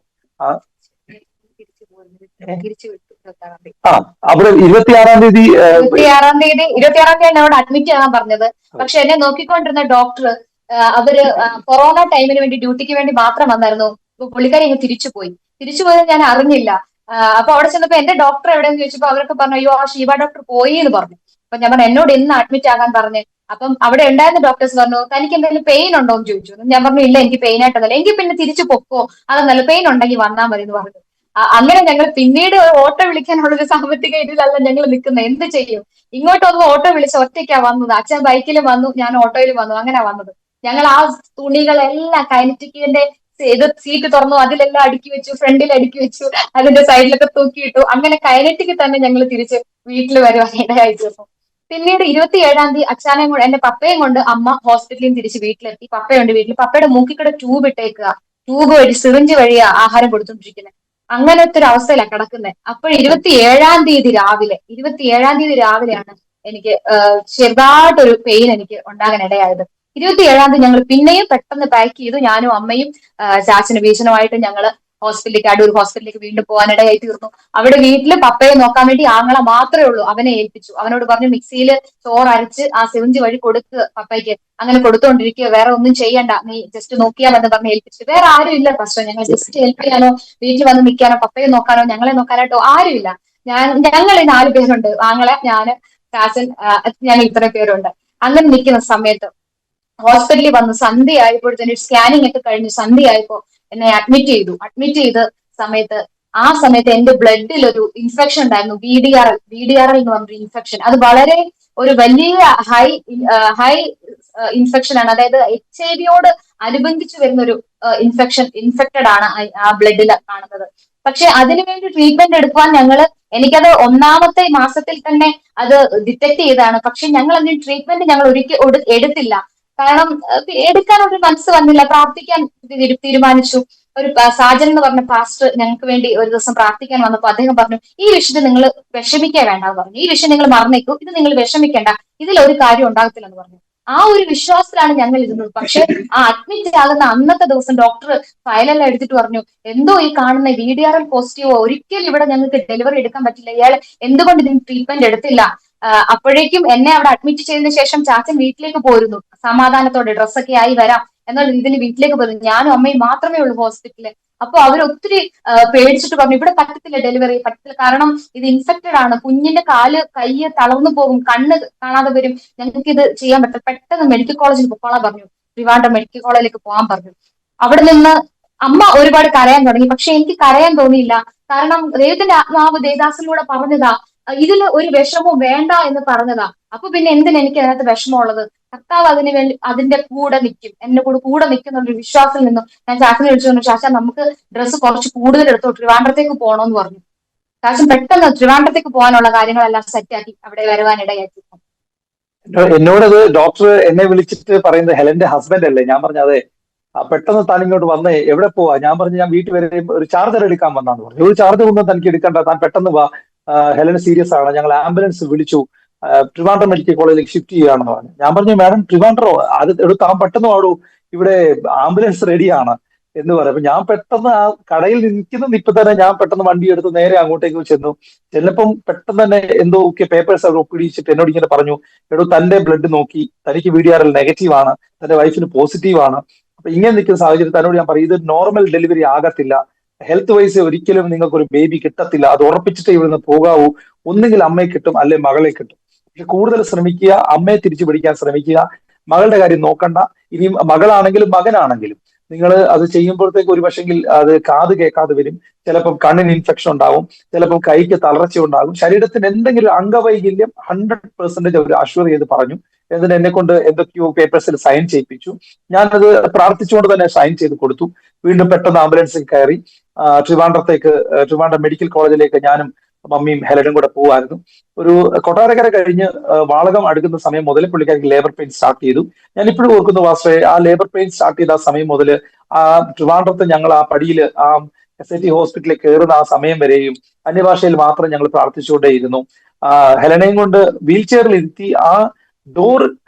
അവിടെ 26-ാം തീയതി എന്നോട് അഡ്മിറ്റ് ചെയ്യാൻ പറഞ്ഞത്. പക്ഷെ എന്നെ നോക്കിക്കൊണ്ടിരുന്ന ഡോക്ടർ അവര് കൊറോണ ടൈമിന് വേണ്ടി ഡ്യൂട്ടിക്ക് വേണ്ടി മാത്രം വന്നായിരുന്നു. പുള്ളിക്കാരി ഇങ്ങ് തിരിച്ചുപോയത് ഞാൻ അറിഞ്ഞില്ല. അപ്പൊ അവിടെ ചെന്നപ്പോ എന്റെ ഡോക്ടർ എവിടെയെന്ന് ചോദിച്ചപ്പോ അവരൊക്കെ പറഞ്ഞു, അയ്യോ ആ ഷീബ ഡോക്ടർ പോയി എന്ന് പറഞ്ഞു. അപ്പൊ ഞാൻ പറഞ്ഞു എന്നോട് ഇന്ന് അഡ്മിറ്റ് ആകാൻ പറഞ്ഞു. അപ്പം അവിടെ ഉണ്ടായിരുന്ന ഡോക്ടേഴ്സ് പറഞ്ഞു, തനിക്ക് എന്തെങ്കിലും പെയിൻ ഉണ്ടോ എന്ന് ചോദിച്ചു. ഞാൻ പറഞ്ഞു ഇല്ല, എനിക്ക് പെയിൻ ആയിട്ടൊന്നുമില്ല. എങ്കിൽ പിന്നെ തിരിച്ചു പൊക്കോ, അതൊന്നല്ല, പെയിൻ ഉണ്ടെങ്കിൽ വന്നാൽ മതി എന്ന് പറഞ്ഞു. അങ്ങനെ ഞങ്ങൾ പിന്നീട് ഓട്ടോ വിളിക്കാനുള്ള ഒരു സാമ്പത്തിക ഇതിലല്ല ഞങ്ങൾ നിൽക്കുന്നത്. എന്ത് ചെയ്യും? ഇങ്ങോട്ടൊന്നും ഓട്ടോ വിളിച്ച് ഒറ്റയ്ക്കാ വന്നത്. അച്ഛൻ ബൈക്കിൽ വന്നു, ഞാൻ ഓട്ടോയിൽ വന്നു, അങ്ങനെ വന്നത്. ഞങ്ങൾ ആ തുണികളെല്ലാം കൈനറ്റിക്കിന്റെ ഇത് സീറ്റ് തുറന്നു, അതിലെല്ലാം അടുക്കി വെച്ചു, ഫ്രണ്ടിൽ അടുക്കി വെച്ചു, അതിന്റെ സൈഡിലൊക്കെ തൂക്കിയിട്ടു. അങ്ങനെ കൈനറ്റിക്ക് തന്നെ ഞങ്ങൾ തിരിച്ച് വീട്ടിൽ വരുവാൻ ഇടയായി തീർന്നു. പിന്നീട് 27-ാം തീയതി അച്ഛനെയും കൊണ്ട്, എന്റെ പപ്പയും കൊണ്ട് അമ്മ ഹോസ്പിറ്റലിൽ നിന്ന് തിരിച്ച് വീട്ടിലെത്തി. പപ്പയുണ്ട് വീട്ടിൽ. പപ്പയുടെ മൂക്കിക്കൂടെ ട്യൂബ് ഇട്ടേക്കുക, ട്യൂബ് വഴി സിറിഞ്ച് വഴിയാ ആഹാരം കൊടുത്തോണ്ടിരിക്കുന്നത്. അങ്ങനത്തെ ഒരു അവസ്ഥയിലാണ് കിടക്കുന്നത്. അപ്പോൾ 27-ാം തീയതി രാവിലെയാണ് എനിക്ക് ചെറുതായിട്ടൊരു പെയിൻ എനിക്ക് ഉണ്ടാകാൻ ഇടയായത്. 27-ാം തീയതി ഞങ്ങൾ പിന്നെയും പെട്ടെന്ന് പാക്ക് ചെയ്തു. ഞാനും അമ്മയും ചാച്ചനും വീശനുമായിട്ട് ഞങ്ങള് അടൂർ ഹോസ്പിറ്റലിലേക്ക് വീണ്ടും പോകാനിടയായി തീർന്നു. അവിടെ വീട്ടില് പപ്പയെ നോക്കാൻ വേണ്ടി ആങ്ങളെ മാത്രമേ ഉള്ളൂ. അവനെ ഏൽപ്പിച്ചു. അവനോട് പറഞ്ഞു മിക്സിയിൽ ചോറ് അരച്ച് ആ സിറിഞ്ച് വഴി കൊടുക്കുക പപ്പയ്ക്ക്. അങ്ങനെ കൊടുത്തോണ്ടിരിക്കുക, വേറെ ഒന്നും ചെയ്യണ്ട, നീ ജസ്റ്റ് നോക്കിയാലെന്ന് പറഞ്ഞ് ഏൽപ്പിച്ചു. വേറെ ആരും ഇല്ല പ്രശ്നം. ഞങ്ങൾ ജസ്റ്റ് ഹെൽപ്പ് ചെയ്യാനോ വീട്ടിൽ വന്ന് നിൽക്കാനോ പപ്പയെ നോക്കാനോ ഞങ്ങളെ നോക്കാനായിട്ടോ ആരുമില്ല. ഞങ്ങൾ 4 പേരുണ്ട്, ആങ്ങളെ, ഞാന്, ചാച്ചൻ, ഞങ്ങൾ ഇത്ര പേരുണ്ട്. അങ്ങനെ നിൽക്കുന്ന സമയത്ത് ഹോസ്പിറ്റലിൽ വന്ന് സന്ധ്യയായപ്പോഴത്തേന് സ്കാനിങ് ഒക്കെ കഴിഞ്ഞ് സന്ധ്യയായപ്പോ എന്നെ അഡ്മിറ്റ് ചെയ്ത സമയത്ത് എന്റെ ബ്ലഡിൽ ഒരു ഇൻഫെക്ഷൻ ഉണ്ടായിരുന്നു. VDRL എന്ന് പറഞ്ഞൊരു ഇൻഫെക്ഷൻ. അത് വളരെ ഒരു വലിയ ഹൈ ഇൻഫെക്ഷൻ ആണ്. അതായത് HIV അനുബന്ധിച്ച് വരുന്ന ഒരു ഇൻഫെക്റ്റഡ് ആണ് ആ ബ്ലഡിൽ കാണുന്നത്. പക്ഷെ അതിനുവേണ്ടി ട്രീറ്റ്മെന്റ് എടുക്കുവാൻ എനിക്കത് 1-ാമത്തെ മാസത്തിൽ തന്നെ അത് ഡിറ്റക്ട് ചെയ്തതാണ്. പക്ഷെ ഞങ്ങൾ അതിന് ട്രീറ്റ്മെന്റ് ഞങ്ങൾ ഒരിക്കൽ എടുത്തില്ല. കാരണം എടുക്കാനൊരു മനസ്സ് വന്നില്ല. പ്രാർത്ഥിക്കാൻ തീരുമാനിച്ചു. ഒരു സാജൻ എന്ന് പറഞ്ഞ പാസ്റ്റർ ഞങ്ങൾക്ക് വേണ്ടി ഒരു ദിവസം പ്രാർത്ഥിക്കാൻ വന്നപ്പോൾ അദ്ദേഹം പറഞ്ഞു, ഈ വിഷയത്തിൽ നിങ്ങൾ വിഷമിക്കുക വേണ്ട എന്ന് പറഞ്ഞു. ഈ വിഷയം നിങ്ങൾ മറന്നേക്കൂ, ഇത് നിങ്ങൾ വിഷമിക്കേണ്ട, ഇതിലൊരു കാര്യം ഉണ്ടാകത്തില്ലെന്ന് പറഞ്ഞു. ആ ഒരു വിശ്വാസത്തിലാണ് ഞങ്ങൾ ഇരുന്നത്. പക്ഷെ ആ അഡ്മിറ്റ് ആകുന്ന അന്നത്തെ ദിവസം ഡോക്ടർ ഫയലെല്ലാം എടുത്തിട്ട് പറഞ്ഞു, എന്തോ ഈ കാണുന്ന VDRL പോസിറ്റീവോ, ഒരിക്കലും ഇവിടെ ഞങ്ങൾക്ക് ഡെലിവറി എടുക്കാൻ പറ്റില്ല, ഇയാൾ എന്തുകൊണ്ട് ഇതിന് ട്രീറ്റ്മെന്റ് എടുത്തില്ല. അപ്പോഴേക്കും എന്നെ അവിടെ അഡ്മിറ്റ് ചെയ്തതിനു ശേഷം ചാച്ചൻ വീട്ടിലേക്ക് പോരുന്നു. സമാധാനത്തോടെ ഡ്രസ്സൊക്കെ ആയി വരാം എന്നുള്ള രീതിയിൽ വീട്ടിലേക്ക് പോരുന്നു. ഞാനും അമ്മയും മാത്രമേ ഉള്ളൂ ഹോസ്പിറ്റലിൽ. അപ്പൊ അവരൊത്തിരി പേടിച്ചിട്ട് പറഞ്ഞു, ഇവിടെ പറ്റത്തില്ല, ഡെലിവറി പറ്റത്തില്ല, കാരണം ഇത് ഇൻഫെക്റ്റഡ് ആണ്, കുഞ്ഞിന്റെ കൈ തളർന്നു പോകും, കണ്ണ് കാണാതെ വരും, ഞങ്ങൾക്ക് ഇത് ചെയ്യാൻ പറ്റില്ല, പെട്ടെന്ന് മെഡിക്കൽ കോളേജിൽ പൊക്കോളാൻ പറഞ്ഞു. ട്രിവാൻഡ്രം മെഡിക്കൽ കോളേജിലേക്ക് പോകാൻ പറഞ്ഞു. അവിടെ നിന്ന് അമ്മ ഒരുപാട് കരയാൻ തുടങ്ങി. പക്ഷെ എനിക്ക് കരയാൻ തോന്നിയില്ല. കാരണം ദൈവത്തിന്റെ ആത്മാവ് ദേവദാസിലൂടെ പറഞ്ഞതാ, ഇതിൽ ഒരു വിഷമവും വേണ്ട എന്ന് പറഞ്ഞതാ. അപ്പൊ പിന്നെ എന്തിനാ എനിക്ക് അതിനകത്ത് വിഷമമുള്ളത്? കർത്താവ് അതിന് വേണ്ടി അതിന്റെ കൂടെ നിൽക്കും, എന്റെ കൂടെ നിൽക്കും എന്നൊരു വിശ്വാസത്തിൽ നിന്നും ഞാൻ ചാച്ചനെ വിളിച്ചു പറഞ്ഞു, ചാച്ച നമുക്ക് ഡ്രസ്സ് കുറച്ച് കൂടുതൽ എടുത്തോ, ട്രിവാൻഡ്രത്തേക്ക് പോകണമെന്ന് പറഞ്ഞു. ചാച്ചൻ പെട്ടെന്ന് ട്രിവാൻഡ്രത്തേക്ക് പോകാനുള്ള കാര്യങ്ങളെല്ലാം സെറ്റാക്കി അവിടെ വരുവാനിടയാക്കി. എന്നോടത് ഡോക്ടർ എന്നെ വിളിച്ചിട്ട് പറയുന്നത് ഹെലന്റെ ഹസ്ബൻഡ് അല്ലേ? ഞാൻ പറഞ്ഞു അതെ. പെട്ടെന്ന് താൻ ഇങ്ങോട്ട് വന്നേ, എവിടെ പോവാ? ഞാൻ പറഞ്ഞു ഞാൻ വീട്ടിൽ വരെ ഒരു ചാർജർ എടുക്കാൻ വന്നാന്ന് പറഞ്ഞു. ഒരു ചാർജർ ഒന്നും തനിക്ക് എടുക്കണ്ട, താൻ പെട്ടെന്ന് വാ, ഹെലൻ സീരിയസ് ആണ്, ഞങ്ങൾ ആംബുലൻസ് വിളിച്ചു, ട്രിവാൻഡ്രം മെഡിക്കൽ കോളേജിലേക്ക് ഷിഫ്റ്റ് ചെയ്യുകയാണെന്ന് പറഞ്ഞു. ഞാൻ പറഞ്ഞു മാഡം ട്രിവാൻഡ്രോ അത് എടുത്താൻ പെട്ടെന്ന് വാടൂ, ഇവിടെ ആംബുലൻസ് റെഡിയാണ് എന്ന് പറയും. അപ്പൊ ഞാൻ പെട്ടെന്ന് ആ കടയിൽ നിൽക്കുന്ന ഇപ്പൊ തന്നെ ഞാൻ പെട്ടെന്ന് വണ്ടി എടുത്ത് നേരെ അങ്ങോട്ടേക്ക് ചെന്നു. ചെന്നപ്പം പെട്ടെന്ന് തന്നെ എന്തോ പേപ്പേഴ്സ് അവർ ഒപ്പിടിച്ചിട്ട് എന്നോട് ഇങ്ങനെ പറഞ്ഞു, എടോ തന്റെ ബ്ലഡ് നോക്കി, തനിക്ക് VDRL നെഗറ്റീവ് ആണ്, തന്റെ വൈഫിന് പോസിറ്റീവ് ആണ്. അപ്പൊ ഇങ്ങനെ നിൽക്കുന്ന സാഹചര്യത്തിൽ തന്നോട് ഞാൻ പറയും, ഇത് നോർമൽ ഡെലിവറി ആകത്തില്ല, ഹെൽത്ത് വൈസ് ഒരിക്കലും നിങ്ങൾക്ക് ഒരു ബേബി കിട്ടത്തില്ല, അത് ഉറപ്പിച്ചിട്ട് ഇവിടുന്ന് പോകാവൂ, ഒന്നുകിൽ അമ്മയെ കിട്ടും അല്ലെ മകളെ കിട്ടും. പക്ഷെ കൂടുതൽ ശ്രമിക്കുക, അമ്മയെ തിരിച്ചു പിടിക്കാൻ ശ്രമിക്കുക, മകളുടെ കാര്യം നോക്കണ്ട. ഇനി മകളാണെങ്കിലും മകനാണെങ്കിലും നിങ്ങൾ അത് ചെയ്യുമ്പോഴത്തേക്ക് ഒരു പക്ഷെങ്കിൽ അത് കാത് കേൾക്കാതെ വരും, ചിലപ്പം കണ്ണിന് ഇൻഫെക്ഷൻ ഉണ്ടാവും, ചിലപ്പം കൈക്ക് തളർച്ച ഉണ്ടാകും, ശരീരത്തിന് എന്തെങ്കിലും അംഗവൈകല്യം 100% അവർ അഷ്വർ ചെയ്ത് പറഞ്ഞു. എന്നിട്ട് എന്നെ കൊണ്ട് എന്തൊക്കെയോ പേപ്പേഴ്സിൽ സൈൻ ചെയ്യിപ്പിച്ചു. ഞാനത് പ്രാർത്ഥിച്ചുകൊണ്ട് തന്നെ സൈൻ ചെയ്ത് കൊടുത്തു. വീണ്ടും പെട്ടെന്ന് ആംബുലൻസിൽ കയറി ട്രിവാൻഡ്രം മെഡിക്കൽ കോളേജിലേക്ക് ഞാനും മമ്മിയും ഹെലനും കൂടെ പോവായിരുന്നു. ഒരു കൊട്ടാരക്കര കഴിഞ്ഞ് വാളകം അടുക്കുന്ന സമയം മുതൽ പുള്ളിക്കാർക്ക് ലേബർ പെയിൻ സ്റ്റാർട്ട് ചെയ്തു. ഞാൻ ഇപ്പോഴും ഓർക്കുന്നു വാസ്തവേ, ആ ലേബർ പെയിൻ സ്റ്റാർട്ട് ചെയ്ത ആ സമയം മുതൽ ആ ട്രിവാൻഡ്രത്ത് ഞങ്ങൾ ആ പടിയിൽ ആ SIT ഹോസ്പിറ്റലിൽ കയറുന്ന ആ സമയം വരെയും അന്യഭാഷയിൽ മാത്രം ഞങ്ങൾ പ്രാർത്ഥിച്ചുകൊണ്ടേയിരുന്നു. ഹെലനെയും കൊണ്ട് വീൽ ചെയറിൽ ഇരുത്തി ആ ഡോർ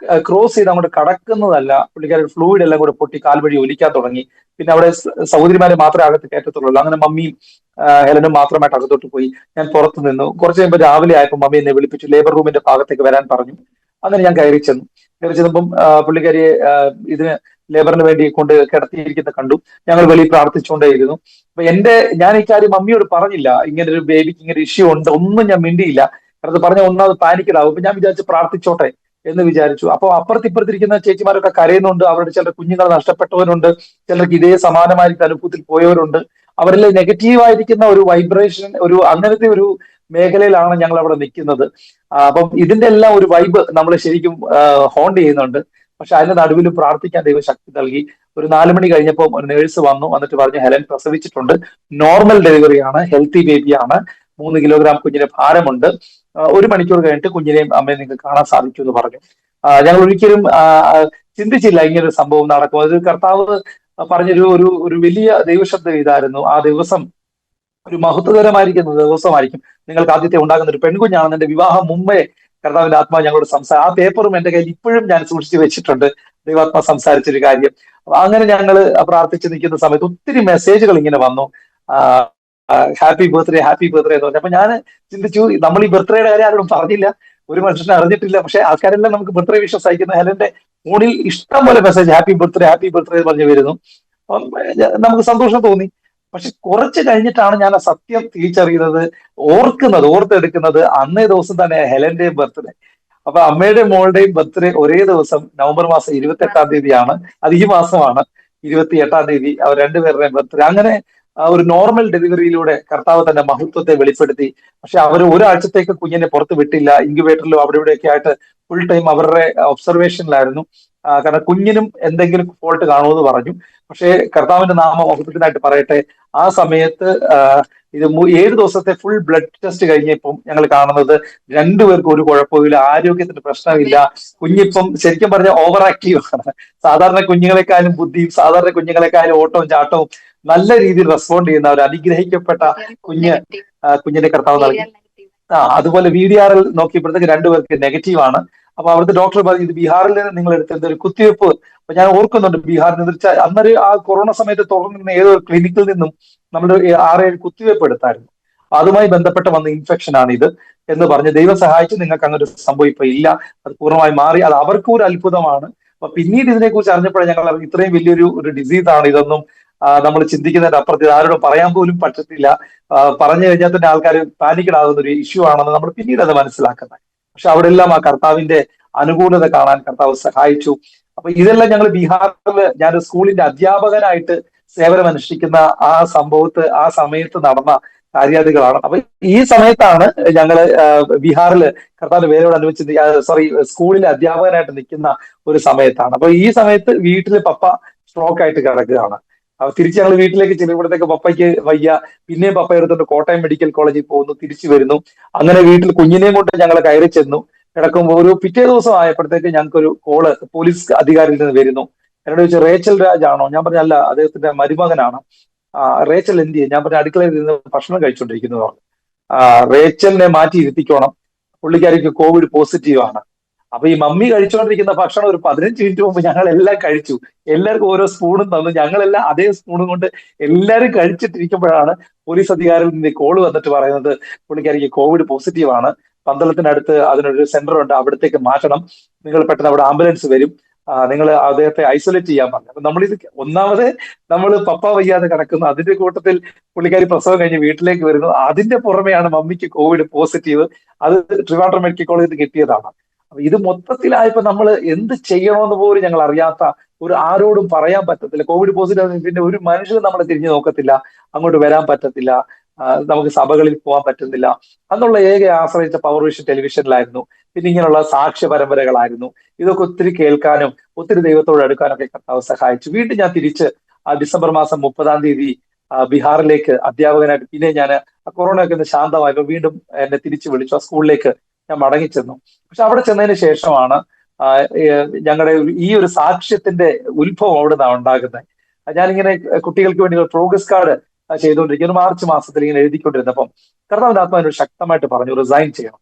ക്രോസ് ചെയ്ത് അങ്ങോട്ട് കടക്കുന്നതല്ല, പുള്ളിക്കാരുടെ ഫ്ലൂയിഡ് എല്ലാം കൂടെ പൊട്ടി കാൽ വഴി ഒലിക്കാൻ തുടങ്ങി. പിന്നെ അവിടെ സഹോദരിമാരെ മാത്രമേ അകത്ത് കയറ്റത്തുള്ളൂ. അങ്ങനെ മമ്മിയും ഹെലനും മാത്രമായിട്ട് അകത്തോട്ട് പോയി. ഞാൻ പുറത്തു നിന്നു. കുറച്ച് കഴിയുമ്പോൾ രാവിലെ ആയപ്പോൾ മമ്മി എന്നെ വിളിപ്പിച്ചു, ലേബർ റൂമിന്റെ ഭാഗത്തേക്ക് വരാൻ പറഞ്ഞു. അങ്ങനെ ഞാൻ കയറി ചെന്നപ്പം പുള്ളിക്കാരിയെ ഇതിന് ലേബറിന് വേണ്ടി കൊണ്ട് കിടത്തിയിരിക്കുന്ന കണ്ടു. ഞങ്ങൾ വെളിയിൽ പ്രാർത്ഥിച്ചുകൊണ്ടേയിരുന്നു. അപ്പൊ ഞാൻ ഈ കാര്യം മമ്മിയോട് പറഞ്ഞില്ല, ഇങ്ങനെ ഒരു ബേബിക്ക് ഇങ്ങനെ ഇഷ്യൂ ഉണ്ട്, ഒന്നും ഞാൻ മിണ്ടിയില്ല. കാരണം പറഞ്ഞ ഒന്നാമത് പാനിക്കലാവും. അപ്പൊ ഞാൻ വിചാരിച്ചു പ്രാർത്ഥിച്ചോട്ടെ എന്ന് വിചാരിച്ചു. അപ്പൊ അപ്പുറത്തിരിക്കുന്ന ചേച്ചിമാരൊക്കെ കരയുന്നുണ്ട്, അവരുടെ ചില കുഞ്ഞുങ്ങൾ നഷ്ടപ്പെട്ടവരുണ്ട്, ചിലർക്ക് ഇതേ സമാനമായിരിക്കും അനുഭവത്തിൽ പോയവരുണ്ട്. അവരിലെ നെഗറ്റീവായിരിക്കുന്ന ഒരു വൈബ്രേഷൻ, അങ്ങനത്തെ ഒരു മേഖലയിലാണ് ഞങ്ങൾ അവിടെ നിൽക്കുന്നത്. അപ്പം ഇതിന്റെ എല്ലാം ഒരു വൈബ് നമ്മൾ ശരിക്കും ഹോണ്ട് ചെയ്യുന്നുണ്ട്. പക്ഷെ അതിന്റെ നടുവിലും പ്രാർത്ഥിക്കാൻ ദൈവം ശക്തി നൽകി. ഒരു 4 മണി കഴിഞ്ഞപ്പോൾ ഒരു നേഴ്സ് വന്നു, എന്നിട്ട് പറഞ്ഞു ഹെലൻ പ്രസവിച്ചിട്ടുണ്ട്, നോർമൽ ഡെലിവറിയാണ്, ഹെൽത്തി ബേബിയാണ്, 3 കിലോഗ്രാം കുഞ്ഞിന് ഭാരമുണ്ട്, 1 മണിക്കൂർ കഴിഞ്ഞിട്ട് കുഞ്ഞിനെയും അമ്മയെ നിങ്ങൾക്ക് കാണാൻ സാധിക്കും എന്ന് പറഞ്ഞു. ഞങ്ങൾ ഒരിക്കലും ചിന്തിച്ചില്ല ഇങ്ങനൊരു സംഭവം നടക്കും. അത് കർത്താവ് പറഞ്ഞൊരു ഒരു ഒരു വലിയ ദൈവശബ്ദം ഇതായിരുന്നു. ആ ദിവസം ഒരു മഹത്വകരമായിരിക്കുന്ന ദിവസമായിരിക്കും. നിങ്ങൾക്ക് ആദ്യത്തെ ഉണ്ടാകുന്ന ഒരു പെൺകുഞ്ഞാണെന്ന് എന്റെ വിവാഹം മുമ്പേ കർത്താവിന്റെ ആത്മാവ് ഞങ്ങളോട് ആ പേപ്പറും എന്റെ കയ്യിൽ ഇപ്പോഴും ഞാൻ സൂക്ഷിച്ചു വെച്ചിട്ടുണ്ട്, ദൈവാത്മാ സംസാരിച്ചൊരു കാര്യം. അങ്ങനെ ഞങ്ങൾ പ്രാർത്ഥിച്ച് നിൽക്കുന്ന സമയത്ത് ഒത്തിരി മെസ്സേജുകൾ ഇങ്ങനെ വന്നു, ഹാപ്പി ബർത്ത്ഡേ എന്ന് പറഞ്ഞു. അപ്പൊ ഞാൻ ചിന്തിച്ചു, നമ്മൾ ഈ ബർത്ത്ഡേയുടെ കാര്യം ആരോടും പറഞ്ഞില്ല, ഒരു മനുഷ്യനെ അറിഞ്ഞിട്ടില്ല, പക്ഷെ ആൾക്കാരെല്ലാം നമുക്ക് ബർത്ത്ഡേ വിഷസ് അയക്കുന്ന ഹെലന്റെ ഫോണിൽ ഇഷ്ടം പോലെ മെസ്സേജ് ഹാപ്പി ബർത്ത്ഡേ പറഞ്ഞു വരുന്നു. നമുക്ക് സന്തോഷം തോന്നി. പക്ഷെ കുറച്ച് കഴിഞ്ഞിട്ടാണ് ഞാൻ ആ സത്യം തിരിച്ചറിയുന്നത്, ഓർത്തെടുക്കുന്നത് അന്നേ ദിവസം തന്നെ ഹെലന്റെയും ബർത്ത്ഡേ. അപ്പൊ അമ്മയുടെയും മോളുടെയും ബർത്ത്ഡേ ഒരേ ദിവസം നവംബർ മാസം 28-ാം തീയതിയാണ്. അത് ഈ മാസമാണ് 28-ാം തീയതി അവർ രണ്ടുപേരുടെയും ബർത്ത്ഡേ. അങ്ങനെ ഒരു നോർമൽ ഡെലിവറിയിലൂടെ കർത്താവ് തന്റെ മഹത്വത്തെ വെളിപ്പെടുത്തി. പക്ഷെ അവർ ഒരാഴ്ചത്തേക്ക് കുഞ്ഞിനെ പുറത്ത് വിട്ടില്ല, ഇൻക്യുബേറ്ററിലും അവിടെ ഇവിടെയൊക്കെ ആയിട്ട് ഫുൾ ടൈം അവരുടെ ഒബ്സർവേഷനിലായിരുന്നു. കാരണം കുഞ്ഞിനും എന്തെങ്കിലും ഫോൾട്ട് കാണുമെന്ന് പറഞ്ഞു. പക്ഷേ കർത്താവിന്റെ നാമം മഹത്വത്തിനായിട്ട് പറയട്ടെ, ആ സമയത്ത് ഇത് 7 ദിവസത്തെ ഫുൾ ബ്ലഡ് ടെസ്റ്റ് കഴിഞ്ഞപ്പം ഞങ്ങൾ കാണുന്നത് രണ്ടുപേർക്കും ഒരു കുഴപ്പമില്ല, ആരോഗ്യത്തിന് പ്രശ്നമില്ല. കുഞ്ഞിപ്പം ശരിക്കും പറഞ്ഞാൽ ഓവർ ആക്റ്റീവ് ആണ്. സാധാരണ കുഞ്ഞുങ്ങളെക്കാളും ബുദ്ധിയും സാധാരണ കുഞ്ഞുങ്ങളെക്കാളും ഓട്ടവും ചാട്ടവും നല്ല രീതിയിൽ റെസ്പോണ്ട് ചെയ്യുന്ന ഒരു അനുഗ്രഹിക്കപ്പെട്ട കുഞ്ഞിന്റെ കർത്താവ് നൽകി. അതുപോലെ VDRL നോക്കിയപ്പോഴത്തേക്ക് രണ്ടുപേർക്ക് നെഗറ്റീവ് ആണ്. അപ്പൊ അവിടുത്തെ ഡോക്ടർ പറഞ്ഞു, ഇത് ബീഹാറിൽ നിന്ന് നിങ്ങൾ എടുത്ത ഒരു കുത്തിവെപ്പ്. അപ്പൊ ഞാൻ ഓർക്കുന്നുണ്ട്, ബീഹാറിൽ നിന്ന് അന്നൊരു ആ കൊറോണ സമയത്ത് തുറന്നിരുന്ന ഏതോ ക്ലിനിക്കിൽ നിന്നും നമ്മൾ 6-7 കുത്തിവെപ്പ് എടുത്തായിരുന്നു. അതുമായി ബന്ധപ്പെട്ട് വന്ന ഇൻഫെക്ഷൻ ആണ് ഇത് എന്ന് പറഞ്ഞ് ദൈവം സഹായിച്ച് നിങ്ങൾക്ക് അങ്ങനെ ഒരു സംഭവം ഇപ്പൊ ഇല്ല, അത് പൂർണ്ണമായി മാറി. അത് അവർക്കും ഒരു അത്ഭുതമാണ്. അപ്പൊ പിന്നീട് ഇതിനെക്കുറിച്ച് അറിഞ്ഞപ്പോഴേ ഞങ്ങൾ ഇത്രയും വലിയൊരു ഡിസീസ് ആണ് ഇതൊന്നും നമ്മൾ ചിന്തിക്കുന്നതിന്റെ അപ്പുറത്ത് ആരോടും പറയാൻ പോലും പറ്റത്തില്ല, പറഞ്ഞു കഴിഞ്ഞാൽ തന്നെ ആൾക്കാർ പാനിക്കഡാകുന്ന ഒരു ഇഷ്യൂ ആണെന്ന് നമ്മൾ പിന്നീട് അത് മനസ്സിലാക്കുന്നത്. പക്ഷെ അവിടെ എല്ലാം ആ കർത്താവിന്റെ അനുകൂലത കാണാൻ കർത്താവ് സഹായിച്ചു. അപ്പൊ ഇതെല്ലാം ഞങ്ങൾ ബീഹാറിൽ ഞാൻ സ്കൂളിന്റെ അധ്യാപകനായിട്ട് സേവനമനുഷ്ഠിക്കുന്ന ആ സമയത്ത് നടന്ന കാര്യാദികളാണ്. അപ്പൊ ഈ സമയത്താണ് ഞങ്ങള് ബീഹാറില് കർത്താവിന്റെ വേലയോട് അനുബന്ധിച്ച് സ്കൂളിലെ അധ്യാപകനായിട്ട് നിൽക്കുന്ന ഒരു സമയത്താണ്. അപ്പൊ ഈ സമയത്ത് വീട്ടില് പപ്പ സ്ട്രോക്ക് ആയിട്ട് കിടക്കുകയാണ്. അപ്പൊ തിരിച്ച് ഞങ്ങൾ വീട്ടിലേക്ക് ചെല്ലുമ്പോഴത്തേക്ക് പപ്പയ്ക്ക് വയ്യ. പിന്നെയും പപ്പ എടുത്തിട്ട് കോട്ടയം മെഡിക്കൽ കോളേജിൽ പോകുന്നു, തിരിച്ചു വരുന്നു. അങ്ങനെ വീട്ടിൽ കുഞ്ഞിനെയും കൊണ്ട് ഞങ്ങൾ കയറി ചെന്നു. കിടക്കുമ്പോൾ ഒരു പിറ്റേ ദിവസം ആയപ്പോഴത്തേക്ക് ഞങ്ങൾക്കൊരു കോള് പോലീസ് അധികാരിയിൽ നിന്ന് വരുന്നു. എന്നോട് ചോദിച്ചു, റേച്ചൽ രാജ് ആണോ? ഞാൻ പറഞ്ഞ അല്ല, അദ്ദേഹത്തിന്റെ മരുമകനാണ്. റേച്ചൽ എന്ത് ചെയ്യും? ഞാൻ പറഞ്ഞ അടുക്കളയിൽ നിന്ന് ഭക്ഷണം കഴിച്ചുകൊണ്ടിരിക്കുന്നു പറഞ്ഞു. റേച്ചലിനെ മാറ്റി ഇരുത്തിക്കോണം, പുള്ളിക്കാരിക്ക് കോവിഡ് പോസിറ്റീവ് ആണ്. അപ്പൊ ഈ മമ്മി കഴിച്ചുകൊണ്ടിരിക്കുന്ന ഭക്ഷണം ഒരു 15 മിനിറ്റ് മുമ്പ് ഞങ്ങൾ എല്ലാം കഴിച്ചു. എല്ലാവർക്കും ഓരോ സ്പൂണും തന്നു. ഞങ്ങളെല്ലാം അതേ സ്പൂണും കൊണ്ട് എല്ലാവരും കഴിച്ചിട്ടിരിക്കുമ്പോഴാണ് പോലീസ് അധികാരിയിൽ നിന്ന് കോള് വന്നിട്ട് പറയുന്നത്, പുള്ളിക്കാരിക്ക് കോവിഡ് പോസിറ്റീവ് ആണ്, പന്തളത്തിനടുത്ത് അതിനൊരു സെന്റർ ഉണ്ട്, അവിടത്തേക്ക് മാറ്റണം, നിങ്ങൾ പെട്ടെന്ന് അവിടെ ആംബുലൻസ് വരും, നിങ്ങൾ അദ്ദേഹത്തെ ഐസൊലേറ്റ് ചെയ്യാൻ പറഞ്ഞു. അപ്പൊ നമ്മളിത് ഒന്നാമത് നമ്മൾ പപ്പ വയ്യാതെ കിടക്കുന്നു, അതിന്റെ കൂട്ടത്തിൽ പുള്ളിക്കാരി പ്രസവം കഴിഞ്ഞ് വീട്ടിലേക്ക് വരുന്നു, അതിന്റെ പുറമെയാണ് മമ്മിക്ക് കോവിഡ് പോസിറ്റീവ്. അത് ട്രിവാൻഡ്രം മെഡിക്കൽ കോളേജിൽ കിട്ടിയതാണ്. അപ്പൊ ഇത് മൊത്തത്തിലായപ്പോ നമ്മൾ എന്ത് ചെയ്യണമെന്ന് പോലും ഞങ്ങൾ അറിയാത്ത, ആരോടും പറയാൻ പറ്റത്തില്ല. കോവിഡ് പോസിറ്റീവ് പിന്നെ ഒരു മനുഷ്യനും നമ്മളെ തിരിഞ്ഞു നോക്കത്തില്ല, അങ്ങോട്ട് വരാൻ പറ്റത്തില്ല, നമുക്ക് സഭകളിൽ പോകാൻ പറ്റുന്നില്ല. അന്നുള്ള ഏക ആശ്രയിച്ച പവർ വിഷൻ ടെലിവിഷനിലായിരുന്നു. പിന്നെ ഇങ്ങനെയുള്ള സാക്ഷ്യ പരമ്പരകളായിരുന്നു. ഇതൊക്കെ ഒത്തിരി കേൾക്കാനും ഒത്തിരി ദൈവത്തോട് അടുക്കാനൊക്കെ കർത്താവ് സഹായിച്ചു. വീണ്ടും ഞാൻ തിരിച്ച് ഡിസംബർ മാസം 30-ാം തീയതി ബീഹാറിലേക്ക് അധ്യാപകനായിട്ട്, പിന്നെ ഞാൻ കൊറോണ ഒക്കെ ഒന്ന് ശാന്തമായപ്പോൾ വീണ്ടും എന്നെ തിരിച്ചു വിളിച്ചു. ആ സ്കൂളിലേക്ക് ഞാൻ മടങ്ങിച്ചെന്നു. പക്ഷെ അവിടെ ചെന്നതിന് ശേഷമാണ് ഞങ്ങളുടെ ഈ ഒരു സാക്ഷ്യത്തിന്റെ ഉത്ഭവം അവിടെ നിന്നാണ് ഉണ്ടാകുന്നത്. ഞാനിങ്ങനെ കുട്ടികൾക്ക് വേണ്ടി ഒരു പ്രോഗ്രസ് കാർഡ് ചെയ്തുകൊണ്ടിരിക്കുന്നു. മാർച്ച് മാസത്തിൽ ഇങ്ങനെ എഴുതിക്കൊണ്ടിരുന്നപ്പം കർത്താവിന്റെ ആത്മാവിനോട് ശക്തമായിട്ട് പറഞ്ഞു, റിസൈൻ ചെയ്യണം.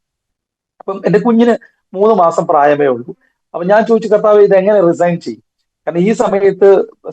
അപ്പം എന്റെ കുഞ്ഞിന് 3 മാസം പ്രായമേ ഉള്ളൂ. അപ്പൊ ഞാൻ ചോദിച്ചു, കർത്താവ് ഇത് എങ്ങനെ റിസൈൻ ചെയ്യും? കാരണം ഈ സമയത്ത്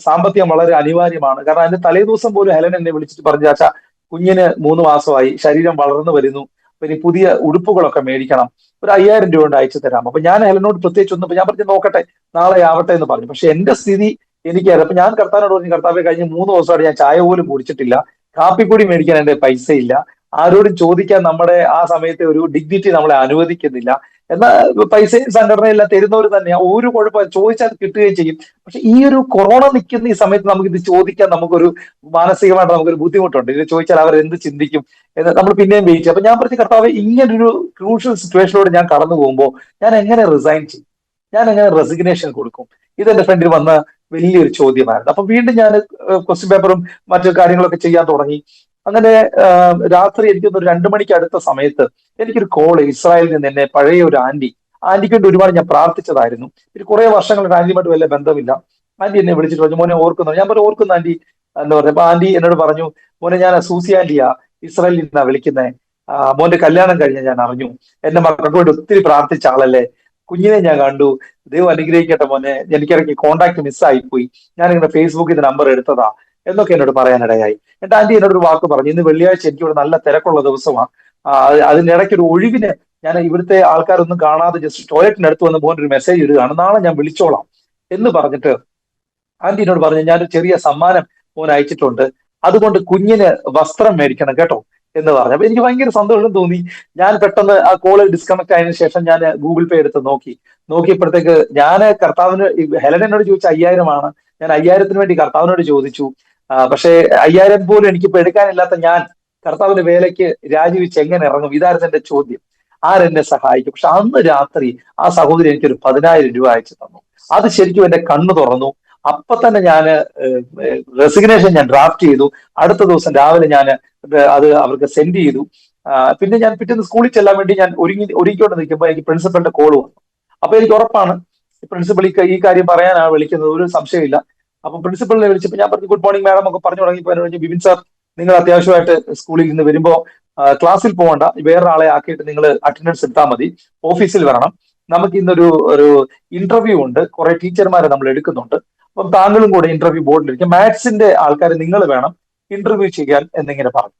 സാമ്പത്തികം വളരെ അനിവാര്യമാണ്. കാരണം അതിന്റെ തലേദിവസം പോലും ഹെലൻ എന്നെ വിളിച്ചിട്ട് പറഞ്ഞു, ചാച്ചാ കുഞ്ഞിന് 3 മാസമായി, ശരീരം വളർന്നു വരുന്നു, പിന്നെ പുതിയ ഉടുപ്പുകളൊക്കെ മേടിക്കണം, ഒരു 5000 രൂപ കൊണ്ട് അയച്ചു തരാം. അപ്പൊ ഞാൻ ഹെലനോട് പ്രത്യേകിച്ച് ഒന്നും, ഞാൻ പറഞ്ഞു നോക്കട്ടെ, നാളെ ആവട്ടെ എന്ന് പറഞ്ഞു. പക്ഷെ എന്റെ സ്ഥിതി എനിക്കറിയാം. അപ്പൊ ഞാൻ കർത്താവിനോട് പറഞ്ഞു, കർത്താവെ കഴിഞ്ഞ് 3 ദിവസമായിട്ട് ഞാൻ ചായ പോലും കുടിച്ചിട്ടില്ല, കാപ്പിപ്പൊടി മേടിക്കാൻ എന്റെ പൈസ ഇല്ല, ആരോടും ചോദിക്കാൻ നമ്മുടെ ആ സമയത്തെ ഒരു ഡിഗ്നിറ്റി നമ്മളെ അനുവദിക്കുന്നില്ല. എന്നാൽ പൈസയും സംഘടനയെല്ലാം തരുന്നവർ തന്നെയാണ്, ഒരു കുഴപ്പം ചോദിച്ചാൽ കിട്ടുകയും ചെയ്യും. പക്ഷെ ഈ ഒരു കൊറോണ നിൽക്കുന്ന ഈ സമയത്ത് നമുക്ക് ഇത് ചോദിക്കാൻ നമുക്കൊരു മാനസികമായിട്ട് നമുക്കൊരു ബുദ്ധിമുട്ടുണ്ട്. ഇത് ചോദിച്ചാൽ അവർ എന്ത് ചിന്തിക്കും എന്ന് നമ്മൾ പിന്നെയും വെയിറ്റ് ചെയ്യും. അപ്പൊ ഞാൻ പറഞ്ഞ കർത്താവ്, ഇങ്ങനൊരു ക്രൂഷ്യൽ സിറ്റുവേഷനിലൂടെ ഞാൻ കടന്നു പോകുമ്പോൾ ഞാൻ എങ്ങനെ റിസൈൻ ചെയ്യും, ഞാൻ എങ്ങനെ റെസിഗ്നേഷൻ കൊടുക്കും? ഇതെന്റെ ഫ്രണ്ടിൽ വന്ന വലിയൊരു ചോദ്യമായിരുന്നു. അപ്പൊ വീണ്ടും ഞാൻ ക്വസ്റ്റ്യൻ പേപ്പറും മറ്റു കാര്യങ്ങളൊക്കെ ചെയ്യാൻ തുടങ്ങി. അങ്ങനെ രാത്രി എനിക്കൊന്ന് 2 മണിക്ക് അടുത്ത സമയത്ത് എനിക്കൊരു കോള് ഇസ്രായേലിൽ നിന്ന്, എന്നെ പഴയ ഒരു ആന്റിക്ക് വേണ്ടി ഒരുപാട് ഞാൻ പ്രാർത്ഥിച്ചതായിരുന്നു. ഒരു കുറെ വർഷങ്ങളുടെ ആന്റിയുമായിട്ട് വലിയ ബന്ധമില്ല. ആന്റി എന്നെ വിളിച്ചിട്ട് പറഞ്ഞു, മോനെ ഓർക്കുന്നു? ഞാൻ പറഞ്ഞു ഓർക്കുന്നു ആന്റി എന്ന് പറഞ്ഞു. അപ്പൊ ആന്റി എന്നോട് പറഞ്ഞു, മോനെ ഞാൻ സൂസി ആന്റിയാ, ഇസ്രായേലിൽ നിന്നാ വിളിക്കുന്നത്, മോന്റെ കല്യാണം കഴിഞ്ഞ ഞാൻ അറിഞ്ഞു, എന്റെ മക്കൾക്ക് വേണ്ടി ഒത്തിരി പ്രാർത്ഥിച്ച ആളല്ലേ, കുഞ്ഞിനെ ഞാൻ കണ്ടു, ദൈവം അനുഗ്രഹിക്കട്ടെ മോനെ, എനിക്കിടയ്ക്ക് കോണ്ടാക്ട് മിസ്സായിപ്പോയി, ഞാനിങ്ങനെ ഫേസ്ബുക്കിൽ നമ്പർ എടുത്തതാ എന്നൊക്കെ എന്നോട് പറയാനിടയായി. എന്റെ ആന്റി എന്നോട് ഒരു വാക്ക് പറഞ്ഞു, ഇന്ന് വെള്ളിയാഴ്ച എനിക്കിവിടെ നല്ല തിരക്കുള്ള ദിവസമാണ്, അതിനിടയ്ക്ക് ഒരു ഒഴിവിന് ഞാൻ ഇവിടുത്തെ ആൾക്കാരൊന്നും കാണാതെ ജസ്റ്റ് ടോയ്ലറ്റിനടുത്ത് വന്ന് മോൻ്റെ ഒരു മെസ്സേജ് ഇടുകയാണ്, നാളെ ഞാൻ വിളിച്ചോളാം എന്ന് പറഞ്ഞിട്ട് ആന്റി എന്നോട് പറഞ്ഞു, ഞാനൊരു ചെറിയ സമ്മാനം മോൻ അയച്ചിട്ടുണ്ട്, അതുകൊണ്ട് കുഞ്ഞിന് വസ്ത്രം മേടിക്കണം കേട്ടോ എന്ന് പറഞ്ഞു. അപ്പൊ എനിക്ക് ഭയങ്കര സന്തോഷം തോന്നി. ഞാൻ പെട്ടെന്ന് ആ കോള് ഡിസ്കണക്ട് ആയതിനു ശേഷം ഞാൻ ഗൂഗിൾ പേ എടുത്ത് നോക്കിയപ്പോഴത്തേക്ക് ഞാൻ കർത്താവിന്, ഹെലൻ എന്നോട് ചോദിച്ച 5000 ആണ്, ഞാൻ 5000-ത്തിന് വേണ്ടി കർത്താവിനോട് ചോദിച്ചു. പക്ഷേ 5000 പോലും എനിക്കിപ്പോ എടുക്കാനില്ലാത്ത ഞാൻ കർത്താവിന്റെ വേലയ്ക്ക് രാജിവെച്ച് എങ്ങനെ ഇറങ്ങും? ഇതായിരുന്നു എന്റെ ചോദ്യം. ആരെന്നെ സഹായിക്കും? പക്ഷെ അന്ന് രാത്രി ആ സഹോദരി എനിക്കൊരു 10000 രൂപ അയച്ചു തന്നു. അത് ശരിക്കും എന്റെ കണ്ണു തുറന്നു. അപ്പൊ തന്നെ ഞാൻ റെസിഗ്നേഷൻ ഞാൻ ഡ്രാഫ്റ്റ് ചെയ്തു. അടുത്ത ദിവസം രാവിലെ ഞാൻ അത് അവർക്ക് സെൻഡ് ചെയ്തു. പിന്നെ ഞാൻ പിറ്റേന്ന് സ്കൂളിൽ ചെല്ലാൻ വേണ്ടി ഞാൻ ഒരുങ്ങിക്കൊണ്ട് നിൽക്കുമ്പോൾ എനിക്ക് പ്രിൻസിപ്പലിന്റെ കോൾ വന്നു. അപ്പൊ എനിക്ക് ഉറപ്പാണ് പ്രിൻസിപ്പൽ ഈ കാര്യം പറയാനാണ് വിളിക്കുന്നത്, ഒരു സംശയമില്ല. അപ്പൊ പ്രിൻസിപ്പലിനെ വിളിച്ചപ്പോൾ ഞാൻ പറഞ്ഞു, ഗുഡ് മോർണിംഗ് മാഡം ഒക്കെ പറഞ്ഞു തുടങ്ങിയപ്പോൾ പറഞ്ഞു, ബിബിൻ സാർ നിങ്ങൾ അത്യാവശ്യമായിട്ട് സ്കൂളിൽ നിന്ന് വരുമ്പോൾ ക്ലാസ്സിൽ പോകണ്ട, വേറൊരാളെ ആക്കിയിട്ട് നിങ്ങൾ അറ്റൻഡൻസ് എടുത്താൽ മതി, ഓഫീസിൽ വരണം, നമുക്ക് ഇന്നൊരു ഇന്റർവ്യൂ ഉണ്ട്, കുറെ ടീച്ചർമാരെ നമ്മൾ എടുക്കുന്നുണ്ട്, അപ്പം താങ്കളും കൂടെ ഇന്റർവ്യൂ ബോർഡിലിരിക്കും, മാത്സിന്റെ ആൾക്കാരെ നിങ്ങൾ വേണം ഇന്റർവ്യൂ ചെയ്യാൻ എന്നിങ്ങനെ പറഞ്ഞു.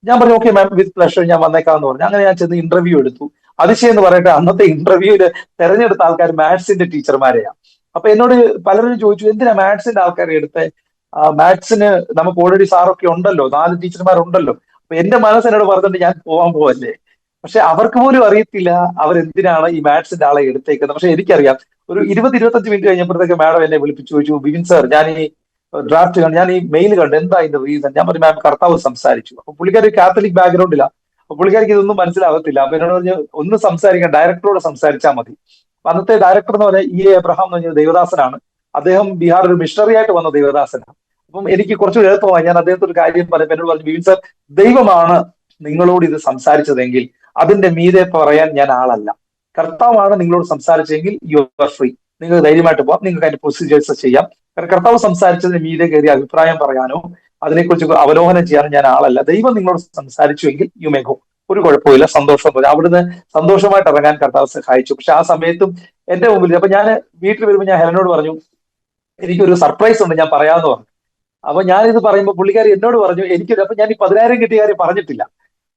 ഞാൻ പറഞ്ഞു ഓക്കെ മാം, വിത്ത് പ്ലഷർ, ഞാൻ വന്നേക്കാന്ന് പറഞ്ഞു. അങ്ങനെ ഞാൻ ചെന്ന് ഇന്റർവ്യൂ എടുത്തു. അതിശയം എന്ന് പറയട്ടെ, അന്നത്തെ ഇന്റർവ്യൂവില് തെരഞ്ഞെടുത്ത ആൾക്കാർ മാത്സിന്റെ ടീച്ചർമാരെയാണ്. അപ്പൊ എന്നോട് പലരും ചോദിച്ചു, എന്തിനാ മാത്സിന്റെ ആൾക്കാരെ എടുത്തേ? മാത്സിന് നമുക്ക് ഓൾറെഡി സാറൊക്കെ ഉണ്ടല്ലോ, 4 ടീച്ചർമാരുണ്ടല്ലോ. അപ്പൊ എന്റെ മനസ്സ് എന്നോട് പറഞ്ഞിട്ട്, ഞാൻ പോവാൻ പോവല്ലേ, പക്ഷെ അവർക്ക് പോലും അറിയത്തില്ല അവരെന്തിനാണ് ഈ മാത്സിന്റെ ആളെ എടുത്തേക്കുന്നത്. പക്ഷെ എനിക്കറിയാം. ഒരു 20-25 മിനിറ്റ് കഴിഞ്ഞപ്പോഴത്തേക്ക് മാഡം എന്നെ വിളിപ്പിച്ചു ചോദിച്ചു, ബിബിൻ സാർ, ഞാൻ ഈ ഡ്രാഫ്റ്റ് കണ്ടു, ഞാൻ ഈ മെയിൽ കണ്ടു, എന്താ ഇതിന്റെ റീസൺ? ഞാൻ പറഞ്ഞു, മാം കർത്താവ് സംസാരിച്ചു. അപ്പൊ പുള്ളിക്കാരി കാത്തലിക് ബാക്ക്ഗ്രൗണ്ടിലാണ്. അപ്പൊ പുള്ളിക്കാരിക്ക് ഇതൊന്നും മനസ്സിലാവത്തില്ല. അപ്പൊ എന്നോട് പറഞ്ഞു, ഒന്ന് സംസാരിക്കാൻ ഡയറക്ടറോട് സംസാരിച്ചാൽ മതി. അപ്പൊ അന്നത്തെ ഡയറക്ടർ എന്ന് പറഞ്ഞാൽ എബ്രഹാം എന്ന് പറഞ്ഞ ദേവദാസനാണ്. അദ്ദേഹം ബീഹാർ ഒരു മിഷണറി ആയിട്ട് വന്ന ദേവദാസനാണ്. അപ്പം എനിക്ക് കുറച്ച് എളുപ്പമായി. ഞാൻ അദ്ദേഹത്തെ ഒരു കാര്യം പറഞ്ഞപ്പോൾ എന്നോട് പറഞ്ഞു, ബിബിൻ സാർ, ദൈവമാണ് നിങ്ങളോട് ഇത് സംസാരിച്ചതെങ്കിൽ അതിന്റെ മീതെ പറയാൻ ഞാൻ ആളല്ല. കർത്താവാണ് നിങ്ങളോട് സംസാരിച്ചെങ്കിൽ യു ആർ ഫ്രീ. നിങ്ങൾക്ക് ധൈര്യമായിട്ട് പോകാം, നിങ്ങൾക്ക് അതിന്റെ പ്രൊസീജിയേഴ്സ് ചെയ്യാം. കാരണം കർത്താവ് സംസാരിച്ചതിന് മീതെ കയറി അഭിപ്രായം പറയാനോ അതിനെക്കുറിച്ച് അവലോകനം ചെയ്യാനോ ഞാൻ ആളല്ല. ദൈവം നിങ്ങളോട് സംസാരിച്ചുവെങ്കിൽ യു മേ ഗോ, ഒരു കുഴപ്പമില്ല, സന്തോഷം പോലെ. അവിടുന്ന് സന്തോഷമായിട്ട് ഇറങ്ങാൻ കർത്താവ് സഹായിച്ചു. പക്ഷെ ആ സമയത്തും എന്റെ മുമ്പിൽ, അപ്പൊ ഞാൻ വീട്ടിൽ വരുമ്പോൾ ഞാൻ ഹെലനോട് പറഞ്ഞു, എനിക്കൊരു സർപ്രൈസ് ഉണ്ട്, ഞാൻ പറയാമെന്ന് പറഞ്ഞു. അപ്പൊ ഞാനിത് പറയുമ്പോൾ പുള്ളിക്കാരി എന്നോട് പറഞ്ഞു, എനിക്കൊരു, അപ്പൊ ഞാൻ ഈ 10,000 കിട്ടിയ കാര്യം പറഞ്ഞിട്ടില്ല.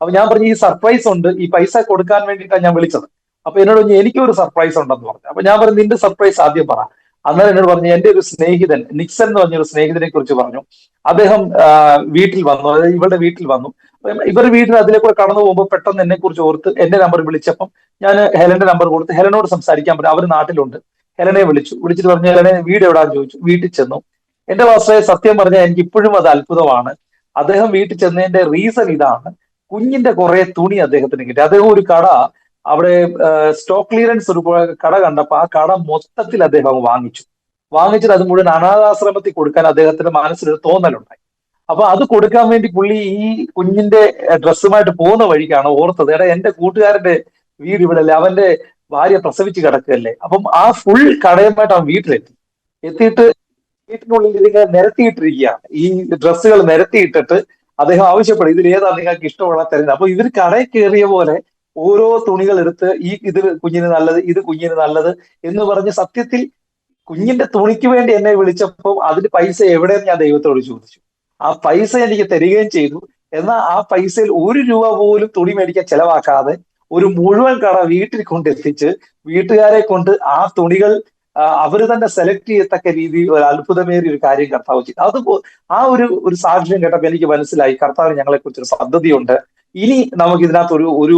അപ്പൊ ഞാൻ പറഞ്ഞു, ഈ സർപ്രൈസ് ഉണ്ട്, ഈ പൈസ കൊടുക്കാൻ വേണ്ടിയിട്ടാണ് ഞാൻ വിളിച്ചത്. അപ്പൊ എന്നോട് പറഞ്ഞു, എനിക്കൊരു സർപ്രൈസ് ഉണ്ടെന്ന് പറഞ്ഞു. അപ്പൊ ഞാൻ പറഞ്ഞു, നിന്റെ സർപ്രൈസ് ആദ്യം പറ. അന്നേരം എന്നോട് പറഞ്ഞു, എന്റെ ഒരു സ്നേഹിതൻ നിക്സൺ എന്ന് പറഞ്ഞൊരു സ്നേഹിതനെ കുറിച്ച് പറഞ്ഞു. അദ്ദേഹം വീട്ടിൽ വന്നു, അതായത് ഇവരുടെ വീട്ടിൽ വന്നു. ഇവരുടെ വീട്ടിൽ അതിലെ കൂടെ കടന്നു പോകുമ്പോൾ പെട്ടെന്ന് എന്നെ കുറിച്ച് ഓർത്ത് എന്റെ നമ്പർ വിളിച്ചപ്പം ഞാൻ ഹെലന്റെ നമ്പർ കൊടുത്ത് ഹെലനോട് സംസാരിക്കാൻ പറഞ്ഞു. അവർ നാട്ടിലുണ്ട്. ഹെലനെ വിളിച്ചിട്ട് പറഞ്ഞു, ഹെലനെ വീട് എവിടാന്ന് ചോദിച്ചു. വീട്ടിൽ ചെന്നു. എന്റെ വാസ്തവ സത്യം പറഞ്ഞാൽ എനിക്ക് ഇപ്പോഴും അത് അത്ഭുതമാണ്. അദ്ദേഹം വീട്ടിൽ ചെന്നതിന്റെ റീസൺ ഇതാണ്. കുഞ്ഞിന്റെ കുറെ തുണി അദ്ദേഹത്തിന് കിട്ടി. അദ്ദേഹം ഒരു കട അവിടെ സ്റ്റോക്ക് ക്ലിയറൻസ് ഒരു കട കണ്ടപ്പോ ആ കട മൊത്തത്തിൽ അദ്ദേഹം വാങ്ങിച്ചിട്ട് അത് മുഴുവൻ അനാഥാശ്രമത്തിൽ കൊടുക്കാൻ അദ്ദേഹത്തിന്റെ മനസ്സിലൊരു തോന്നലുണ്ടായി. അപ്പൊ അത് കൊടുക്കാൻ വേണ്ടി പുള്ളി ഈ കുഞ്ഞിന്റെ ഡ്രസ്സുമായിട്ട് പോകുന്ന വഴിക്കാണ് ഓർത്തത്, എടാ എന്റെ കൂട്ടുകാരന്റെ വീട് ഇവിടെ അല്ലേ, അവന്റെ ഭാര്യ പ്രസവിച്ച് കിടക്കുകയല്ലേ. അപ്പം ആ ഫുൾ കടയുമായിട്ട് അവൻ എത്തിയിട്ട് വീട്ടിനുള്ളിൽ ഇതിങ്ങനെ നിരത്തിയിട്ടിരിക്കുകയാണ്. ഈ ഡ്രസ്സുകൾ നിരത്തിയിട്ടിട്ട് അദ്ദേഹം ആവശ്യപ്പെടും, ഇതിൽ ഏതാ നിങ്ങൾക്ക് ഇഷ്ടമുള്ള തരുന്നത്. അപ്പൊ ഇവർ കടയിൽ കയറിയ പോലെ ഓരോ തുണികൾ എടുത്ത് ഇത് കുഞ്ഞിന് നല്ലത്, ഇത് കുഞ്ഞിന് നല്ലത് എന്ന് പറഞ്ഞ് സത്യത്തിൽ കുഞ്ഞിന്റെ തുണിക്ക് വേണ്ടി എന്നെ വിളിച്ചപ്പോൾ അതിന് പൈസ എവിടെയെന്ന് ഞാൻ ദൈവത്തോട് ചോദിച്ചു. ആ പൈസ എനിക്ക് തരികയും ചെയ്തു. എന്നാൽ ആ പൈസയിൽ 1 രൂപ പോലും തുണി മേടിക്കാൻ ചെലവാക്കാതെ ഒരു മുഴുവൻ കട വീട്ടിൽ കൊണ്ടെത്തിച്ച് വീട്ടുകാരെ കൊണ്ട് ആ തുണികൾ അവര് തന്നെ സെലക്ട് ചെയ്യത്തക്ക രീതിയിൽ ഒരു അത്ഭുതമേറിയ ഒരു കാര്യം കർത്താവ് ചെയ്തു. അത് ആ ഒരു സാക്ഷ്യം കേട്ടപ്പോൾ എനിക്ക് മനസ്സിലായി, കർത്താവിന് ഞങ്ങളെ കുറിച്ചൊരു പദ്ധതിയുണ്ട്. ഇനി നമുക്ക് ഇതിനകത്ത് ഒരു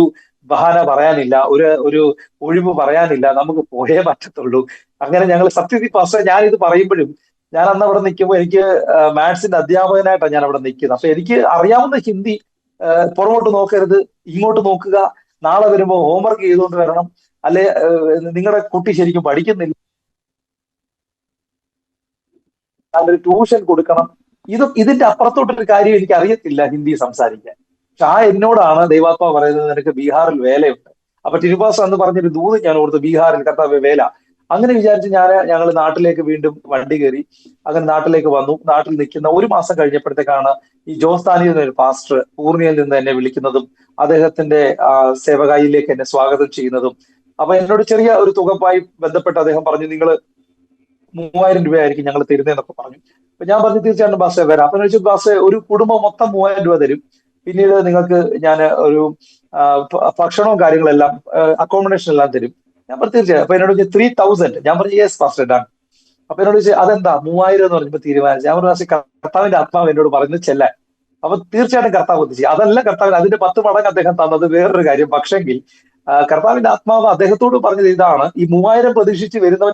ബഹാന പറയാനില്ല, ഒരു ഒഴിവ് പറയാനില്ല, നമുക്ക് പോയേ പറ്റത്തുള്ളൂ. അങ്ങനെ ഞങ്ങൾ സത്യത്തിൽ പാസ്റ്റർ, ഞാൻ ഇത് പറയുമ്പോഴും ഞാൻ അന്ന് അവിടെ നിൽക്കുമ്പോൾ എനിക്ക് മാത്സിന്റെ അധ്യാപകനായിട്ടാണ് ഞാൻ അവിടെ നിൽക്കുന്നത്. അപ്പൊ എനിക്ക് അറിയാവുന്ന ഹിന്ദി, പുറകോട്ട് നോക്കരുത്, ഇങ്ങോട്ട് നോക്കുക, നാളെ വരുമ്പോൾ ഹോംവർക്ക് ചെയ്തുകൊണ്ട് വരണം, അല്ലെ നിങ്ങളുടെ കുട്ടി ശരിക്കും പഠിക്കുന്നില്ല, നല്ലൊരു ട്യൂഷൻ കൊടുക്കണം, ഇതിന്റെ അപ്പുറത്തോട്ടൊരു കാര്യം എനിക്ക് അറിയത്തില്ല ഹിന്ദി സംസാരിക്കാൻ. പക്ഷെ എന്നോടാണ് ദൈവാത്മാ പറയുന്നത്, നിനക്ക് ബീഹാറിൽ വേലയുണ്ട്. അപ്പൊ തിരുവാസ എന്ന് പറഞ്ഞൊരു ദൂത് ഞാൻ ഓർത്ത്, ബീഹാറിൽ കർത്താവ് വേല. അങ്ങനെ വിചാരിച്ച് ഞങ്ങൾ നാട്ടിലേക്ക് വീണ്ടും വണ്ടി കയറി. അങ്ങനെ നാട്ടിലേക്ക് വന്നു. നാട്ടിൽ നിൽക്കുന്ന 1 മാസം കഴിഞ്ഞപ്പോഴത്തേക്കാണ് ഈ ജോസ്താനി എന്നൊരു പാസ്റ്റർ പൂർണിയയിൽ നിന്ന് എന്നെ വിളിക്കുന്നതും അദ്ദേഹത്തിന്റെ സേവകായിലേക്ക് എന്നെ സ്വാഗതം ചെയ്യുന്നതും. അപ്പൊ എന്നോട് ചെറിയ ഒരു തുകയുമായി ബന്ധപ്പെട്ട് അദ്ദേഹം പറഞ്ഞു, നിങ്ങൾ 3000 രൂപയായിരിക്കും ഞങ്ങൾ തരുന്നതെന്നൊക്കെ പറഞ്ഞു. അപ്പൊ ഞാൻ പറഞ്ഞു, തീർച്ചയായിട്ടും ബാസെ വരാം. അപ്പൊ ചോദിച്ചു, ബാസെ ഒരു കുടുംബം മൊത്തം 3000 രൂപ തരും, പിന്നീട് നിങ്ങൾക്ക് ഞാൻ ഒരു ഭക്ഷണവും കാര്യങ്ങളെല്ലാം അക്കോമഡേഷൻ എല്ലാം തരും. ഞാൻ പറഞ്ഞു തീർച്ചയായും. അപ്പൊ എന്നോട് 3000. ഞാൻ പറഞ്ഞു യെസ് പാസ്റ്റർ ഡൺ. അപ്പൊ എന്നോട് ചോദിച്ചു, അതെന്താ 3000 എന്ന് പറഞ്ഞപ്പോ തീരുമാനിച്ചു. ഞാൻ പറഞ്ഞു, കർത്താവിന്റെ ആത്മാവ് എന്നോട് പറഞ്ഞു ചെല്ലാൻ. അപ്പൊ തീർച്ചയായിട്ടും കർത്താവ് എത്തിച്ചു. അതല്ല കർത്താവിന് അതിന്റെ 10 മടങ്ങ് അദ്ദേഹം തന്നത് വേറൊരു കാര്യം. പക്ഷെങ്കിൽ കർത്താവിന്റെ ആത്മാവ് അദ്ദേഹത്തോട് പറഞ്ഞത് ഇതാണ്, ഈ 3000 പ്രതീക്ഷിച്ച് വരുന്നവൻ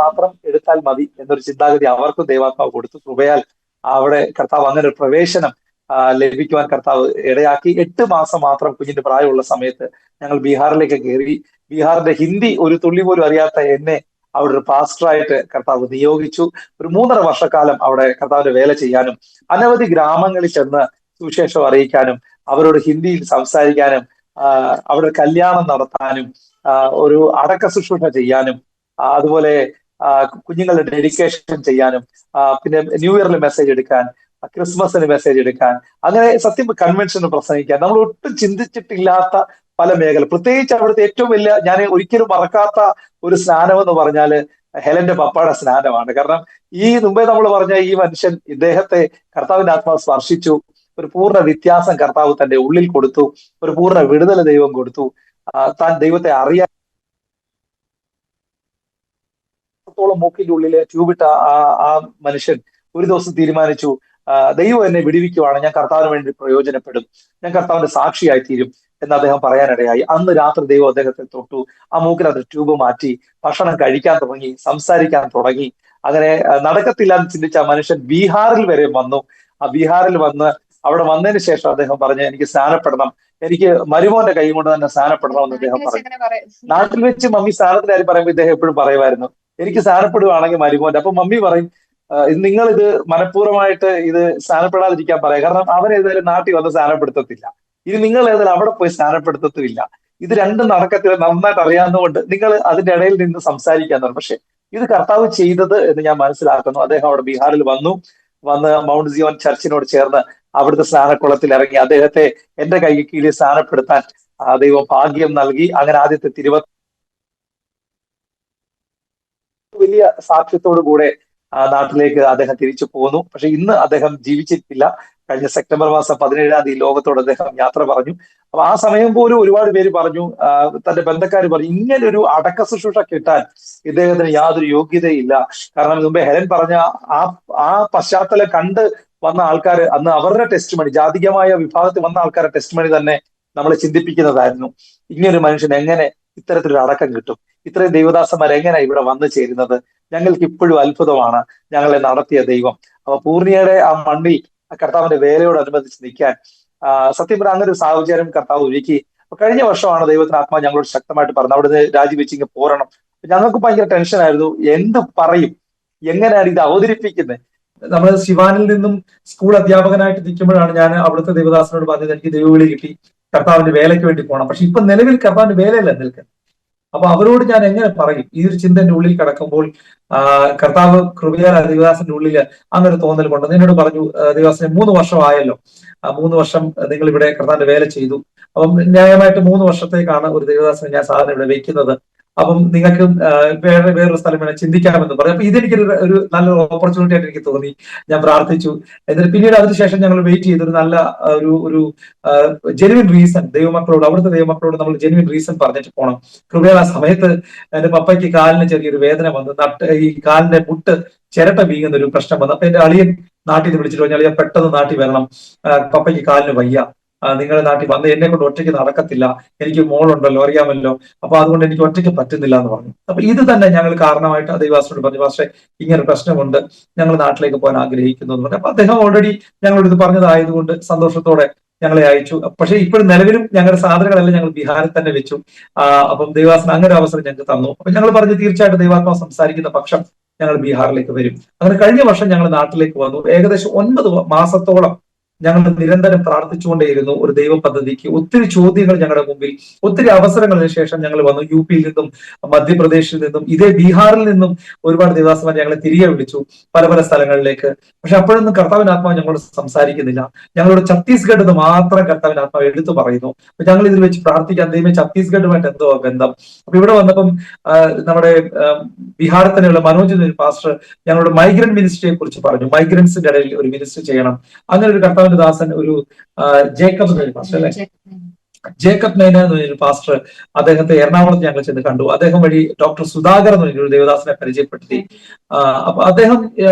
മാത്രം എടുത്താൽ മതി എന്നൊരു ചിന്താഗതി അവർക്കും ദൈവാത്മാവ് കൊടുത്തു. കൃപയാൽ അവിടെ കർത്താവ് അങ്ങനെ ഒരു പ്രവേശനം ലഭിക്കുവാൻ കർത്താവ് ഇടയാക്കി. 8 മാസം മാത്രം കുഞ്ഞിന്റെ പ്രായമുള്ള സമയത്ത് ഞങ്ങൾ ബീഹാറിലേക്ക് കയറി. ബീഹാറിന്റെ ഹിന്ദി ഒരു തുള്ളി പോലും അറിയാത്ത എന്നെ അവിടെ ഒരു പാസ്റ്ററായിട്ട് കർത്താവ് നിയോഗിച്ചു. ഒരു 3.5 വർഷക്കാലം അവിടെ കർത്താവിന്റെ വേല ചെയ്യാനും അനവധി ഗ്രാമങ്ങളിൽ ചെന്ന് സുവിശേഷം അറിയിക്കാനും അവരോട് ഹിന്ദിയിൽ സംസാരിക്കാനും അവിടെ കല്യാണം നടത്താനും ഒരു അടക്ക ശുശ്രൂഷ ചെയ്യാനും അതുപോലെ കുഞ്ഞുങ്ങളുടെ ഡെഡിക്കേഷൻ ചെയ്യാനും പിന്നെ ന്യൂ ഇയറിൽ മെസ്സേജ് എടുക്കാൻ, ക്രിസ്മസിന് മെസ്സേജ് എടുക്കാൻ, അങ്ങനെ സത്യം കൺവെൻഷന് പ്രസംഗിക്കാൻ, നമ്മൾ ഒട്ടും ചിന്തിച്ചിട്ടില്ലാത്ത പല മേഖല. പ്രത്യേകിച്ച് അവിടുത്തെ ഏറ്റവും വലിയ, ഞാൻ ഒരിക്കലും മറക്കാത്ത ഒരു സ്നാനം എന്ന് പറഞ്ഞാല് ഹെലന്റെ പപ്പാടെ സ്നാനമാണ്. കാരണം ഈ മുമ്പേ നമ്മൾ പറഞ്ഞ ഈ മനുഷ്യൻ, ഇദ്ദേഹത്തെ കർത്താവിന്റെ ആത്മാവ് സ്പർശിച്ചു. ഒരു പൂർണ്ണ വ്യത്യാസം കർത്താവ് തന്റെ ഉള്ളിൽ കൊടുത്തു. ഒരു പൂർണ്ണ വിടുതൽ ദൈവം കൊടുത്തു. താൻ ദൈവത്തെ അറിയാൻ മൂക്കിന്റെ ഉള്ളില് ട്യൂബിട്ട ആ മനുഷ്യൻ ഒരു ദിവസം തീരുമാനിച്ചു, ദൈവം എന്നെ വിടുവിക്കുവാണ്, ഞാൻ കർത്താവിന് വേണ്ടി പ്രയോജനപ്പെടും, ഞാൻ കർത്താവിന്റെ സാക്ഷിയായി തീരും എന്ന് അദ്ദേഹം പറയാനിടയായി. അന്ന് രാത്രി ദൈവം അദ്ദേഹത്തെ തൊട്ടു. ആ മൂക്കിനകത്ത് ട്യൂബ് മാറ്റി, ഭക്ഷണം കഴിക്കാൻ തുടങ്ങി, സംസാരിക്കാൻ തുടങ്ങി. അങ്ങനെ നടക്കത്തില്ല എന്ന് ചിന്തിച്ച ആ മനുഷ്യൻ ബീഹാറിൽ വരെ വന്നു. ആ ബീഹാറിൽ വന്ന് അവിടെ വന്നതിന് ശേഷം അദ്ദേഹം പറഞ്ഞു, എനിക്ക് സ്നാനപ്പെടണം, എനിക്ക് മരുമോന്റെ കൈ കൊണ്ട് തന്നെ സ്നാനപ്പെടണമെന്ന് അദ്ദേഹം പറഞ്ഞു. നാട്ടിൽ വെച്ച് മമ്മി സ്നാനത്തിന്റെ കാര്യം പറയുമ്പോൾ ഇദ്ദേഹം എപ്പോഴും പറയുമായിരുന്നു, എനിക്ക് സ്നാനപ്പെടുവാണെങ്കിൽ മരുമോന്റെ. അപ്പൊ മമ്മി പറയും, നിങ്ങൾ ഇത് മനഃപൂർവ്വമായിട്ട് ഇത് സ്നാനപ്പെടാതിരിക്കാൻ പറയാം, കാരണം അവൻ ഏതായാലും നാട്ടിൽ വന്ന് സ്നാനപ്പെടുത്തത്തില്ല, ഇനി നിങ്ങൾ ഏതായാലും അവിടെ പോയി സ്നാനപ്പെടുത്തത്തുമില്ല, ഇത് രണ്ടും നടക്കത്തില്ല, നന്നായിട്ട് അറിയാവുന്നതുകൊണ്ട് നിങ്ങൾ അതിന്റെ ഇടയിൽ നിന്ന് സംസാരിക്കാൻ തുടങ്ങും. പക്ഷെ ഇത് കർത്താവ് ചെയ്തത് എന്ന് ഞാൻ മനസ്സിലാക്കുന്നു. അദ്ദേഹം അവിടെ ബീഹാറിൽ വന്ന് മൗണ്ട് സിയോൻ ചർച്ചിനോട് ചേർന്ന് അവിടുത്തെ സ്നാനക്കുളത്തിൽ ഇറങ്ങി അദ്ദേഹത്തെ എന്റെ കൈ കീഴിൽ സ്നാനപ്പെടുത്താൻ ദൈവം ഭാഗ്യം നൽകി. അങ്ങനെ ആദ്യത്തെ വലിയ സാക്ഷ്യത്തോടു കൂടെ നാട്ടിലേക്ക് അദ്ദേഹം തിരിച്ചു പോന്നു. പക്ഷെ ഇന്ന് അദ്ദേഹം ജീവിച്ചിട്ടില്ല. കഴിഞ്ഞ സെപ്റ്റംബർ മാസം 17-ാം തീയതി ലോകത്തോട് അദ്ദേഹം യാത്ര പറഞ്ഞു. അപ്പൊ ആ സമയം പോലും ഒരുപാട് പേര് പറഞ്ഞു, തന്റെ ബന്ധക്കാർ പറഞ്ഞു, ഇങ്ങനൊരു അടക്ക ശുശ്രൂഷ കിട്ടാൻ ഇദ്ദേഹത്തിന് യാതൊരു യോഗ്യതയില്ല. കാരണം മുമ്പേ ഹെലൻ പറഞ്ഞ ആ പശ്ചാത്തലം കണ്ട് വന്ന ആൾക്കാർ, അന്ന് അവരുടെ ടെസ്റ്റ് മണി, ജാതികമായ വിഭാഗത്തിൽ വന്ന ആൾക്കാരുടെ ടെസ്റ്റ് മണി തന്നെ നമ്മളെ ചിന്തിപ്പിക്കുന്നതായിരുന്നു. ഇങ്ങനൊരു മനുഷ്യൻ എങ്ങനെ ഇത്തരത്തിലൊരു അടക്കം കിട്ടും, ഇത്രയും ദൈവദാസന്മാർ എങ്ങനെ ഇവിടെ വന്നു ചേരുന്നത്, ഞങ്ങൾക്ക് ഇപ്പോഴും അത്ഭുതമാണ് ഞങ്ങളെ നടത്തിയ ദൈവം. അപ്പൊ പൂർണിയയുടെ ആ മണ്ണിൽ കർത്താവിന്റെ വേലയോടനുബന്ധിച്ച് നിൽക്കാൻ സത്യം പറഞ്ഞാൽ അങ്ങനെ ഒരു സാഹചര്യം കർത്താവ് ഒരുക്കി. കഴിഞ്ഞ വർഷമാണ് ദൈവത്തിന് ആത്മാവ് ഞങ്ങളോട് ശക്തമായിട്ട് പറഞ്ഞു, അവിടുന്ന് രാജിവെച്ച് ഇങ്ങനെ പോരണം. ഞങ്ങൾക്ക് ഭയങ്കര ടെൻഷനായിരുന്നു, എന്ത് പറയും, എങ്ങനെയാണ് ഇത് അവതരിപ്പിക്കുന്നത്. നമ്മൾ ശിവാനിൽ നിന്നും സ്കൂൾ അധ്യാപകനായിട്ട് നിൽക്കുമ്പോഴാണ് ഞാൻ അവിടുത്തെ ദൈവദാസനോട് പറഞ്ഞത്, എനിക്ക് ദൈവവിളി കിട്ടി, കർത്താവിന്റെ വേലയ്ക്ക് വേണ്ടി പോകണം. പക്ഷെ ഇപ്പൊ നിലവിൽ കർത്താവിന്റെ വേലയല്ല നിൽക്കുന്നത്. അപ്പൊ അവരോട് ഞാൻ എങ്ങനെ പറയും? ഈ ഒരു ചിന്ത എന്റെ ഉള്ളിൽ കിടക്കുമ്പോൾ കർത്താവ് കൃപയാൽ ദൈവദാസന്റെ ഉള്ളിൽ അങ്ങനെ ഒരു തോന്നൽ കൊണ്ട് എന്നോട് പറഞ്ഞു, ദൈവദാസനെ 3 വർഷമായല്ലോ, 3 വർഷം നിങ്ങൾ ഇവിടെ കർത്താവിന്റെ വേല ചെയ്തു. അപ്പം ന്യായമായിട്ട് 3 വർഷത്തേക്കാണ് ഒരു ദൈവദാസനെ ഞാൻ സാധാരണ ഇവിടെ വെക്കുന്നത്. അപ്പം നിങ്ങൾക്ക് വേറൊരു സ്ഥലം വേണം ചിന്തിക്കാമെന്ന് പറയും. അപ്പൊ ഇതെനിക്കൊരു നല്ലൊരു ഓപ്പർച്യൂണിറ്റി ആയിട്ട് എനിക്ക് തോന്നി. ഞാൻ പ്രാർത്ഥിച്ചു. എന്നിട്ട് പിന്നീട് അതിനുശേഷം ഞങ്ങൾ വെയിറ്റ് ചെയ്തൊരു നല്ല ഒരു ജെനുവിൻ റീസൺ ദൈവമക്കളോട്, അവിടുത്തെ ദൈവമക്കളോട് നമ്മൾ ജെനുവിൻ റീസൺ പറഞ്ഞിട്ട് പോകണം. കൃപയാൽ ആ സമയത്ത് എന്റെ പപ്പയ്ക്ക് കാലിന് ചെറിയൊരു വേദന വന്നു, ഈ കാലിന്റെ മുട്ട് ചിരട്ട വീങ്ങുന്ന ഒരു പ്രശ്നം വന്നു. അപ്പൊ എന്റെ അളിയൻ നാട്ടിൽ നിന്ന് വിളിച്ചിട്ട് പറഞ്ഞു, അളിയൻ പെട്ടെന്ന് നാട്ടിൽ വരണം, പപ്പയ്ക്ക് കാലിന് വയ്യ, നിങ്ങളുടെ നാട്ടിൽ വന്ന് എന്നെ കൊണ്ട് ഒറ്റയ്ക്ക് നടക്കത്തില്ല, എനിക്ക് മോളുണ്ടല്ലോ അറിയാമല്ലോ, അപ്പൊ അതുകൊണ്ട് എനിക്ക് ഒറ്റയ്ക്ക് പറ്റുന്നില്ല എന്ന് പറഞ്ഞു. അപ്പൊ ഇത് തന്നെ ഞങ്ങൾ കാരണമായിട്ട് ദൈവദാസനോട് പറഞ്ഞു, പക്ഷേ ഇങ്ങനെ പ്രശ്നമുണ്ട്, ഞങ്ങൾ നാട്ടിലേക്ക് പോകാൻ ആഗ്രഹിക്കുന്നു എന്ന് പറഞ്ഞു. അപ്പൊ അദ്ദേഹം ഓൾറെഡി ഞങ്ങളോട് ഇത് പറഞ്ഞതായതുകൊണ്ട് സന്തോഷത്തോടെ ഞങ്ങളെ അയച്ചു. പക്ഷെ ഇപ്പോഴും നിലവിലും ഞങ്ങളുടെ സാധനങ്ങളെല്ലാം ഞങ്ങൾ ബീഹാറിൽ തന്നെ വെച്ചു. അപ്പം ദൈവദാസൻ അങ്ങനെ ഒരു അവസരം ഞങ്ങൾക്ക് തന്നു. അപ്പൊ ഞങ്ങൾ പറഞ്ഞു, തീർച്ചയായിട്ടും ദൈവാത്മാവ് സംസാരിക്കുന്ന പക്ഷം ഞങ്ങൾ ബീഹാറിലേക്ക് വരും. അങ്ങനെ കഴിഞ്ഞ വർഷം ഞങ്ങൾ നാട്ടിലേക്ക് വന്നു. ഏകദേശം 9 മാസത്തോളം ഞങ്ങൾ നിരന്തരം പ്രാർത്ഥിച്ചുകൊണ്ടേയിരുന്നു ഒരു ദൈവ പദ്ധതിക്ക്. ഒത്തിരി ചോദ്യങ്ങൾ ഞങ്ങളുടെ മുമ്പിൽ, ഒത്തിരി അവസരങ്ങൾക്ക് ശേഷം ഞങ്ങൾ വന്നു. യുപിയിൽ നിന്നും മധ്യപ്രദേശിൽ നിന്നും ഇതേ ബീഹാറിൽ നിന്നും ഒരുപാട് ദൈവദാസന്മാർ ഞങ്ങളെ തിരികെ വിളിച്ചു പല സ്ഥലങ്ങളിലേക്ക്. പക്ഷെ അപ്പോഴൊന്നും കർത്താവിന്റെ ആത്മാവ് ഞങ്ങളോട് സംസാരിക്കുന്നില്ല. ഞങ്ങളോട് ഛത്തീസ്ഗഡ് എന്ന് മാത്രം കർത്താവിന്റെ ആത്മാവ് എടുത്തു പറയുന്നു. അപ്പൊ ഞങ്ങൾ ഇതിൽ വെച്ച് പ്രാർത്ഥിക്കാൻ, ദൈവമേ ഛത്തീസ്ഗഡുമായിട്ട് എന്തോ ബന്ധം. അപ്പൊ ഇവിടെ വന്നപ്പം നമ്മുടെ ബീഹാറിൽ തന്നെയുള്ള മനോജ് എന്നൊരു പാസ്റ്റർ ഞങ്ങളോട് മൈഗ്രന്റ് മിനിസ്ട്രിയെ കുറിച്ച് പറഞ്ഞു. മൈഗ്രൻസിന്റെ ഇടയിൽ ഒരു മിനിസ്ട്രി ചെയ്യണം. അങ്ങനെ ഒരു കർത്താവിന്റെ ദാസൻ, ഒരു ജേക്കബ് എന്നൊരു പാസ്റ്റർ അല്ലെ, ജേക്കബ് നൈന എന്ന് പറഞ്ഞൊരു പാസ്റ്റർ, അദ്ദേഹത്തെ എറണാകുളത്ത് ഞങ്ങൾ ചെന്ന് കണ്ടു. അദ്ദേഹം വഴി ഡോക്ടർ സുധാകർ എന്ന് പറഞ്ഞൊരു ദേവദാസനെ പരിചയപ്പെടുത്തി. അപ്പൊ അദ്ദേഹം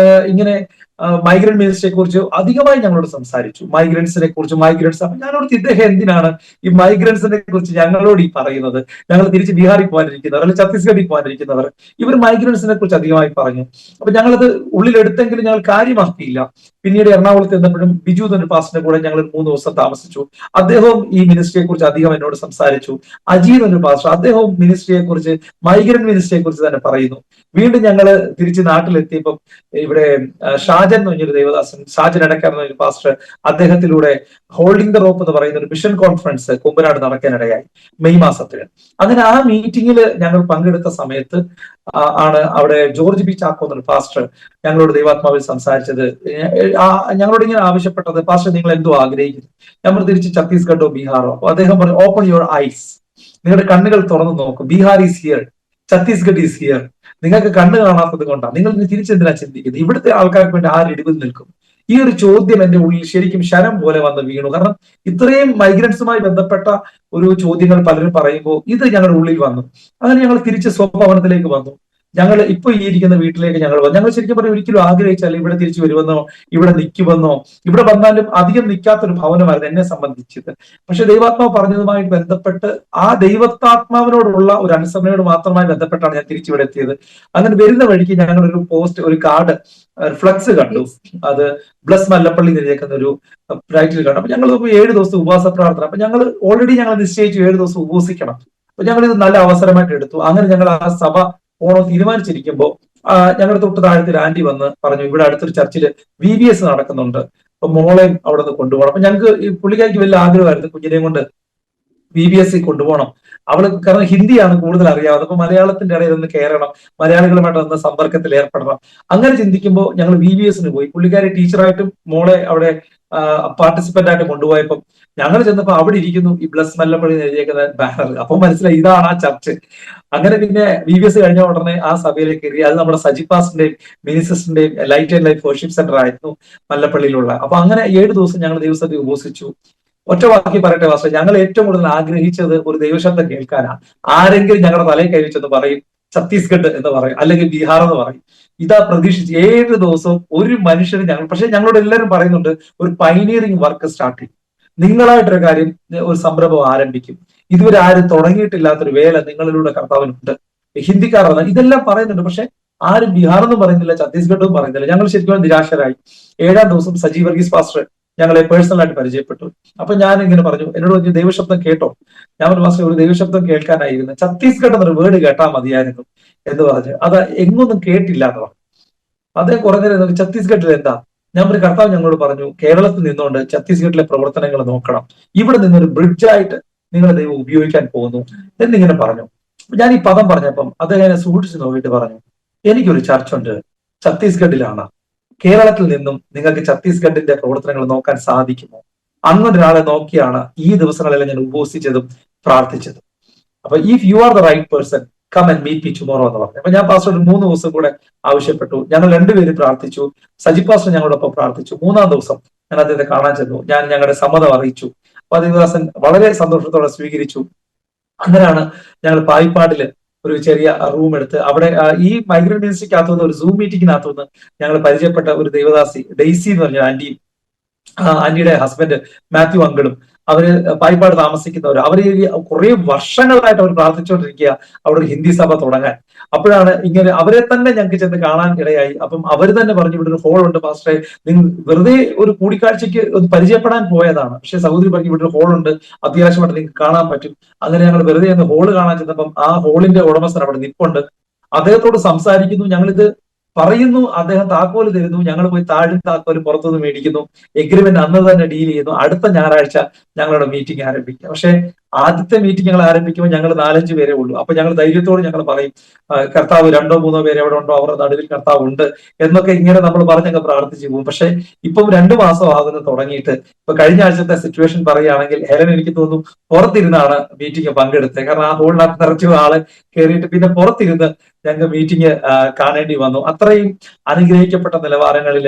ഇങ്ങനെ മൈഗ്രന്റ് മിനിസ്ട്രിയെ കുറിച്ച് അധികമായി ഞങ്ങളോട് സംസാരിച്ചു. മൈഗ്രൻസിനെ കുറിച്ച്, അപ്പൊ ഞാനോട് ഇദ്ദേഹം എന്തിനാണ് ഈ മൈഗ്രൻസിനെ കുറിച്ച് ഞങ്ങളോട് ഈ പറയുന്നത്? ഞങ്ങൾ തിരിച്ച് ബീഹാറിൽ പോകാനിരിക്കുന്നവർ അല്ലെങ്കിൽ ഛത്തീസ്ഗഡിൽ പോകാനിരിക്കുന്നവർ, ഇവർ മൈഗ്രൻസിനെ കുറിച്ച് അധികമായി പറഞ്ഞു. അപ്പൊ ഞങ്ങളത് ഉള്ളിലെടുത്തെങ്കിലും ഞങ്ങൾ കാര്യമാക്കിയില്ല. പിന്നീട് എറണാകുളത്ത് ചെന്നപ്പോഴും ബിജു എന്നൊരു പാസ്റ്ററിന്റെ കൂടെ ഞങ്ങൾ 3 ദിവസം താമസിച്ചു. അദ്ദേഹവും ഈ മിനിസ്ട്രിയെ കുറിച്ച് അധികം എന്നോട് സംസാരിച്ചു. അജീർ എന്നൊരു പാസ്റ്റർ, അദ്ദേഹവും മിനിസ്ട്രിയെ കുറിച്ച്, മൈഗ്രന്റ് മിനിസ്ട്രിയെ കുറിച്ച് തന്നെ പറയുന്നു. വീണ്ടും ഞങ്ങൾ തിരിച്ച് നാട്ടിലെത്തിയപ്പം ഇവിടെ ഷാജൻ എന്ന് പറഞ്ഞൊരു ദേവദാസൻ, ഷാജൻ അടക്കാർ എന്ന് പറഞ്ഞൊരു പാസ്റ്റർ, അദ്ദേഹത്തിലൂടെ ഹോൾഡിംഗ് ദ റോപ്പ് എന്ന് പറയുന്ന ഒരു മിഷൻ കോൺഫറൻസ് കുമ്പനാട് നടക്കാനിടയായി മെയ് മാസത്തിൽ. അങ്ങനെ ആ മീറ്റിംഗിൽ ഞങ്ങൾ പങ്കെടുത്ത സമയത്ത് ആണ് അവിടെ ജോർജ് ബി ചാക്കോ എന്നൊരു പാസ്റ്റർ ഞങ്ങളോട് ദൈവാത്മാവിൽ സംസാരിച്ചത്. ഞങ്ങളോട് ഇങ്ങനെ ആവശ്യപ്പെട്ടത്, പാസ്റ്റർ നിങ്ങൾ എന്തോ ആഗ്രഹിക്കുന്നു? നമ്മൾ തിരിച്ച് ഛത്തീസ്ഗഡോ ബീഹാറോ? അപ്പൊ അദ്ദേഹം പറഞ്ഞു, ഓപ്പൺ യുവർ ഐസ്, നിങ്ങളുടെ കണ്ണുകൾ തുറന്നു നോക്കും. Bihar is here, Chhattisgarh is here. നിങ്ങൾക്ക് കണ്ണ് കാണാത്തത് കൊണ്ടാണ്. നിങ്ങൾ തിരിച്ചെന്തിനാ ചിന്തിക്കുന്നത്? ഇവിടുത്തെ ആൾക്കാർക്ക് വേണ്ടി ആര് ഇടിവിൽ നിൽക്കും? ഈ ഒരു ചോദ്യം എന്റെ ഉള്ളിൽ ശരിക്കും ശരം പോലെ വന്ന് വീണു. കാരണം ഇത്രയും മൈഗ്രൻസുമായി ബന്ധപ്പെട്ട ഒരു ചോദ്യങ്ങൾ പലരും പറയുമ്പോൾ ഇത് ഞങ്ങളുടെ ഉള്ളിൽ വന്നു. അങ്ങനെ ഞങ്ങൾ തിരിച്ച് സ്വഭവനത്തിലേക്ക് വന്നു. ഞങ്ങൾ ഇപ്പൊ ഈ ഇരിക്കുന്ന വീട്ടിലേക്ക് ഞങ്ങൾ വന്നു. ഞങ്ങൾ ശരിക്കും പറഞ്ഞാൽ ഒരിക്കലും ആഗ്രഹിച്ചാൽ ഇവിടെ തിരിച്ചു വരുമെന്നോ ഇവിടെ നിൽക്കുമെന്നോ, ഇവിടെ വന്നാലും അധികം നിൽക്കാത്തൊരു ഭവനമായിരുന്നു എന്നെ സംബന്ധിച്ചത്. പക്ഷെ ദൈവാത്മാവ് പറഞ്ഞതുമായി ബന്ധപ്പെട്ട് ആ ദൈവത്താത്മാവിനോടുള്ള ഒരു അനുസരണയോട് മാത്രമായി ബന്ധപ്പെട്ടാണ് ഞാൻ തിരിച്ചിവിടെ എത്തിയത്. അങ്ങനെ വരുന്ന വഴിക്ക് ഞങ്ങൾ ഒരു പോസ്റ്റ്, ഒരു കാർഡ്, ഫ്ലക്സ് കണ്ടു. അത് ബ്ലസ് മല്ലപ്പള്ളി നിലനിൽക്കുന്ന ഒരു ടൈറ്റിൽ കണ്ടു. അപ്പൊ ഞങ്ങൾ 7 ദിവസം ഉപവാസ പ്രാർത്ഥന. അപ്പൊ ഞങ്ങൾ ഓൾറെഡി നിശ്ചയിച്ചു 7 ദിവസം ഉപവസിക്കണം. അപ്പൊ ഞങ്ങൾ ഇത് നല്ല അവസരമായിട്ട് എടുത്തു. അങ്ങനെ ഞങ്ങൾ ആ സഭ പോണോ തീരുമാനിച്ചിരിക്കുമ്പോൾ ഞങ്ങളുടെ തൊട്ട് താഴത്തിൽ ആന്റി വന്ന് പറഞ്ഞു, ഇവിടെ അടുത്തൊരു ചർച്ചിൽ VBS നടക്കുന്നുണ്ട്, അപ്പൊ മോളെയും അവിടെ നിന്ന് കൊണ്ടുപോകണം. അപ്പൊ ഞങ്ങൾക്ക് ഈ പുള്ളിക്കാരിക്ക് വലിയ ആഗ്രഹമായിരുന്നു കുഞ്ഞിനെയും കൊണ്ട് VBS കൊണ്ടുപോകണം. അവള് കാരണം ഹിന്ദിയാണ് കൂടുതൽ അറിയാവുന്നത്. അപ്പൊ മലയാളത്തിന്റെ ഇടയിൽ ഒന്ന് കയറണം, മലയാളികളുമായിട്ട് ഒന്ന് സമ്പർക്കത്തിൽ ഏർപ്പെടണം. അങ്ങനെ ചിന്തിക്കുമ്പോൾ ഞങ്ങൾ VBS പോയി. പുള്ളിക്കാരി ടീച്ചറായിട്ടും മോളെ അവിടെ പാർട്ടിസിപ്പന്റ് ആയിട്ട് കൊണ്ടുപോയപ്പോൾ ഞങ്ങൾ ചെന്നപ്പോൾ അവിടെ ഇരിക്കുന്നു ഈ ബ്ലസ് മല്ലപ്പള്ളി എഴുതിയേക്കുന്ന ബാനർ. അപ്പൊ മനസ്സിലായി ഇതാണ് ആ ചർച്ച്. അങ്ങനെ പിന്നെ VBS കഴിഞ്ഞ ഉടനെ ആ സഭയിലേക്ക് കയറി. അത് നമ്മുടെ സജിപാസിന്റെയും മിനിസിസ്റ്ററിന്റെയും light and life worship centre ആയിരുന്നു മല്ലപ്പള്ളിയിലുള്ള. അപ്പൊ അങ്ങനെ 7 ദിവസം ഞങ്ങൾ ദൈവസഭയിൽ ഉപവസിച്ചു. ഒറ്റ വാക്കി പറയട്ടെ വാസ്തു, ഞങ്ങൾ ഏറ്റവും കൂടുതൽ ആഗ്രഹിച്ചത് ഒരു ദൈവശബ്ദം കേൾക്കാനാണ്. ആരെങ്കിലും ഞങ്ങളുടെ തലയിൽ കൈവച്ചെന്ന് പറയും ഛത്തീസ്ഗഡ് എന്ന് പറയും, അല്ലെങ്കിൽ ബീഹാർ എന്ന് പറയും. ഇതാ പ്രതീക്ഷിച്ച് 7 ദിവസവും ഒരു മനുഷ്യന് പക്ഷെ ഞങ്ങളോട് എല്ലാവരും പറയുന്നുണ്ട് ഒരു പൈനിയറിംഗ് വർക്ക് സ്റ്റാർട്ട് ചെയ്യും, നിങ്ങളായിട്ടൊരു കാര്യം, ഒരു സംരംഭം ആരംഭിക്കും, ഇതുവരെ ആരും തുടങ്ങിയിട്ടില്ലാത്തൊരു വേല നിങ്ങളിലൂടെ കർത്താവിനുണ്ട്. ഹിന്ദിക്കാർ ഇതെല്ലാം പറയുന്നുണ്ട്. പക്ഷെ ആരും ബീഹാർ എന്നും പറയുന്നില്ല, ഛത്തീസ്ഗഡും പറയുന്നില്ല. ഞങ്ങൾ ശരിക്കും നിരാശരായി. 7-ാം ദിവസം സജി വർഗീസ് പാസ്റ്റർ ഞങ്ങളെ പേഴ്സണലായിട്ട് പരിചയപ്പെട്ടു. അപ്പൊ ഞാൻ ഇങ്ങനെ പറഞ്ഞു, എന്നോട് പറഞ്ഞു ദൈവശബ്ദം കേട്ടോ. ഞാൻ ഒരു മാസം ഒരു ദൈവശബ്ദം കേൾക്കാനായിരുന്നു, ഛത്തീസ്ഗഡ് എന്നൊരു വേർഡ് കേട്ടാൽ മതിയായിരുന്നു എന്ന് പറഞ്ഞു. അത് എങ്ങൊന്നും കേട്ടില്ല എന്ന് പറഞ്ഞു. അദ്ദേഹം കുറഞ്ഞ ഛത്തീസ്ഗഡിൽ എന്താ? ഞാൻ ഒരു കർത്താവ് ഞങ്ങളോട് പറഞ്ഞു, കേരളത്തിൽ നിന്നുകൊണ്ട് ഛത്തീസ്ഗഡിലെ പ്രവർത്തനങ്ങൾ നോക്കണം, ഇവിടെ നിന്നൊരു ബ്രിഡ്ജായിട്ട് നിങ്ങളെ ദൈവം ഉപയോഗിക്കാൻ പോകുന്നു എന്നിങ്ങനെ പറഞ്ഞു. ഞാൻ ഈ പദം പറഞ്ഞപ്പം അദ്ദേഹം സൂക്ഷിച്ചു നോക്കിയിട്ട് പറഞ്ഞു, എനിക്കൊരു ചർച്ചുണ്ട് ഛത്തീസ്ഗഡിലാണ്, കേരളത്തിൽ നിന്നും നിങ്ങൾക്ക് ഛത്തീസ്ഗഡിന്റെ പ്രവർത്തനങ്ങൾ നോക്കാൻ സാധിക്കുമോ? അങ്ങനൊരാളെ നോക്കിയാണ് ഈ ദിവസങ്ങളെല്ലാം ഞാൻ ഉപവസിച്ചതും പ്രാർത്ഥിച്ചതും. അപ്പൊ if you are the right person come and meet me tomorrow എന്ന് പറഞ്ഞു. അപ്പൊ ഞാൻ പാസ്റ്റർ 3 ദിവസം കൂടെ ആവശ്യപ്പെട്ടു. ഞങ്ങൾ രണ്ടുപേരും പ്രാർത്ഥിച്ചു. സജി പാസ്റ്റർ ഞങ്ങളോടൊപ്പം പ്രാർത്ഥിച്ചു. 3-ാം ദിവസം ഞാൻ അദ്ദേഹത്തെ കാണാൻ ചെന്നു. ഞാൻ ഞങ്ങളുടെ സമ്മതം അറിയിച്ചു. അപ്പൊ അതിദാസൻ വളരെ സന്തോഷത്തോടെ സ്വീകരിച്ചു. അങ്ങനെയാണ് ഞങ്ങൾ പായിപ്പാടില് ഒരു ചെറിയ റൂം എടുത്ത് അവിടെ ഈ മൈഗ്രന്റ് മിനിസ്ട്രിക്കകത്തുനിന്ന് ഒരു സൂം മീറ്റിംഗിനകത്തുനിന്ന് ഞങ്ങൾ പരിചയപ്പെട്ട ഒരു ദൈവദാസി ഡെയ്സി എന്ന് പറഞ്ഞ ആന്റിയുടെ ഹസ്ബൻഡ് മാത്യു അങ്കിളും അവര് പായിപ്പാട് താമസിക്കുന്നവർ, അവര് കുറെ വർഷങ്ങളായിട്ട് അവർ പ്രാർത്ഥിച്ചുകൊണ്ടിരിക്കുക അവിടെ ഒരു ഹിന്ദി സഭ തുടങ്ങാൻ. അപ്പോഴാണ് ഇങ്ങനെ അവരെ തന്നെ ഞങ്ങൾക്ക് ചെന്ന് കാണാൻ ഇടയായി. അപ്പം അവർ തന്നെ പറഞ്ഞു, ഇവിടെ ഒരു ഹോൾ ഉണ്ട് പാസ്റ്ററെ, നിങ്ങൾ വെറുതെ ഒരു കൂടിക്കാഴ്ചയ്ക്ക് ഒന്ന് പരിചയപ്പെടാൻ പോയതാണ്, പക്ഷെ സഹോദരി പറഞ്ഞു ഇവിടെ ഒരു ഹോൾ ഉണ്ട്, അത്യാവശ്യമായിട്ട് നിങ്ങൾക്ക് കാണാൻ പറ്റും. അങ്ങനെ ഞങ്ങൾ വെറുതെ ഒന്ന് ഹോള് കാണാൻ ചെന്നപ്പം ആ ഹോളിന്റെ ഉടമസ്ഥൻ അവിടെ നിപ്പുണ്ട്. അദ്ദേഹത്തോട് സംസാരിക്കുന്നു. ഞങ്ങളിത് പറയുന്നു, അദ്ദേഹം താക്കോല് തരുന്നു. ഞങ്ങൾ പോയി താഴെ താക്കോല് പുറത്തുനിന്ന് മേടിക്കുന്നു. എഗ്രിമെന്റ് അന്ന് തന്നെ ഡീൽ ചെയ്യുന്നു. അടുത്ത ഞായറാഴ്ച ഞങ്ങളുടെ മീറ്റിംഗ് ആരംഭിക്കുക. പക്ഷെ ആദ്യത്തെ മീറ്റിംഗ് ഞങ്ങൾ ആരംഭിക്കുമ്പോൾ ഞങ്ങൾ 4-5 പേരെ ഉള്ളൂ. അപ്പൊ ഞങ്ങൾ ധൈര്യത്തോട് ഞങ്ങൾ പറയും, കർത്താവ് 2-3 പേര് എവിടെ ഉണ്ടോ അവരുടെ നടുവിൽ കർത്താവ് ഉണ്ട് എന്നൊക്കെ ഇങ്ങനെ നമ്മൾ പറഞ്ഞൊക്കെ പ്രാർത്ഥിച്ചു പോകും. പക്ഷെ ഇപ്പം 2 മാസം ആകുന്നു തുടങ്ങിയിട്ട്. ഇപ്പൊ കഴിഞ്ഞ ആഴ്ചത്തെ സിറ്റുവേഷൻ പറയുകയാണെങ്കിൽ ഹെലൻ എനിക്ക് തോന്നുന്നു പുറത്തിരുന്നാണ് മീറ്റിംഗ് പങ്കെടുത്തത്. കാരണം ആ ഹോളിനകത്ത് നിറച്ചു ആള് കയറിയിട്ട് പിന്നെ പുറത്തിരുന്ന് ഞങ്ങൾക്ക് മീറ്റിംഗ് കാണേണ്ടി വന്നു. അത്രയും അനുഗ്രഹിക്കപ്പെട്ട നിലവാരങ്ങളിൽ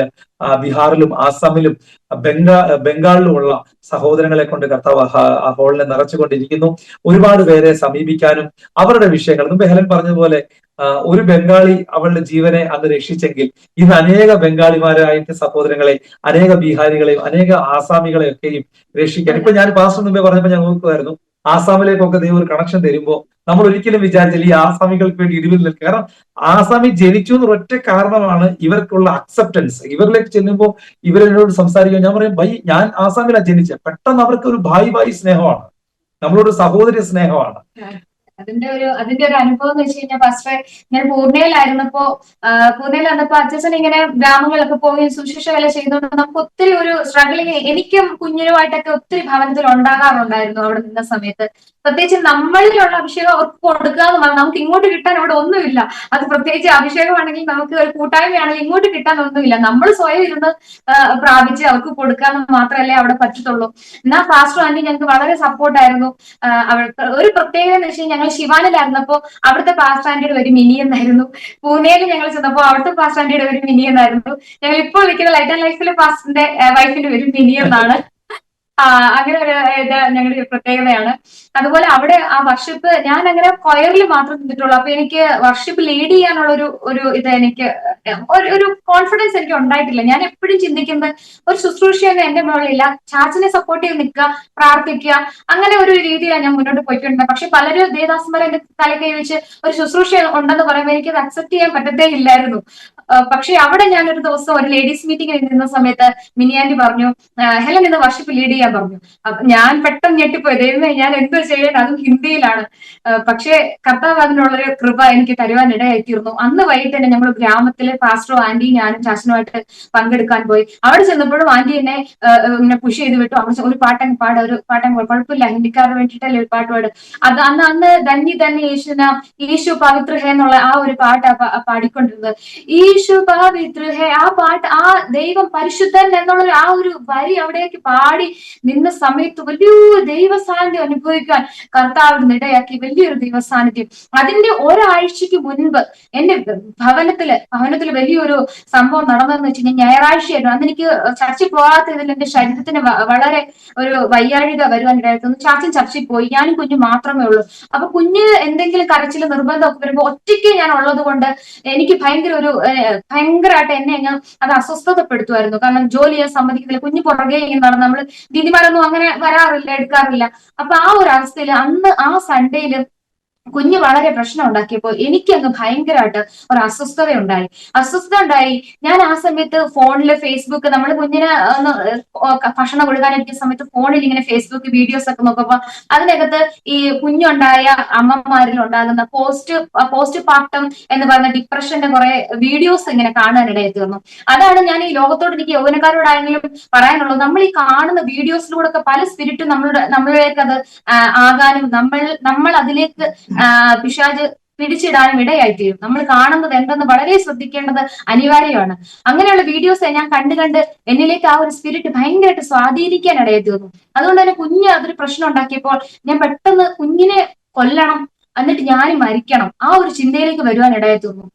ബീഹാറിലും ആസാമിലും ബംഗാളിലുമുള്ള സഹോദരങ്ങളെ കൊണ്ട് കർത്താവ് ആ ഹോളിനെ നിറച്ചുകൊണ്ടിരിക്കുന്നു. ഒരുപാട് പേരെ സമീപിക്കാനും അവരുടെ വിഷയങ്ങൾ, മുമ്പ് ഹെലൻ പറഞ്ഞതുപോലെ ഒരു ബംഗാളി അവളുടെ ജീവനെ അന്ന് രക്ഷിച്ചെങ്കിൽ ഇന്ന് അനേക ബംഗാളിമാരായിട്ട് സഹോദരങ്ങളെ, അനേക ബീഹാരികളെയും അനേക ആസാമികളെയും ഒക്കെയും രക്ഷിക്കാൻ. ഇപ്പൊ ഞാൻ പാസ്റ്റർ മുമ്പേ പറഞ്ഞപ്പോൾ ഞാൻ നോക്കുമായിരുന്നു, ആസാമിലേക്കൊക്കെ ദൈവം ഒരു കണക്ഷൻ തരുമ്പോൾ നമ്മൾ ഒരിക്കലും വിചാരിച്ചില്ല ഈ ആസാമികൾക്ക് വേണ്ടി ഇടിവിൽ നിൽക്കുക. കാരണം ആസാമി ജനിച്ചു എന്ന ഒറ്റ കാരണമാണ് ഇവർക്കുള്ള അക്സെപ്റ്റൻസ്. ഇവരിലേക്ക് ചെല്ലുമ്പോൾ ഇവരെന്നോട് സംസാരിക്കുക, ഞാൻ പറയും ബൈ ഞാൻ ആസാമിലാണ് ജനിച്ചത്. പെട്ടെന്ന് അവർക്ക് ഒരു ഭായി സ്നേഹമാണ്, നമ്മളോട് സഹോദരി സ്നേഹമാണ്. അതിന്റെ ഒരു അനുഭവം എന്ന് വെച്ച് കഴിഞ്ഞാൽ പാസ്റ്ററെ, ഞാൻ പൂർണ്ണയിലായിരുന്നപ്പോ അച്ഛൻ ഇങ്ങനെ ഗ്രാമങ്ങളിലൊക്കെ പോയി സുശേഷ വേല ചെയ്യുന്നതുകൊണ്ട് നമുക്ക് ഒത്തിരി ഒരു സ്ട്രഗിളിങ് എനിക്കും കുഞ്ഞിനുമായിട്ടൊക്കെ ഒത്തിരി ഭവനത്തിൽ ഉണ്ടാകാറുണ്ടായിരുന്നു അവിടെ നിന്ന സമയത്ത്. പ്രത്യേകിച്ച് നമ്മളിലുള്ള അഭിഷേകം അവർക്ക് കൊടുക്കുക എന്ന് പറഞ്ഞാൽ നമുക്ക് ഇങ്ങോട്ട് കിട്ടാൻ അവിടെ ഒന്നുമില്ല. അത് പ്രത്യേകിച്ച് അഭിഷേകമാണെങ്കിൽ നമുക്ക് ഒരു കൂട്ടായ്മയാണെങ്കിൽ ഇങ്ങോട്ട് കിട്ടാൻ ഒന്നുമില്ല. നമ്മൾ സ്വയം ഇരുന്ന് പ്രാപിച്ച് അവർക്ക് കൊടുക്കാന്ന് മാത്രമല്ലേ അവിടെ പറ്റത്തുള്ളൂ. എന്നാൽ പാസ്റ്റർ ആന്റി ഞങ്ങൾക്ക് വളരെ സപ്പോർട്ടായിരുന്നു. ഒരു പ്രത്യേകത എന്ന് വെച്ചാൽ ഞങ്ങൾ ശിവാനിലായിരുന്നപ്പോ അവിടുത്തെ പാസ്റ്റർ ആന്റിയുടെ ഒരു മിനി എന്നായിരുന്നു. പൂനെയിൽ ഞങ്ങൾ ചെന്നപ്പോ അവിടുത്തെ പാസ്റ്റർ ആന്റിയുടെ ഒരു മിനി എന്നായിരുന്നു. ഞങ്ങൾ ഇപ്പോൾ വിളിക്കുന്ന ലൈറ്റ് ആൻഡ് ലൈഫിലെ പാസ്റ്ററിന്റെ വൈഫിന്റെ ഒരു മിനി എന്നാണ്. അങ്ങനെ ഒരു ഇത് ഞങ്ങളുടെ ഒരു പ്രത്യേകതയാണ്. അതുപോലെ അവിടെ ആ വർഷിപ്പ് ഞാൻ അങ്ങനെ കൊയറിൽ മാത്രം നിന്നിട്ടുള്ളൂ. അപ്പൊ എനിക്ക് വർഷിപ്പ് ലീഡ് ചെയ്യാനുള്ള ഒരു ഇത് എനിക്ക് ഒരു കോൺഫിഡൻസ് എനിക്ക് ഉണ്ടായിട്ടില്ല. ഞാൻ എപ്പോഴും ചിന്തിക്കുന്നത് ഒരു ശുശ്രൂഷയൊന്നും എന്റെ മുകളിലില്ല, ചാച്ചനെ സപ്പോർട്ട് ചെയ്ത് നിൽക്കുക, പ്രാർത്ഥിക്കുക, അങ്ങനെ ഒരു രീതിയിലാണ് ഞാൻ മുന്നോട്ട് പോയിക്കൊണ്ടിരുന്നത്. പക്ഷെ പലരും ദേവദാസന്മാരെ എന്റെ തലക്കൈ വെച്ച് ഒരു ശുശ്രൂഷ ഉണ്ടെന്ന് പറയുമ്പോൾ എനിക്ക് അത് അക്സെപ്റ്റ് ചെയ്യാൻ പറ്റത്തേ ഇല്ലായിരുന്നു. പക്ഷെ അവിടെ ഞാൻ ഒരു ദിവസം ഒരു ലേഡീസ് മീറ്റിംഗിൽ ഇരുന്ന സമയത്ത് മിനിയാൻഡി പറഞ്ഞു, ഹെലൻ ഇന്ന് വർഷിപ്പ് ലീഡ് ചെയ്യാൻ പറഞ്ഞു. അപ്പൊ ഞാൻ പെട്ടെന്ന് ഞെട്ടിപ്പോയി, ദൈവമേ ഞാൻ എന്തോ ചെയ്യണം, അതും ഹിന്ദിയിലാണ്. പക്ഷേ കർത്താവ് അതിനുള്ളൊരു കൃപ എനിക്ക് തരുവാൻ ഇടയായിത്തീർന്നു. അന്ന് വൈകിട്ട് തന്നെ ഞങ്ങൾ ഗ്രാമത്തിലെ പാസ്റ്ററും ആന്റിയും ഞാനും ചാച്ചനുമായിട്ട് പങ്കെടുക്കാൻ പോയി. അവിടെ ചെന്നപ്പോഴും ആന്റി എന്നെ ഇങ്ങനെ പുഷ് ചെയ്ത് വിട്ടു. അവിടെ ഒരു പാട്ടങ്ങ് പാട്, ഒരു പാട്ടങ്ങ് കുഴപ്പമില്ല, ഹിന്ദിക്കാരുടെ വേണ്ടിയിട്ടല്ലേ ഒരു പാട്ട് പാട്. അത് അന്ന് ധന്യ ധന്യ യേശുന ഈശു പവിത്ര ഹേ എന്നുള്ള ആ ഒരു പാട്ടാ പാടിക്കൊണ്ടിരുന്നത്. ഈശു പവിത്ര ഹേ, ആ പാട്ട്, ആ ദൈവം പരിശുദ്ധൻ എന്നുള്ള ആ ഒരു വരി അവിടേക്ക് പാടി നിന്ന സമയത്ത് വലിയൊരു ദൈവ സാന്നിധ്യം അനുഭവിക്കാൻ കർത്താവിന് ഇടയാക്കി. വലിയൊരു ദൈവ സാന്നിധ്യം. അതിന്റെ ഒരാഴ്ചക്ക് മുൻപ് എന്റെ ഭവനത്തില് വലിയൊരു സംഭവം നടന്നതെന്ന് വെച്ച് കഴിഞ്ഞാൽ ഞായറാഴ്ചയായിരുന്നു. അന്ന് എനിക്ക് ചർച്ചിൽ പോകാത്തതിൽ എന്റെ ശരീരത്തിന് വളരെ ഒരു വയ്യാഴിക വരുവാനിടയായിരുന്നു. ചാച്ചൻ ചർച്ചിൽ പോയി, ഞാനും കുഞ്ഞു മാത്രമേ ഉള്ളൂ. അപ്പൊ കുഞ്ഞ് എന്തെങ്കിലും കരച്ചില് നിർബന്ധമൊക്കെ വരുമ്പോൾ ഒറ്റയ്ക്ക് ഞാൻ ഉള്ളത് കൊണ്ട് എനിക്ക് ഭയങ്കരമായിട്ട് എന്നെ അങ്ങ് അത് അസ്വസ്ഥതപ്പെടുത്തുമായിരുന്നു. കാരണം ജോലി ചെയ്യാൻ സമ്മതിക്കുന്നില്ല, കുഞ്ഞു പുറകെ നടന്ന് നമ്മൾ ദീദിമാരൊന്നും അങ്ങനെ വരാറില്ല, എടുക്കാറില്ല. അപ്പൊ ആ ഒരു അവസ്ഥയിൽ അന്ന് ആ സൺഡേയില് കുഞ്ഞ് വളരെ പ്രശ്നം ഉണ്ടാക്കിയപ്പോൾ എനിക്കങ്ങ് ഭയങ്കരമായിട്ട് ഒരു അസ്വസ്ഥത ഉണ്ടായി. ഞാൻ ആ സമയത്ത് ഫോണില് ഫേസ്ബുക്ക്, നമ്മൾ കുഞ്ഞിന് ഒന്ന് ഭക്ഷണം കൊടുക്കാനിരിക്കുന്ന സമയത്ത് ഫോണിൽ ഇങ്ങനെ ഫേസ്ബുക്ക് വീഡിയോസ് ഒക്കെ നോക്കുമ്പോൾ അതിനകത്ത് ഈ കുഞ്ഞുണ്ടായ അമ്മമാരിൽ ഉണ്ടാകുന്ന പോസ്റ്റ് പാർട്ടം എന്ന് പറയുന്ന ഡിപ്രഷന്റെ കുറെ വീഡിയോസ് ഇങ്ങനെ കാണാനിടയായി തീർന്നു. അതാണ് ഞാൻ ഈ ലോകത്തോട്, എനിക്ക് യൗവനക്കാരോടായെങ്കിലും പറയാനുള്ളത്. നമ്മൾ ഈ കാണുന്ന വീഡിയോസിലൂടെ ഒക്കെ പല സ്പിരിറ്റും നമ്മളിലേക്ക് അത് ആകാനും നമ്മൾ അതിലേക്ക് പിശാച് പിടിച്ചിടാനും ഇടയായിത്തീരും. നമ്മൾ കാണുന്നത് എന്തെന്ന് വളരെ ശ്രദ്ധിക്കേണ്ടത് അനിവാര്യമാണ്. അങ്ങനെയുള്ള വീഡിയോസ് ഞാൻ കണ്ട് എന്നിലേക്ക് ആ ഒരു സ്പിരിറ്റ് ഭയങ്കരമായിട്ട് സ്വാധീനിക്കാൻ ഇടയായി തീർന്നു. അതുകൊണ്ട് തന്നെ കുഞ്ഞ് അതൊരു പ്രശ്നം ഉണ്ടാക്കിയപ്പോൾ ഞാൻ പെട്ടെന്ന് കുഞ്ഞിനെ കൊല്ലണം, എന്നിട്ട് ഞാൻ മരിക്കണം, ആ ഒരു ചിന്തയിലേക്ക് വരുവാൻ ഇടയായി തീർന്നു.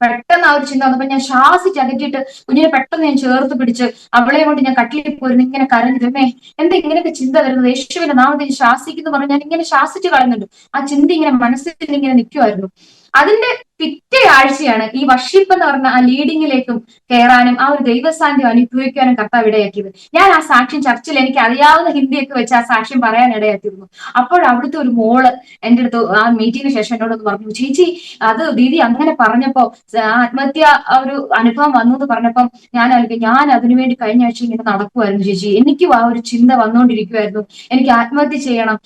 പെട്ടെന്ന് ആ ഒരു ചിന്ത വന്നപ്പോ ഞാൻ ശ്വാസിച്ചകറ്റിയിട്ട് കുഞ്ഞിനെ പെട്ടെന്ന് ഞാൻ ചേർത്ത് പിടിച്ച് അവളെ കൊണ്ട് ഞാൻ കട്ടിലിൽ പോയിരുന്നു ഇങ്ങനെ കരഞ്ഞിരുന്നേ. എന്താ ഇങ്ങനെയൊക്കെ ചിന്ത വരുന്നത്, യേശുവിന്റെ നാമത്തിൽ ശ്വാസിക്കുന്നു പറഞ്ഞു ഞാൻ ഇങ്ങനെ ശ്വാസിച്ച് കളഞ്ഞിട്ടു. ആ ചിന്ത ഇങ്ങനെ മനസ്സിൽ ഇങ്ങനെ നിൽക്കുമായിരുന്നു. അതിന്റെ പിറ്റേ ആഴ്ചയാണ് ഈ വർഷിപ്പ് എന്ന് പറഞ്ഞ ആ ലീഡിങ്ങിലേക്കും കയറാനും ആ ഒരു ദൈവസാന്നിധ്യം അനുഭവിക്കാനും കർത്താവ് ഇടയാക്കിയത്. ഞാൻ ആ സാക്ഷ്യം ചർച്ചിൽ എനിക്ക് അറിയാവുന്ന ഹിന്ദിയൊക്കെ വെച്ച് ആ സാക്ഷ്യം പറയാൻ ഇടയാക്കിയിരുന്നു. അപ്പോൾ അവിടുത്തെ ഒരു മോള് എന്റെ അടുത്ത് ആ മീറ്റിംഗിന് ശേഷം എന്നോടൊന്ന് പറഞ്ഞു, ചേച്ചി അത് ദീദി അങ്ങനെ പറഞ്ഞപ്പോ ആത്മഹത്യ ഒരു അനുഭവം വന്നു എന്ന് പറഞ്ഞപ്പം ഞാൻ അതിനുവേണ്ടി കഴിഞ്ഞ ആഴ്ച ഇങ്ങനെ നടക്കുമായിരുന്നു ചേച്ചി, എനിക്കും ആ ഒരു ചിന്ത വന്നുകൊണ്ടിരിക്കുമായിരുന്നു, എനിക്ക് ആത്മഹത്യ ചെയ്യണം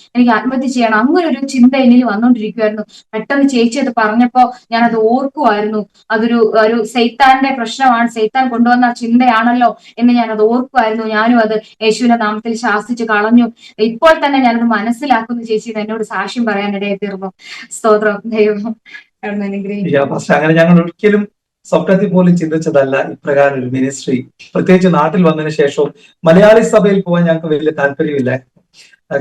അങ്ങനെ ഒരു ചിന്ത എന്നിൽ വന്നുകൊണ്ടിരിക്കുമായിരുന്നു. പെട്ടെന്ന് ചേച്ചി അത് പറഞ്ഞപ്പോ ഞാൻ അത് ഓർക്കുമായിരുന്നു. ഒരു സൈത്താന്റെ പ്രശ്നമാണ്, സൈത്താൻ കൊണ്ടുവന്ന ചിന്തയാണല്ലോ എന്ന് ഞാൻ അത് ഓർക്കുമായിരുന്നു. ഞാനും അത് യേശുവിന്റെ നാമത്തിൽ ശാസിച്ച് കളഞ്ഞു. ഇപ്പോൾ തന്നെ ഞാനത് മനസ്സിലാക്കുന്നു ചേച്ചി എന്നോട് സാക്ഷ്യം പറയാനിടയായി തീർന്നു. സ്തോത്രം. ദൈവം അങ്ങനെ ഞങ്ങൾ ഒരിക്കലും സ്വപ്നത്തിൽ പോലും ചിന്തിച്ചതല്ല ഇപ്രകാരം ഒരു മിനിസ്ട്രി. പ്രത്യേകിച്ച് നാട്ടിൽ വന്നതിന് ശേഷവും മലയാളി സഭയിൽ പോകാൻ ഞങ്ങൾക്ക് വലിയ താല്പര്യമില്ല.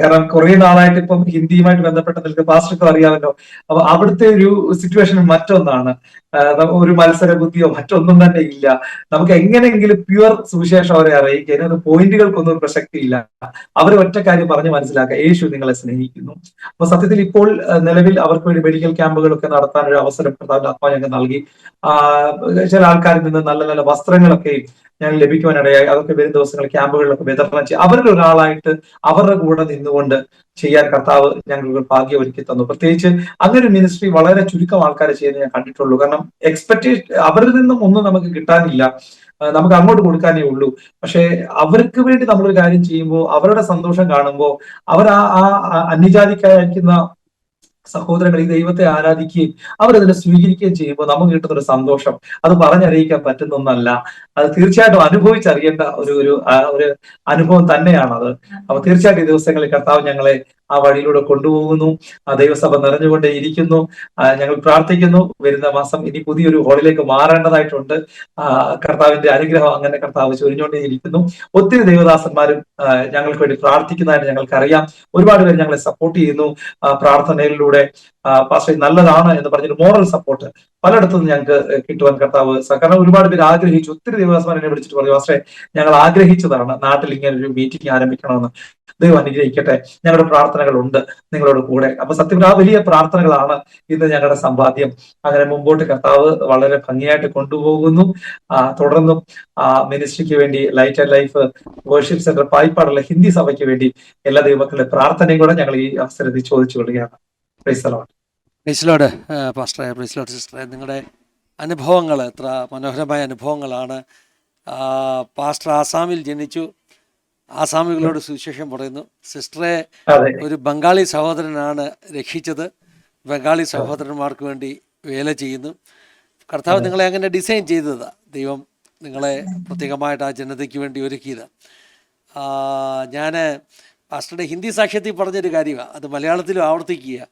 കാരണം കുറെ നാളായിട്ട് ഇപ്പം ഹിന്ദിയുമായിട്ട് ബന്ധപ്പെട്ട് നിൽക്കുന്ന പാസ്റ്റർക്കും അറിയാമല്ലോ. അപ്പൊ അവിടുത്തെ ഒരു സിറ്റുവേഷൻ മറ്റൊന്നാണ്. ഒരു മത്സര ബുദ്ധിയോ മറ്റൊന്നും തന്നെ ഇല്ല. നമുക്ക് എങ്ങനെയെങ്കിലും പ്യുവർ സുവിശേഷം അവരെ അറിയിക്കുക, അതിനകത്ത് പോയിന്റുകൾക്കൊന്നും പ്രസക്തിയില്ല. അവർ ഒറ്റ കാര്യം പറഞ്ഞ് മനസ്സിലാക്കുക, യേശു നിങ്ങളെ സ്നേഹിക്കുന്നു. അപ്പൊ സത്യത്തിൽ ഇപ്പോൾ നിലവിൽ അവർക്ക് വേണ്ടി മെഡിക്കൽ ക്യാമ്പുകളൊക്കെ നടത്താൻ ഒരു അവസരം ആത്മാ ഞങ്ങൾ നൽകി. ചില ആൾക്കാരിൽ നിന്ന് നല്ല നല്ല വസ്ത്രങ്ങളൊക്കെ ഞങ്ങൾ ലഭിക്കുവാനിടയായി. അതൊക്കെ വരും ദിവസങ്ങൾ ക്യാമ്പുകളിലൊക്കെ വിതരണം ചെയ്യും. അവരിൽ ഒരാളായിട്ട് അവരുടെ കൂടെ നിന്നുകൊണ്ട് ചെയ്യാൻ കർത്താവ് ഞങ്ങൾക്ക് ഭാഗ്യം ഒരുക്കി തന്നു. പ്രത്യേകിച്ച് അങ്ങനെ ഒരു മിനിസ്ട്രി വളരെ ചുരുക്കം ആൾക്കാരെ ചെയ്യുന്നത് ഞാൻ കണ്ടിട്ടുള്ളൂ. കാരണം എക്സ്പെക്ടേഷൻ അവരിൽ നിന്നും ഒന്നും നമുക്ക് കിട്ടാനില്ല, നമുക്ക് അങ്ങോട്ട് കൊടുക്കാനേ ഉള്ളൂ. പക്ഷെ അവർക്ക് വേണ്ടി നമ്മളൊരു കാര്യം ചെയ്യുമ്പോൾ, അവരുടെ സന്തോഷം കാണുമ്പോൾ, അവർ ആ അന്യജാതിക്കായിരിക്കുന്ന സഹോദരങ്ങൾ ഈ ദൈവത്തെ ആരാധിക്കുകയും അവരതിനെ സ്വീകരിക്കുകയും ചെയ്യുമ്പോൾ നമുക്ക് കിട്ടുന്ന ഒരു സന്തോഷം അത് പറഞ്ഞറിയിക്കാൻ പറ്റുന്ന ഒന്നല്ല. അത് തീർച്ചയായിട്ടും അനുഭവിച്ചറിയേണ്ട ഒരു അനുഭവം തന്നെയാണത്. അപ്പൊ തീർച്ചയായിട്ടും ഈ ദിവസങ്ങളിൽ കർത്താവ് ഞങ്ങളെ ആ വഴിയിലൂടെ കൊണ്ടുപോകുന്നു. ആ ദൈവസഭ നിറഞ്ഞുകൊണ്ടേ ഇരിക്കുന്നു. ഞങ്ങൾ പ്രാർത്ഥിക്കുന്നു, വരുന്ന മാസം ഇനി പുതിയൊരു ഹോളിലേക്ക് മാറേണ്ടതായിട്ടുണ്ട്. കർത്താവിന്റെ അനുഗ്രഹം അങ്ങനെ കർത്താവ് ചൊരിഞ്ഞുകൊണ്ടേ ഇരിക്കുന്നു. ഒത്തിരി ദൈവദാസന്മാരും ഞങ്ങൾക്ക് വേണ്ടി പ്രാർത്ഥിക്കുന്നതായിട്ട് ഞങ്ങൾക്കറിയാം. ഒരുപാട് പേര് ഞങ്ങളെ സപ്പോർട്ട് ചെയ്യുന്നു പ്രാർത്ഥനയിലൂടെ. പാസ്റ്റർ നല്ലതാണ് എന്ന് പറഞ്ഞൊരു മോറൽ സപ്പോർട്ട് പലയിടത്തും ഞങ്ങൾക്ക് കിട്ടുവാൻ കർത്താവ് കാരണം ഒരുപാട് പേര് ആഗ്രഹിച്ചു. ഒത്തിരി ദേവദാസന്മാർ എന്നെ വിളിച്ചിട്ട് പറഞ്ഞു, പക്ഷേ ഞങ്ങൾ ആഗ്രഹിച്ചതാണ് നാട്ടിൽ ഇങ്ങനെ ഒരു മീറ്റിംഗ് ആരംഭിക്കണമെന്ന്. ദൈവം അനുഗ്രഹിക്കട്ടെ, ഞങ്ങളുടെ പ്രാർത്ഥനകളുണ്ട് നിങ്ങളോട് കൂടെ. അപ്പൊ സത്യം ആ വലിയ പ്രാർത്ഥനകളാണ് ഇന്ന് ഞങ്ങളുടെ സമ്പാദ്യം. അങ്ങനെ മുമ്പോട്ട് കർത്താവ് വളരെ ഭംഗിയായിട്ട് കൊണ്ടുപോകുന്നു. തുടർന്നും മിനിസ്ട്രിക്ക് വേണ്ടി light and life worship centre പായിപ്പാടുള്ള ഹിന്ദി സഭയ്ക്ക് വേണ്ടി എല്ലാ ദൈവമക്കളുടെ പ്രാർത്ഥനയും കൂടെ ഞങ്ങൾ ഈ അവസരത്തിൽ ചോദിച്ചു കൊള്ളുകയാണ്. Praise the lord. Praise lord പാസ്റ്ററെ, പ്രൈസ് ലോർഡ് സിസ്റ്ററെ. നിങ്ങളുടെ അനുഭവങ്ങൾ എത്ര മനോഹരമായ അനുഭവങ്ങളാണ്. പാസ്റ്റർ ആസാമിൽ ജനിച്ചു, ആസാമികളോട് സുവിശേഷം പറയുന്നു. സിസ്റ്ററെ ഒരു ബംഗാളി സഹോദരനാണ് രക്ഷിച്ചത്, ബംഗാളി സഹോദരന്മാർക്ക് വേണ്ടി വേല ചെയ്യുന്നു. കർത്താവ് നിങ്ങളെ അങ്ങനെ ഡിസൈൻ ചെയ്തതാ, ദൈവം നിങ്ങളെ പ്രത്യേകമായിട്ട് ആ ജനതയ്ക്ക് വേണ്ടി ഒരുക്കിയത്. ഞാൻ പാസ്റ്ററുടെ ഹിന്ദി സാക്ഷ്യത്തിൽ പറഞ്ഞൊരു കാര്യമാണ്, അത് മലയാളത്തിലും ആവർത്തിക്കുക.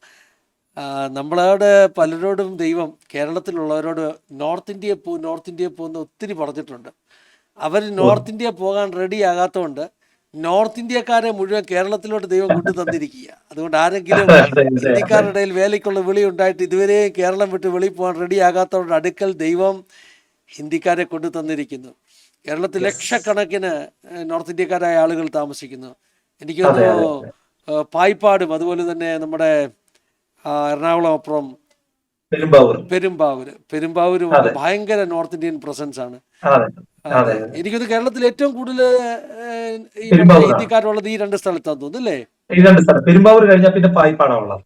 നമ്മളോട് പലരോടും ദൈവം കേരളത്തിലുള്ളവരോട് നോർത്ത് ഇന്ത്യയിൽ പോകുന്ന ഒത്തിരി പറഞ്ഞിട്ടുണ്ട്. അവർ നോർത്ത് ഇന്ത്യ പോകാൻ റെഡി ആകാത്തതുകൊണ്ട് നോർത്ത് ഇന്ത്യക്കാരെ മുഴുവൻ കേരളത്തിലോട്ട് ദൈവം കൊണ്ടു തന്നിരിക്കുക. അതുകൊണ്ട് ആരെങ്കിലും ഇന്ത്യക്കാരുടെ ഇടയിൽ വേലയ്ക്കുള്ള വിളി ഉണ്ടായിട്ട് ഇതുവരെ കേരളം വിട്ട് വെളിയിൽ പോകാൻ റെഡി ആകാത്തവരുടെ അടുക്കൽ ദൈവം ഹിന്ദിക്കാരെ കൊണ്ടു തന്നിരിക്കുന്നു. കേരളത്തിൽ ലക്ഷക്കണക്കിന് നോർത്ത് ഇന്ത്യക്കാരായ ആളുകൾ താമസിക്കുന്നു. എനിക്ക് തോന്നുന്നു പായിപ്പാടും അതുപോലെ തന്നെ നമ്മുടെ എറണാകുളം അപ്പുറം പെരുമ്പാവൂരും ഭയങ്കര നോർത്ത് ഇന്ത്യൻ പ്രസൻസ് ആണ്. എനിക്കൊന്ന് കേരളത്തിൽ ഏറ്റവും കൂടുതൽ ഹിന്ദിക്കാരുള്ളത് ഈ രണ്ട് സ്ഥലത്താന്ന് തോന്നുന്നു, അല്ലേ? പെരുമ്പാവൂർ കഴിഞ്ഞാൽ പിന്നെ പായിപ്പാടാണുള്ളത്.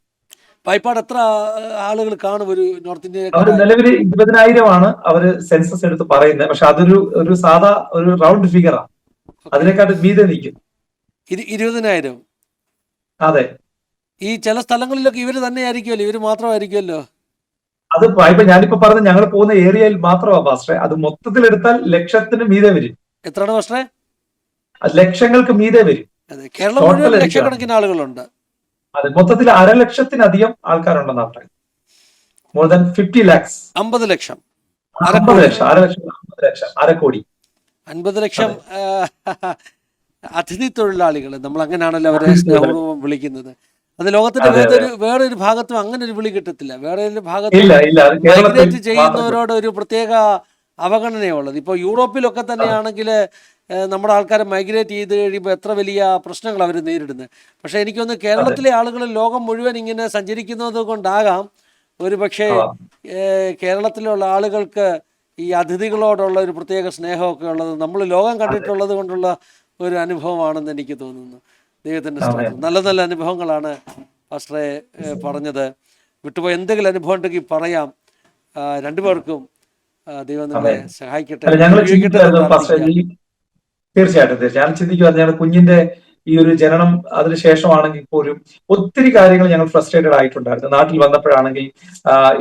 പായിപ്പാട് എത്ര ആളുകൾ കാണും ഒരു നോർത്ത് ഇന്ത്യൻ? അവർ നിലവിൽ 20,000 അവര് സെൻസസ് എടുത്ത് പറയുന്നത്. പക്ഷെ അതൊരു സാധാ ഒരു റൗണ്ട് ഫിഗറാണ്, അതിനെക്കാട്ടും മീതെ നിൽക്കും. 20,000. അതെ. ഈ ചില സ്ഥലങ്ങളിലൊക്കെ ഇവര് തന്നെ ആയിരിക്കുമല്ലോ, ഇവര് മാത്രമായിരിക്കുമല്ലോ. അത് ഇപ്പൊ ഞാനിപ്പോ പറഞ്ഞ ഞങ്ങൾ പോകുന്ന ഏരിയയിൽ മാത്രമാ പാസ്റ്ററെ. അത് മൊത്തത്തിൽ എടുത്താൽ ലക്ഷത്തിന് മീതെ വരും. എത്രയാണ് പാസ്റ്ററെ? ലക്ഷങ്ങൾക്ക് മീതെ വരും. കേരളം മുഴുവൻ ലക്ഷക്കണക്കിന് ആളുകളുണ്ട്. അതെ, മൊത്തത്തിൽ 1,00,000-ലധികം ആൾക്കാരുണ്ടെന്നാ പറയുന്നത്. More than 50 lakhs. 50 ലക്ഷം, 50 ലക്ഷം, 1,00,000, 1,00,000 50 ലക്ഷം അതിഥി തൊഴിലാളികൾ. നമ്മൾ അങ്ങനെയാണല്ലോ അവരെ സ്നേഹപൂർവ്വം വിളിക്കുന്നത്. അത് ലോകത്തിന്റെ വേറൊരു ഭാഗത്തും അങ്ങനെ ഒരു വിളി കിട്ടത്തില്ല. വേറെ ഒരു ഭാഗത്തും മൈഗ്രേറ്റ് ചെയ്യുന്നവരോട് ഒരു പ്രത്യേക അവഗണനയുള്ളത്. ഇപ്പോൾ യൂറോപ്പിലൊക്കെ തന്നെയാണെങ്കിൽ നമ്മുടെ ആൾക്കാർ മൈഗ്രേറ്റ് ചെയ്ത് കഴിയുമ്പോൾ എത്ര വലിയ പ്രശ്നങ്ങൾ അവർ നേരിടുന്നത്. പക്ഷേ എനിക്കൊന്ന് കേരളത്തിലെ ആളുകൾ ലോകം മുഴുവൻ ഇങ്ങനെ സഞ്ചരിക്കുന്നത് കൊണ്ടാകാം ഒരു പക്ഷേ കേരളത്തിലുള്ള ആളുകൾക്ക് ഈ അതിഥികളോടുള്ള ഒരു പ്രത്യേക സ്നേഹമൊക്കെ ഉള്ളത് നമ്മൾ ലോകം കണ്ടിട്ടുള്ളത് കൊണ്ടുള്ള ഒരു അനുഭവമാണെന്ന് എനിക്ക് തോന്നുന്നു. ദൈവത്തിൻ്റെ സ്തോത്രം. നല്ല നല്ല അനുഭവങ്ങളാണ് പാസ്റ്ററെ പറഞ്ഞത്. വിട്ടുപോയ എന്തെങ്കിലും അനുഭവം ഉണ്ടെങ്കിൽ പറയാം. രണ്ടുപേർക്കും ദൈവം നിങ്ങളെ സഹായിക്കട്ടെ. തീർച്ചയായിട്ടും ഞാൻ ചിന്തിക്കുവായിരുന്നു, ഞങ്ങളുടെ കുഞ്ഞിന്റെ ഈ ഒരു ജനനം അതിനുശേഷമാണെങ്കിൽ പോലും ഒത്തിരി കാര്യങ്ങൾ ഞങ്ങൾ ഫ്രസ്ട്രേറ്റഡ് ആയിട്ടുണ്ടായിരുന്നു. നാട്ടിൽ വന്നപ്പോഴാണെങ്കിൽ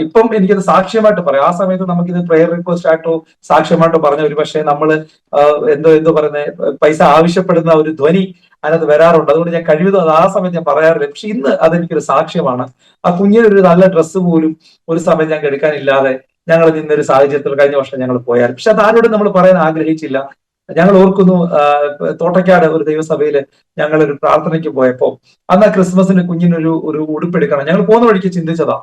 ഇപ്പം എനിക്കത് സാക്ഷ്യമായിട്ട് പറയാം. ആ സമയത്ത് നമുക്കിത് പ്രെയർ റിക്വസ്റ്റ് ആയിട്ടോ സാക്ഷ്യമായിട്ടോ പറഞ്ഞ ഒരു പക്ഷേ നമ്മൾ എന്തോ പറയുന്നത് പൈസ ആവശ്യപ്പെടുന്ന ഒരു ധ്വനി അതിനകത്ത് വരാറുണ്ട്. അതുകൊണ്ട് ഞാൻ കഴിവതും അത് ആ സമയത്ത് ഞാൻ പറയാറില്ല. പക്ഷെ ഇന്ന് അതെനിക്കൊരു സാക്ഷ്യമാണ്. ആ കുഞ്ഞിനൊരു നല്ല ഡ്രസ്സ് പോലും ഒരു സമയം ഞങ്ങൾക്ക് എടുക്കാനില്ലാതെ ഞങ്ങൾ നിന്നൊരു സാഹചര്യത്തിൽ കഴിഞ്ഞ വർഷം ഞങ്ങൾ പോയായിരുന്നു. പക്ഷെ അത് ആരോടും നമ്മൾ പറയാൻ ആഗ്രഹിച്ചില്ല. ഞങ്ങൾ ഓർക്കുന്നു, തോട്ടയ്ക്കാട് ഒരു ദൈവസഭയിൽ ഞങ്ങളൊരു പ്രാർത്ഥനയ്ക്ക് പോയപ്പോ അന്ന് ക്രിസ്മസിന് കുഞ്ഞിനൊരു ഉടുപ്പെടുക്കണം. ഞങ്ങൾ പോകുന്ന വഴിക്ക് ചിന്തിച്ചതാ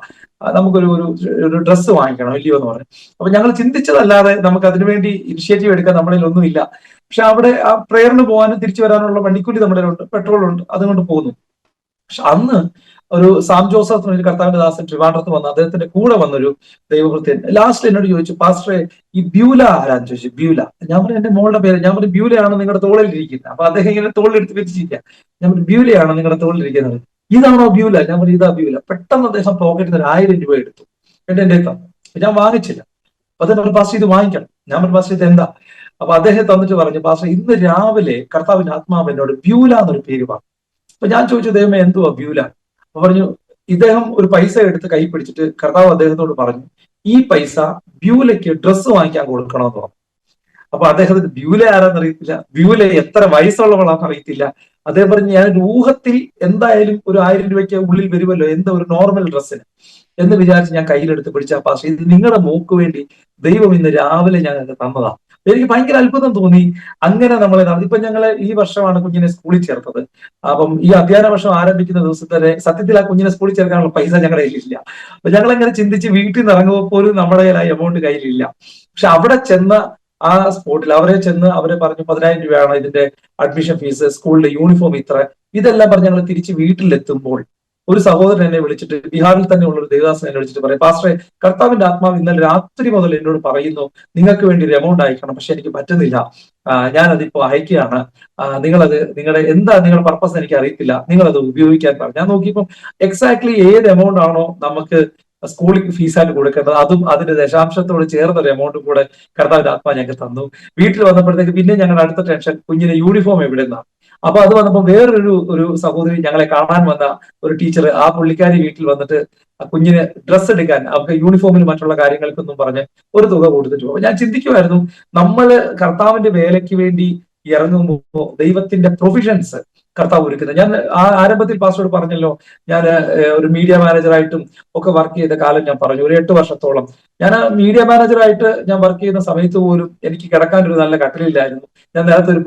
നമുക്കൊരു ഡ്രസ്സ് വാങ്ങിക്കണം ഇല്ലയോ എന്ന് പറഞ്ഞു. അപ്പൊ ഞങ്ങൾ ചിന്തിച്ചതല്ലാതെ നമുക്ക് അതിനുവേണ്ടി ഇനിഷ്യേറ്റീവ് എടുക്കാൻ നമ്മളിൽ ഒന്നുമില്ല. പക്ഷെ അവിടെ ആ പ്രേയറിന് പോകാനും തിരിച്ചു വരാനുള്ള വണ്ടിക്കൂലി നമ്മുടെ ഉണ്ട്, പെട്രോൾ ഉണ്ട്, അതുകൊണ്ട് പോകുന്നു. പക്ഷെ അന്ന് ഒരു സാം ജോസഫ് ഒരു കർത്താവിന്റെ ദാസൻ ട്രിവാൻഡ്രത്ത് വന്ന് അദ്ദേഹത്തിന്റെ കൂടെ വന്നൊരു ദൈവവൃത്യൻ ലാസ്റ്റ് എന്നോട് ചോദിച്ചു, പാസ്റ്ററെ ഈ ബ്യൂല ആരാന്ന് ചോദിച്ചു. ബ്യൂല. ഞാൻ പറഞ്ഞു എന്റെ മോളുടെ പേര്. ഞാൻ പറഞ്ഞു ബ്യൂലയാണ് നിങ്ങളുടെ തോളിലിരിക്കുന്നത്. അപ്പൊ അദ്ദേഹം ഇങ്ങനെ തോളിലെടുത്ത് വെച്ചിരിക്കുക. ഞാൻ പറഞ്ഞു ബ്യൂലയാണ് നിങ്ങളുടെ തോളിലിരിക്കുന്നത്. ഇതാണോ ബ്യൂല? ഞാൻ പറഞ്ഞു ഇതാ ബ്യൂല. പെട്ടെന്ന് അദ്ദേഹം പോക്കറ്റിൽ നിന്ന് 1,000 രൂപ എടുത്തു, എന്റെ തന്നു. ഞാൻ വാങ്ങിച്ചില്ല. അപ്പൊ അദ്ദേഹം പാസ്റ്റർ ഇത് വാങ്ങിക്കണം. ഞാൻ പറഞ്ഞു പാസ്റ്റർ ഇത് എന്താ? അപ്പൊ അദ്ദേഹം തന്നിട്ട് പറഞ്ഞു, പാസ്റ്റർ ഇന്ന് രാവിലെ കർത്താവിന്റെ ആത്മാവ് എന്നോട് ബ്യൂല എന്നൊരു പേര് പറഞ്ഞു. അപ്പൊ ഞാൻ ചോദിച്ചു, ദൈവമേ എന്തുവാ ബ്യൂല? അപ്പൊ പറഞ്ഞു, ഇദ്ദേഹം ഒരു പൈസ എടുത്ത് കൈ പിടിച്ചിട്ട് കർത്താവ് അദ്ദേഹത്തോട് പറഞ്ഞു, ഈ പൈസ ബ്യൂലയ്ക്ക് ഡ്രസ്സ് വാങ്ങിക്കാൻ കൊടുക്കണമെന്ന് പറഞ്ഞു. അപ്പൊ അദ്ദേഹത്തിന് ബ്യൂല ആരാന്ന് അറിയത്തില്ല, ബ്യൂല എത്ര വയസ്സുള്ളവളാന്ന് അറിയത്തില്ല. അദ്ദേഹം പറഞ്ഞു, ഞാൻ ഊഹത്തിൽ എന്തായാലും ഒരു 1,000 രൂപയ്ക്ക് ഉള്ളിൽ വരുമല്ലോ എന്താ ഒരു നോർമൽ ഡ്രസ്സിന് എന്ന് വിചാരിച്ച് ഞാൻ കയ്യിലെടുത്ത് പിടിച്ച പാസ്റ്റർ ഇത് നിങ്ങളുടെ മോക്ക് വേണ്ടി ദൈവം ഇന്ന് രാവിലെ ഞങ്ങൾക്ക് തന്നതാ. എനിക്ക് ഭയങ്കര അത്ഭുതം തോന്നി. അങ്ങനെ നമ്മളെ ഇപ്പൊ ഞങ്ങള് ഈ വർഷമാണ് കുഞ്ഞിനെ സ്കൂളിൽ ചേർത്തത്. അപ്പം ഈ അധ്യയന വർഷം ആരംഭിക്കുന്ന ദിവസം തന്നെ സത്യത്തിൽ ആ കുഞ്ഞിനെ സ്കൂളിൽ ചേർക്കാനുള്ള പൈസ ഞങ്ങളുടെ കയ്യിലില്ല. അപ്പൊ ഞങ്ങൾ അങ്ങനെ ചിന്തിച്ച് വീട്ടിൽ നിന്ന് ഇറങ്ങുമ്പോൾ പോലും നമ്മുടെ കയ്യിൽ ആ എമൗണ്ട് കയ്യിലില്ല. പക്ഷെ അവിടെ ചെന്ന ആ സ്പോട്ടിൽ അവരെ പറഞ്ഞു 10,000 രൂപയാണ് ഇതിന്റെ അഡ്മിഷൻ ഫീസ്, സ്കൂളിലെ യൂണിഫോം ഇത്ര, ഇതെല്ലാം പറഞ്ഞ് ഞങ്ങൾ തിരിച്ച് വീട്ടിലെത്തുമ്പോൾ ഒരു സഹോദരൻ എന്നെ വിളിച്ചിട്ട്, ബീഹാറിൽ തന്നെ ഉള്ള ഒരു ദേവദാസൻ എന്നെ വിളിച്ചിട്ട് പറയും, പാസ്റ്ററെ, കർത്താവിന്റെ ആത്മാവ് ഇന്നലെ രാത്രി മുതൽ എന്നോട് പറയുന്നു നിങ്ങൾക്ക് വേണ്ടി ഒരു എമൗണ്ട് അയക്കണം, പക്ഷെ എനിക്ക് പറ്റുന്നില്ല, ഞാനതിപ്പോ അയക്കുകയാണ്, നിങ്ങളുടെ നിങ്ങളുടെ പർപ്പസ് എനിക്ക് അറിയത്തില്ല, നിങ്ങളത് ഉപയോഗിക്കാൻ പറഞ്ഞു. ഞാൻ നോക്കിയപ്പോൾ എക്സാക്ട്ലി ഏത് എമൗണ്ട് ആണോ നമുക്ക് സ്കൂളിൽ ഫീസായിട്ട് കൊടുക്കേണ്ടത് അതും അതിന്റെ ദശാംശത്തോട് ചേർന്നൊരു എമൗണ്ടും കൂടെ കർത്താവിന്റെ ആത്മാ ഞങ്ങൾക്ക് തന്നു. വീട്ടിൽ വന്നപ്പോഴത്തേക്ക് പിന്നെ ഞങ്ങളുടെ അടുത്ത ടെൻഷൻ കുഞ്ഞിന്റെ യൂണിഫോം എവിടെ നിന്നാണ്. അപ്പൊ അത് വന്നപ്പോൾ വേറൊരു സഹോദരി ഞങ്ങളെ കാണാൻ വന്ന ഒരു ടീച്ചർ, ആ പുള്ളിക്കാരി വീട്ടിൽ വന്നിട്ട് കുഞ്ഞിന് ഡ്രസ്സ് എടുക്കാൻ, അവർക്ക് യൂണിഫോമിന് മറ്റുള്ള കാര്യങ്ങൾക്കൊന്നും പറഞ്ഞ് ഒരു തുക കൊടുത്തിട്ട് പോകും. ഞാൻ ചിന്തിക്കുമായിരുന്നു, നമ്മള് കർത്താവിന്റെ വേലയ്ക്ക് വേണ്ടി ഇറങ്ങുമ്പോൾ ദൈവത്തിന്റെ പ്രൊവിഷൻസ് കർത്താവ് ഒരുക്കുന്നത്. ഞാൻ ആരംഭത്തിൽ പാസ്റ്ററോട് പറഞ്ഞല്ലോ, ഞാൻ ഒരു മീഡിയ മാനേജറായിട്ടും ഒക്കെ വർക്ക് ചെയ്ത കാലം ഞാൻ പറഞ്ഞു. ഒരു 8 വർഷത്തോളം ഞാൻ മീഡിയ മാനേജറായിട്ട് ഞാൻ വർക്ക് ചെയ്യുന്ന സമയത്ത് പോലും എനിക്ക് കിടക്കാൻ ഒരു നല്ല കട്ടിലില്ലായിരുന്നു. ഞാൻ നേരത്തെ ഒരു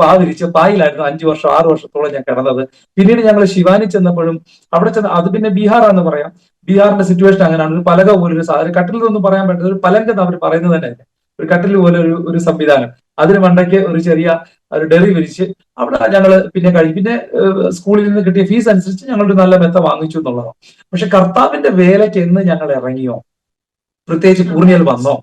പായിലായിരുന്നു 5 വർഷം 6 വർഷത്തോളം ഞാൻ കിടന്നത്. പിന്നീട് ഞങ്ങൾ ശിവാനി ചെന്നപ്പോഴും അവിടെ ചെന്ന്, അത് പിന്നെ ബീഹാറാന്ന് പറയാം, ബീഹാറിന്റെ സിറ്റുവേഷൻ അങ്ങനെയാണ്. ഒരു പലക പോലെ ഒരു സാധനം, കട്ടിലൊന്നും പറയാൻ പറ്റില്ല, ഒരു പലങ്കെന്ന് അവർ പറയുന്നത് തന്നെ, ഒരു കട്ടിൽ പോലെ ഒരു സംവിധാനം, അതിന് മണ്ടയ്ക്ക് ഒരു ചെറിയ ഒരു ഡെറി വിരിച്ച് അവിടെ ഞങ്ങള് പിന്നെ സ്കൂളിൽ നിന്ന് കിട്ടിയ ഫീസ് അനുസരിച്ച് ഞങ്ങളൊരു നല്ല മെത്ത വാങ്ങിച്ചു എന്നുള്ളതാണ്. പക്ഷെ കർത്താവിന്റെ വേലയ്ക്ക് എന്ന് ഞങ്ങൾ ഇറങ്ങിയോ, പ്രത്യേകിച്ച് പൂർണിയൽ വന്നോ,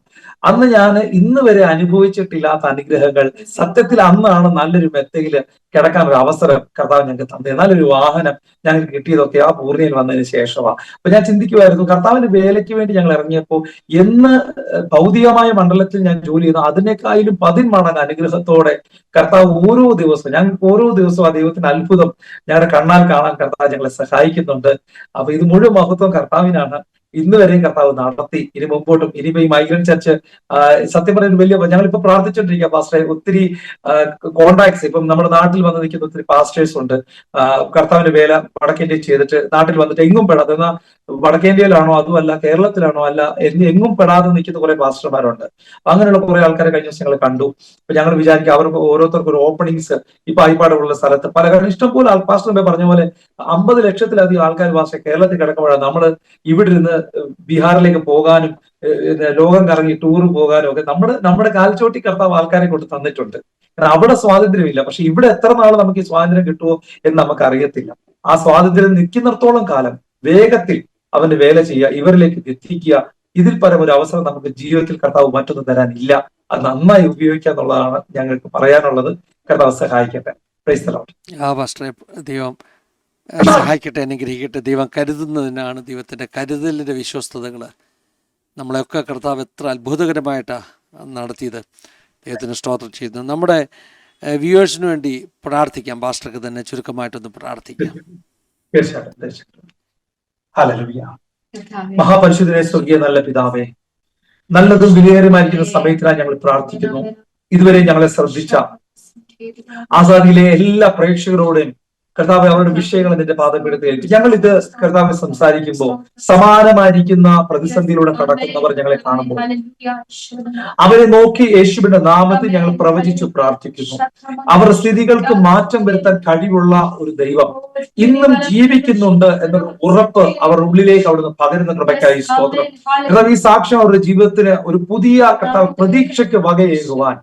അന്ന് ഞാൻ ഇന്ന് വരെ അനുഭവിച്ചിട്ടില്ലാത്ത അനുഗ്രഹങ്ങൾ. സത്യത്തിൽ അന്നാണ് നല്ലൊരു മെത്തയില് കിടക്കാൻ ഒരു അവസരം കർത്താവ് ഞങ്ങൾക്ക് തന്നത്. നല്ലൊരു വാഹനം ഞങ്ങൾക്ക് കിട്ടിയതൊക്കെ ആ പൂർണിയൽ വന്നതിന് ശേഷമാണ്. അപ്പൊ ഞാൻ ചിന്തിക്കുമായിരുന്നു, കർത്താവിന്റെ വേലയ്ക്ക് വേണ്ടി ഞങ്ങൾ ഇറങ്ങിയപ്പോൾ എന്ന് ഭൗതികമായ മണ്ഡലത്തിൽ ഞാൻ ജോലി ചെയ്തു അതിനേക്കാളും 10 മടങ്ങ് അനുഗ്രഹത്തോടെ കർത്താവ് ഓരോ ദിവസവും ആ ദൈവത്തിന്റെ അത്ഭുതം ഞങ്ങളുടെ കണ്ണാൽ കാണാൻ കർത്താവ് ഞങ്ങളെ സഹായിക്കുന്നുണ്ട്. അപ്പൊ ഇത് മുഴുവൻ മഹത്വം കർത്താവിനാണ്. ഇന്ന് വരെയും കർത്താവ് നടത്തി, ഇനി മുമ്പോട്ടും. ഇനിയിപ്പോ ഈ മൈഗ്രന്റ് ചർച്ച് സത്യം പറയുന്നത് വലിയ, ഞങ്ങളിപ്പോ പ്രാർത്ഥിച്ചോണ്ടിരിക്കുക പാസ്റ്ററെ, ഒത്തിരി കോൺടാക്ട്സ് ഇപ്പം നമ്മുടെ നാട്ടിൽ വന്ന് നിൽക്കുന്ന ഒത്തിരി പാസ്റ്റേഴ്സ് ഉണ്ട്, കർത്താവിന്റെ വേല വടക്കേന്ത്യയിൽ ചെയ്തിട്ട് നാട്ടിൽ വന്നിട്ട് എങ്ങും പെടാതെ, എന്നാൽ വടക്കേന്ത്യയിലാണോ അതുമല്ല കേരളത്തിലാണോ അല്ല എങ്ങും പെടാതെ നിൽക്കുന്ന കുറെ പാസ്റ്റർമാരുണ്ട്. അങ്ങനെയുള്ള കുറെ ആൾക്കാരെ കഴിഞ്ഞ ദിവസം ഞങ്ങൾ കണ്ടു. അപ്പൊ ഞങ്ങൾ വിചാരിക്കും അവർക്ക് ഓരോരുത്തർക്കും ഒരു ഓപ്പണിങ്സ് ഇപ്പൊ ആയിപ്പാടുള്ള സ്ഥലത്ത് പല ഇഷ്ടംപോലെ പാസ്റ്റർ പറഞ്ഞ പോലെ 50 ലക്ഷത്തിലധികം ആൾക്കാർ പാസ്റ്റർ കേരളത്തിൽ കിടക്കുമ്പോഴാണ് നമ്മൾ ഇവിടെ ഇരുന്ന് ബീഹാറിലേക്ക് പോകാനും ലോകം കറങ്ങി ടൂർ പോകാനും ഒക്കെ നമ്മുടെ കാൽച്ചോട്ടി കർത്താവ് ആൾക്കാരെ കൊണ്ട് തന്നിട്ടുണ്ട്. കാരണം അവിടെ സ്വാതന്ത്ര്യമില്ല. പക്ഷെ ഇവിടെ എത്ര നാൾ നമുക്ക് ഈ സ്വാതന്ത്ര്യം കിട്ടുമോ എന്ന് നമുക്ക് അറിയത്തില്ല. ആ സ്വാതന്ത്ര്യം നിൽക്കുന്നിടത്തോളം കാലം വേഗത്തിൽ അവന്റെ വേല ചെയ്യുക, ഇവരിലേക്ക് എത്തിക്കുക. ഇതിൽ പരം ഒരു അവസരം നമുക്ക് ജീവിതത്തിൽ കർത്താവ് മറ്റൊന്നും തരാനില്ല. അത് നന്നായി ഉപയോഗിക്കുക എന്നുള്ളതാണ് ഞങ്ങൾക്ക് പറയാനുള്ളത്. കർത്താവ് സഹായിക്കട്ടെ. Price the Lord. ദൈവം സഹായിക്കട്ടെ, അനുഗ്രഹിക്കട്ടെ. ദൈവം കരുതുന്നതിനാണ്, ദൈവത്തിൻ്റെ കരുതലിൻ്റെ വിശ്വസ്തതകൾ നമ്മളെയൊക്കെ കർത്താവ് എത്ര അത്ഭുതകരമായിട്ടാണ് നടത്തിയത്. ദൈവത്തിന് സ്തോത്രം ചെയ്യുന്നു. നമ്മുടെ വ്യൂവേഴ്സിന് വേണ്ടി പ്രാർത്ഥിക്കാം. പാസ്റ്റർക്ക് തന്നെ ചുരുക്കമായിട്ടൊന്ന് പ്രാർത്ഥിക്കാം. തീർച്ചയായിട്ടും. ഹല്ലേലൂയ. മഹാപരിശുദ്ധനെ സ്വർഗീയ നല്ല പിതാവേ, നല്ലതും വിലയേറിയമായിരിക്കുന്ന സമയത്തിനായി ഞങ്ങൾ പ്രാർത്ഥിക്കുന്നു. ഇതുവരെ ഞങ്ങളെ ശ്രദ്ധിച്ച ആസാദിയിലെ എല്ലാ പ്രേക്ഷകരോടും കർത്താവ് അവരുടെ വിഷയങ്ങൾ നിന്റെ പാദപീഠത്തിൽ ഏൽപ്പിച്ചു. ഞങ്ങൾ ഇത് കർത്താവ് സംസാരിക്കുമ്പോൾ സമാനമായിരിക്കുന്ന പ്രതിസന്ധിയിലൂടെ കടക്കുന്നവർ ഞങ്ങളെ കാണുമ്പോൾ അവരെ നോക്കി യേശുവിന്റെ നാമത്തിൽ ഞങ്ങൾ പ്രവചിച്ചു പ്രാർത്ഥിക്കുന്നു. അവരുടെ സ്ഥിതികൾക്ക് മാറ്റം വരുത്താൻ കഴിവുള്ള ഒരു ദൈവം ഇന്നും ജീവിക്കുന്നുണ്ട് എന്നൊരു ഉറപ്പ് അവരുടെ ഉള്ളിലേക്ക് അവിടുന്ന് പകരുന്ന കൃപയ്ക്കായി സ്തോത്രം. കർത്താവ് ഈ സാക്ഷ്യം അവരുടെ ജീവിതത്തിന് ഒരു പുതിയ കർത്താവ് പ്രതീക്ഷയ്ക്ക് വകയേകുവാൻ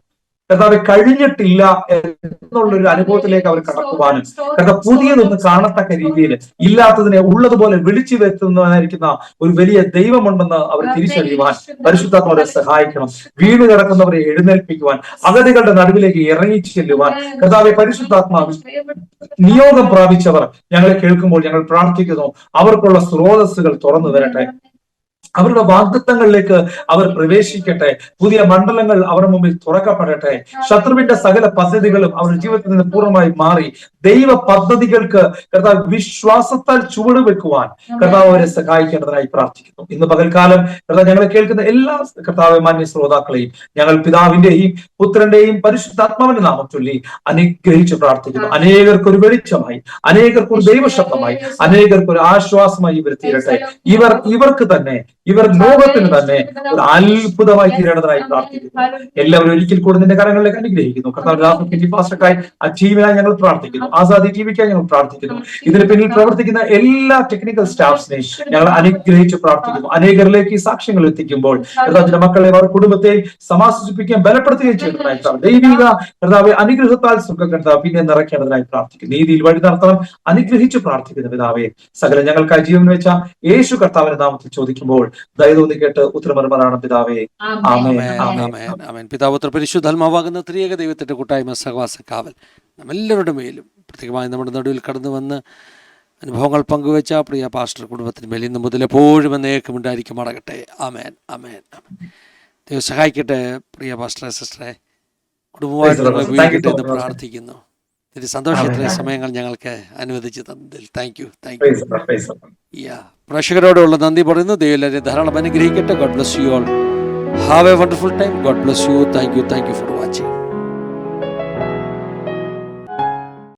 കർത്താവ് കഴിഞ്ഞിട്ടില്ല എന്നുള്ളൊരു അനുഭവത്തിലേക്ക് അവർ കടക്കുവാനും കർത്താവ് പുതിയതൊന്ന് കാണത്തക്ക രീതിയിൽ ഇല്ലാത്തതിനെ ഉള്ളതുപോലെ വിളിച്ചു വരുത്തുന്നതായിരിക്കുന്ന ഒരു വലിയ ദൈവമുണ്ടെന്ന് അവർ തിരിച്ചറിയുവാൻ പരിശുദ്ധാത്മാവരെ സഹായിക്കണം. വീണ് കിടക്കുന്നവരെ എഴുന്നേൽപ്പിക്കുവാൻ, അഗതികളുടെ നടുവിലേക്ക് ഇറങ്ങി ചെല്ലുവാൻ കർത്താവെ പരിശുദ്ധാത്മാവിൽ നിയോഗം പ്രാപിച്ചവർ ഞങ്ങളെ കേൾക്കുമ്പോൾ ഞങ്ങൾ പ്രാർത്ഥിക്കുന്നു. അവർക്കുള്ള സ്രോതസ്സുകൾ തുറന്നു തരട്ടെ. അവരുടെ വാഗ്ദത്തങ്ങളിലേക്ക് അവർ പ്രവേശിക്കട്ടെ. പുതിയ മണ്ഡലങ്ങൾ അവരുടെ മുമ്പിൽ തുറക്കപ്പെടട്ടെ. ശത്രുവിന്റെ സകല പദ്ധതികളും അവരുടെ ജീവിതത്തിൽ നിന്ന് പൂർണ്ണമായി മാറി ദൈവ പദ്ധതികൾക്ക് കർത്താവ് വിശ്വാസത്താൽ ചുവട് വെക്കുവാൻ കർത്താവ് അവരെ സഹായിക്കേണ്ടതിനായി പ്രാർത്ഥിക്കുന്നു. ഇന്ന് പകൽക്കാലം കർത്താവ് ഞങ്ങളെ കേൾക്കുന്ന എല്ലാ കർത്താവ് മാന്യ ശ്രോതാക്കളെയും ഞങ്ങൾ പിതാവിന്റെയും പുത്രന്റെയും പരിശുദ്ധാത്മാവിന്റെ നാമം ചൊല്ലി അനുഗ്രഹിച്ച് പ്രാർത്ഥിക്കുന്നു. അനേകർക്ക് ഒരു വെളിച്ചമായി, അനേകർക്ക് ഒരു ദൈവശബ്ദമായി, അനേകർക്ക് ഒരു ആശ്വാസമായി ഇവർ തീരട്ടെ. ഇവർക്ക് തന്നെ ഇവർ ലോകത്തിന് തന്നെ ഒരു അത്ഭുതമായി തീരേണ്ടതായി പ്രാർത്ഥിക്കുന്നു. എല്ലാവരും ഒരിക്കൽ കൂടെ നിന്റെ കരങ്ങളിലേക്ക് അനുഗ്രഹിക്കുന്നു. കർത്താവ് ആ ടീമിനായി ഞങ്ങൾ പ്രാർത്ഥിക്കുന്നു. ആസാദി ടിവിക്കായി ഞങ്ങൾ പ്രാർത്ഥിക്കുന്നു. ഇതിന് പിന്നിൽ പ്രവർത്തിക്കുന്ന എല്ലാ ടെക്നിക്കൽ സ്റ്റാഫ്സിനെയും ഞങ്ങൾ അനുഗ്രഹിച്ച് പ്രാർത്ഥിക്കുന്നു. അനേകരിലേക്ക് ഈ സാക്ഷ്യങ്ങൾ എത്തിക്കുമ്പോൾ കർത്താവിന്റെ മക്കളെ അവർ കുടുംബത്തെ സമാശ്വസിപ്പിക്കുകയും ബലപ്പെടുത്തുകയും ചെയ്യുന്നതിനായി ദൈവിക കർത്താവെ അനുഗ്രഹത്താൽ സുഖ കർത്താവ് പിന്നെ നിറയ്ക്കേണ്ടതിനായി പ്രാർത്ഥിക്കുന്നു. നീതിയിൽ വഴി നടത്തണം അനുഗ്രഹിച്ച് പ്രാർത്ഥിക്കുന്ന പിതാവേ, സകല ഞങ്ങൾക്കായി ജീവൻ വെച്ച യേശു കർത്താവിന്റെ നാമത്തിൽ ചോദിക്കുമ്പോൾ ദയതോന്നി കേട്ട് ഉത്തരമറുമാറാണ് പിതാവേ. ആമേൻ, ആമേൻ, ആമേൻ. പിതാപുത്ര പരിശുദ്ധാത്മാവാകുന്ന ത്രിയേക ദൈവത്തിന്റെ കൂട്ടായ്മ, സഹവാസ, കാവൽ നമ്മെല്ലാവരുടെ മേലും പ്രത്യേകമായി നമ്മുടെ നടുവിൽ കടന്നു വന്ന് അനുഭവങ്ങൾ പങ്കുവെച്ച പ്രിയ പാസ്റ്റർ കുടുംബത്തിന് മേൽ ഇന്ന് മുതൽ എപ്പോഴും എന്നേക്കും ഉണ്ടായിരിക്കുമാറാകട്ടെ. ആമേൻ, ആമേൻ, ആമേൻ. ദൈവം സഹായിക്കട്ടെ പ്രിയ പാസ്റ്ററെ, സിസ്റ്ററെ, കുടുംബമായിട്ട് നിങ്ങൾ ഉപയോഗിക്കട്ടെ എന്ന് പ്രാർത്ഥിക്കുന്നു. ഇതിന് സന്തോഷത്തിലെ സമയങ്ങൾ ഞങ്ങൾക്ക് അനുവദിച്ചു തന്നതിൽ താങ്ക് യു. പ്രേക്ഷകരോടുള്ള നന്ദി പറയുന്നു. ദൈവം ധാരാളം അനുഗ്രഹിക്കട്ടെ. God bless you all. Have A wonderful time. God bless you. Thank you for watching.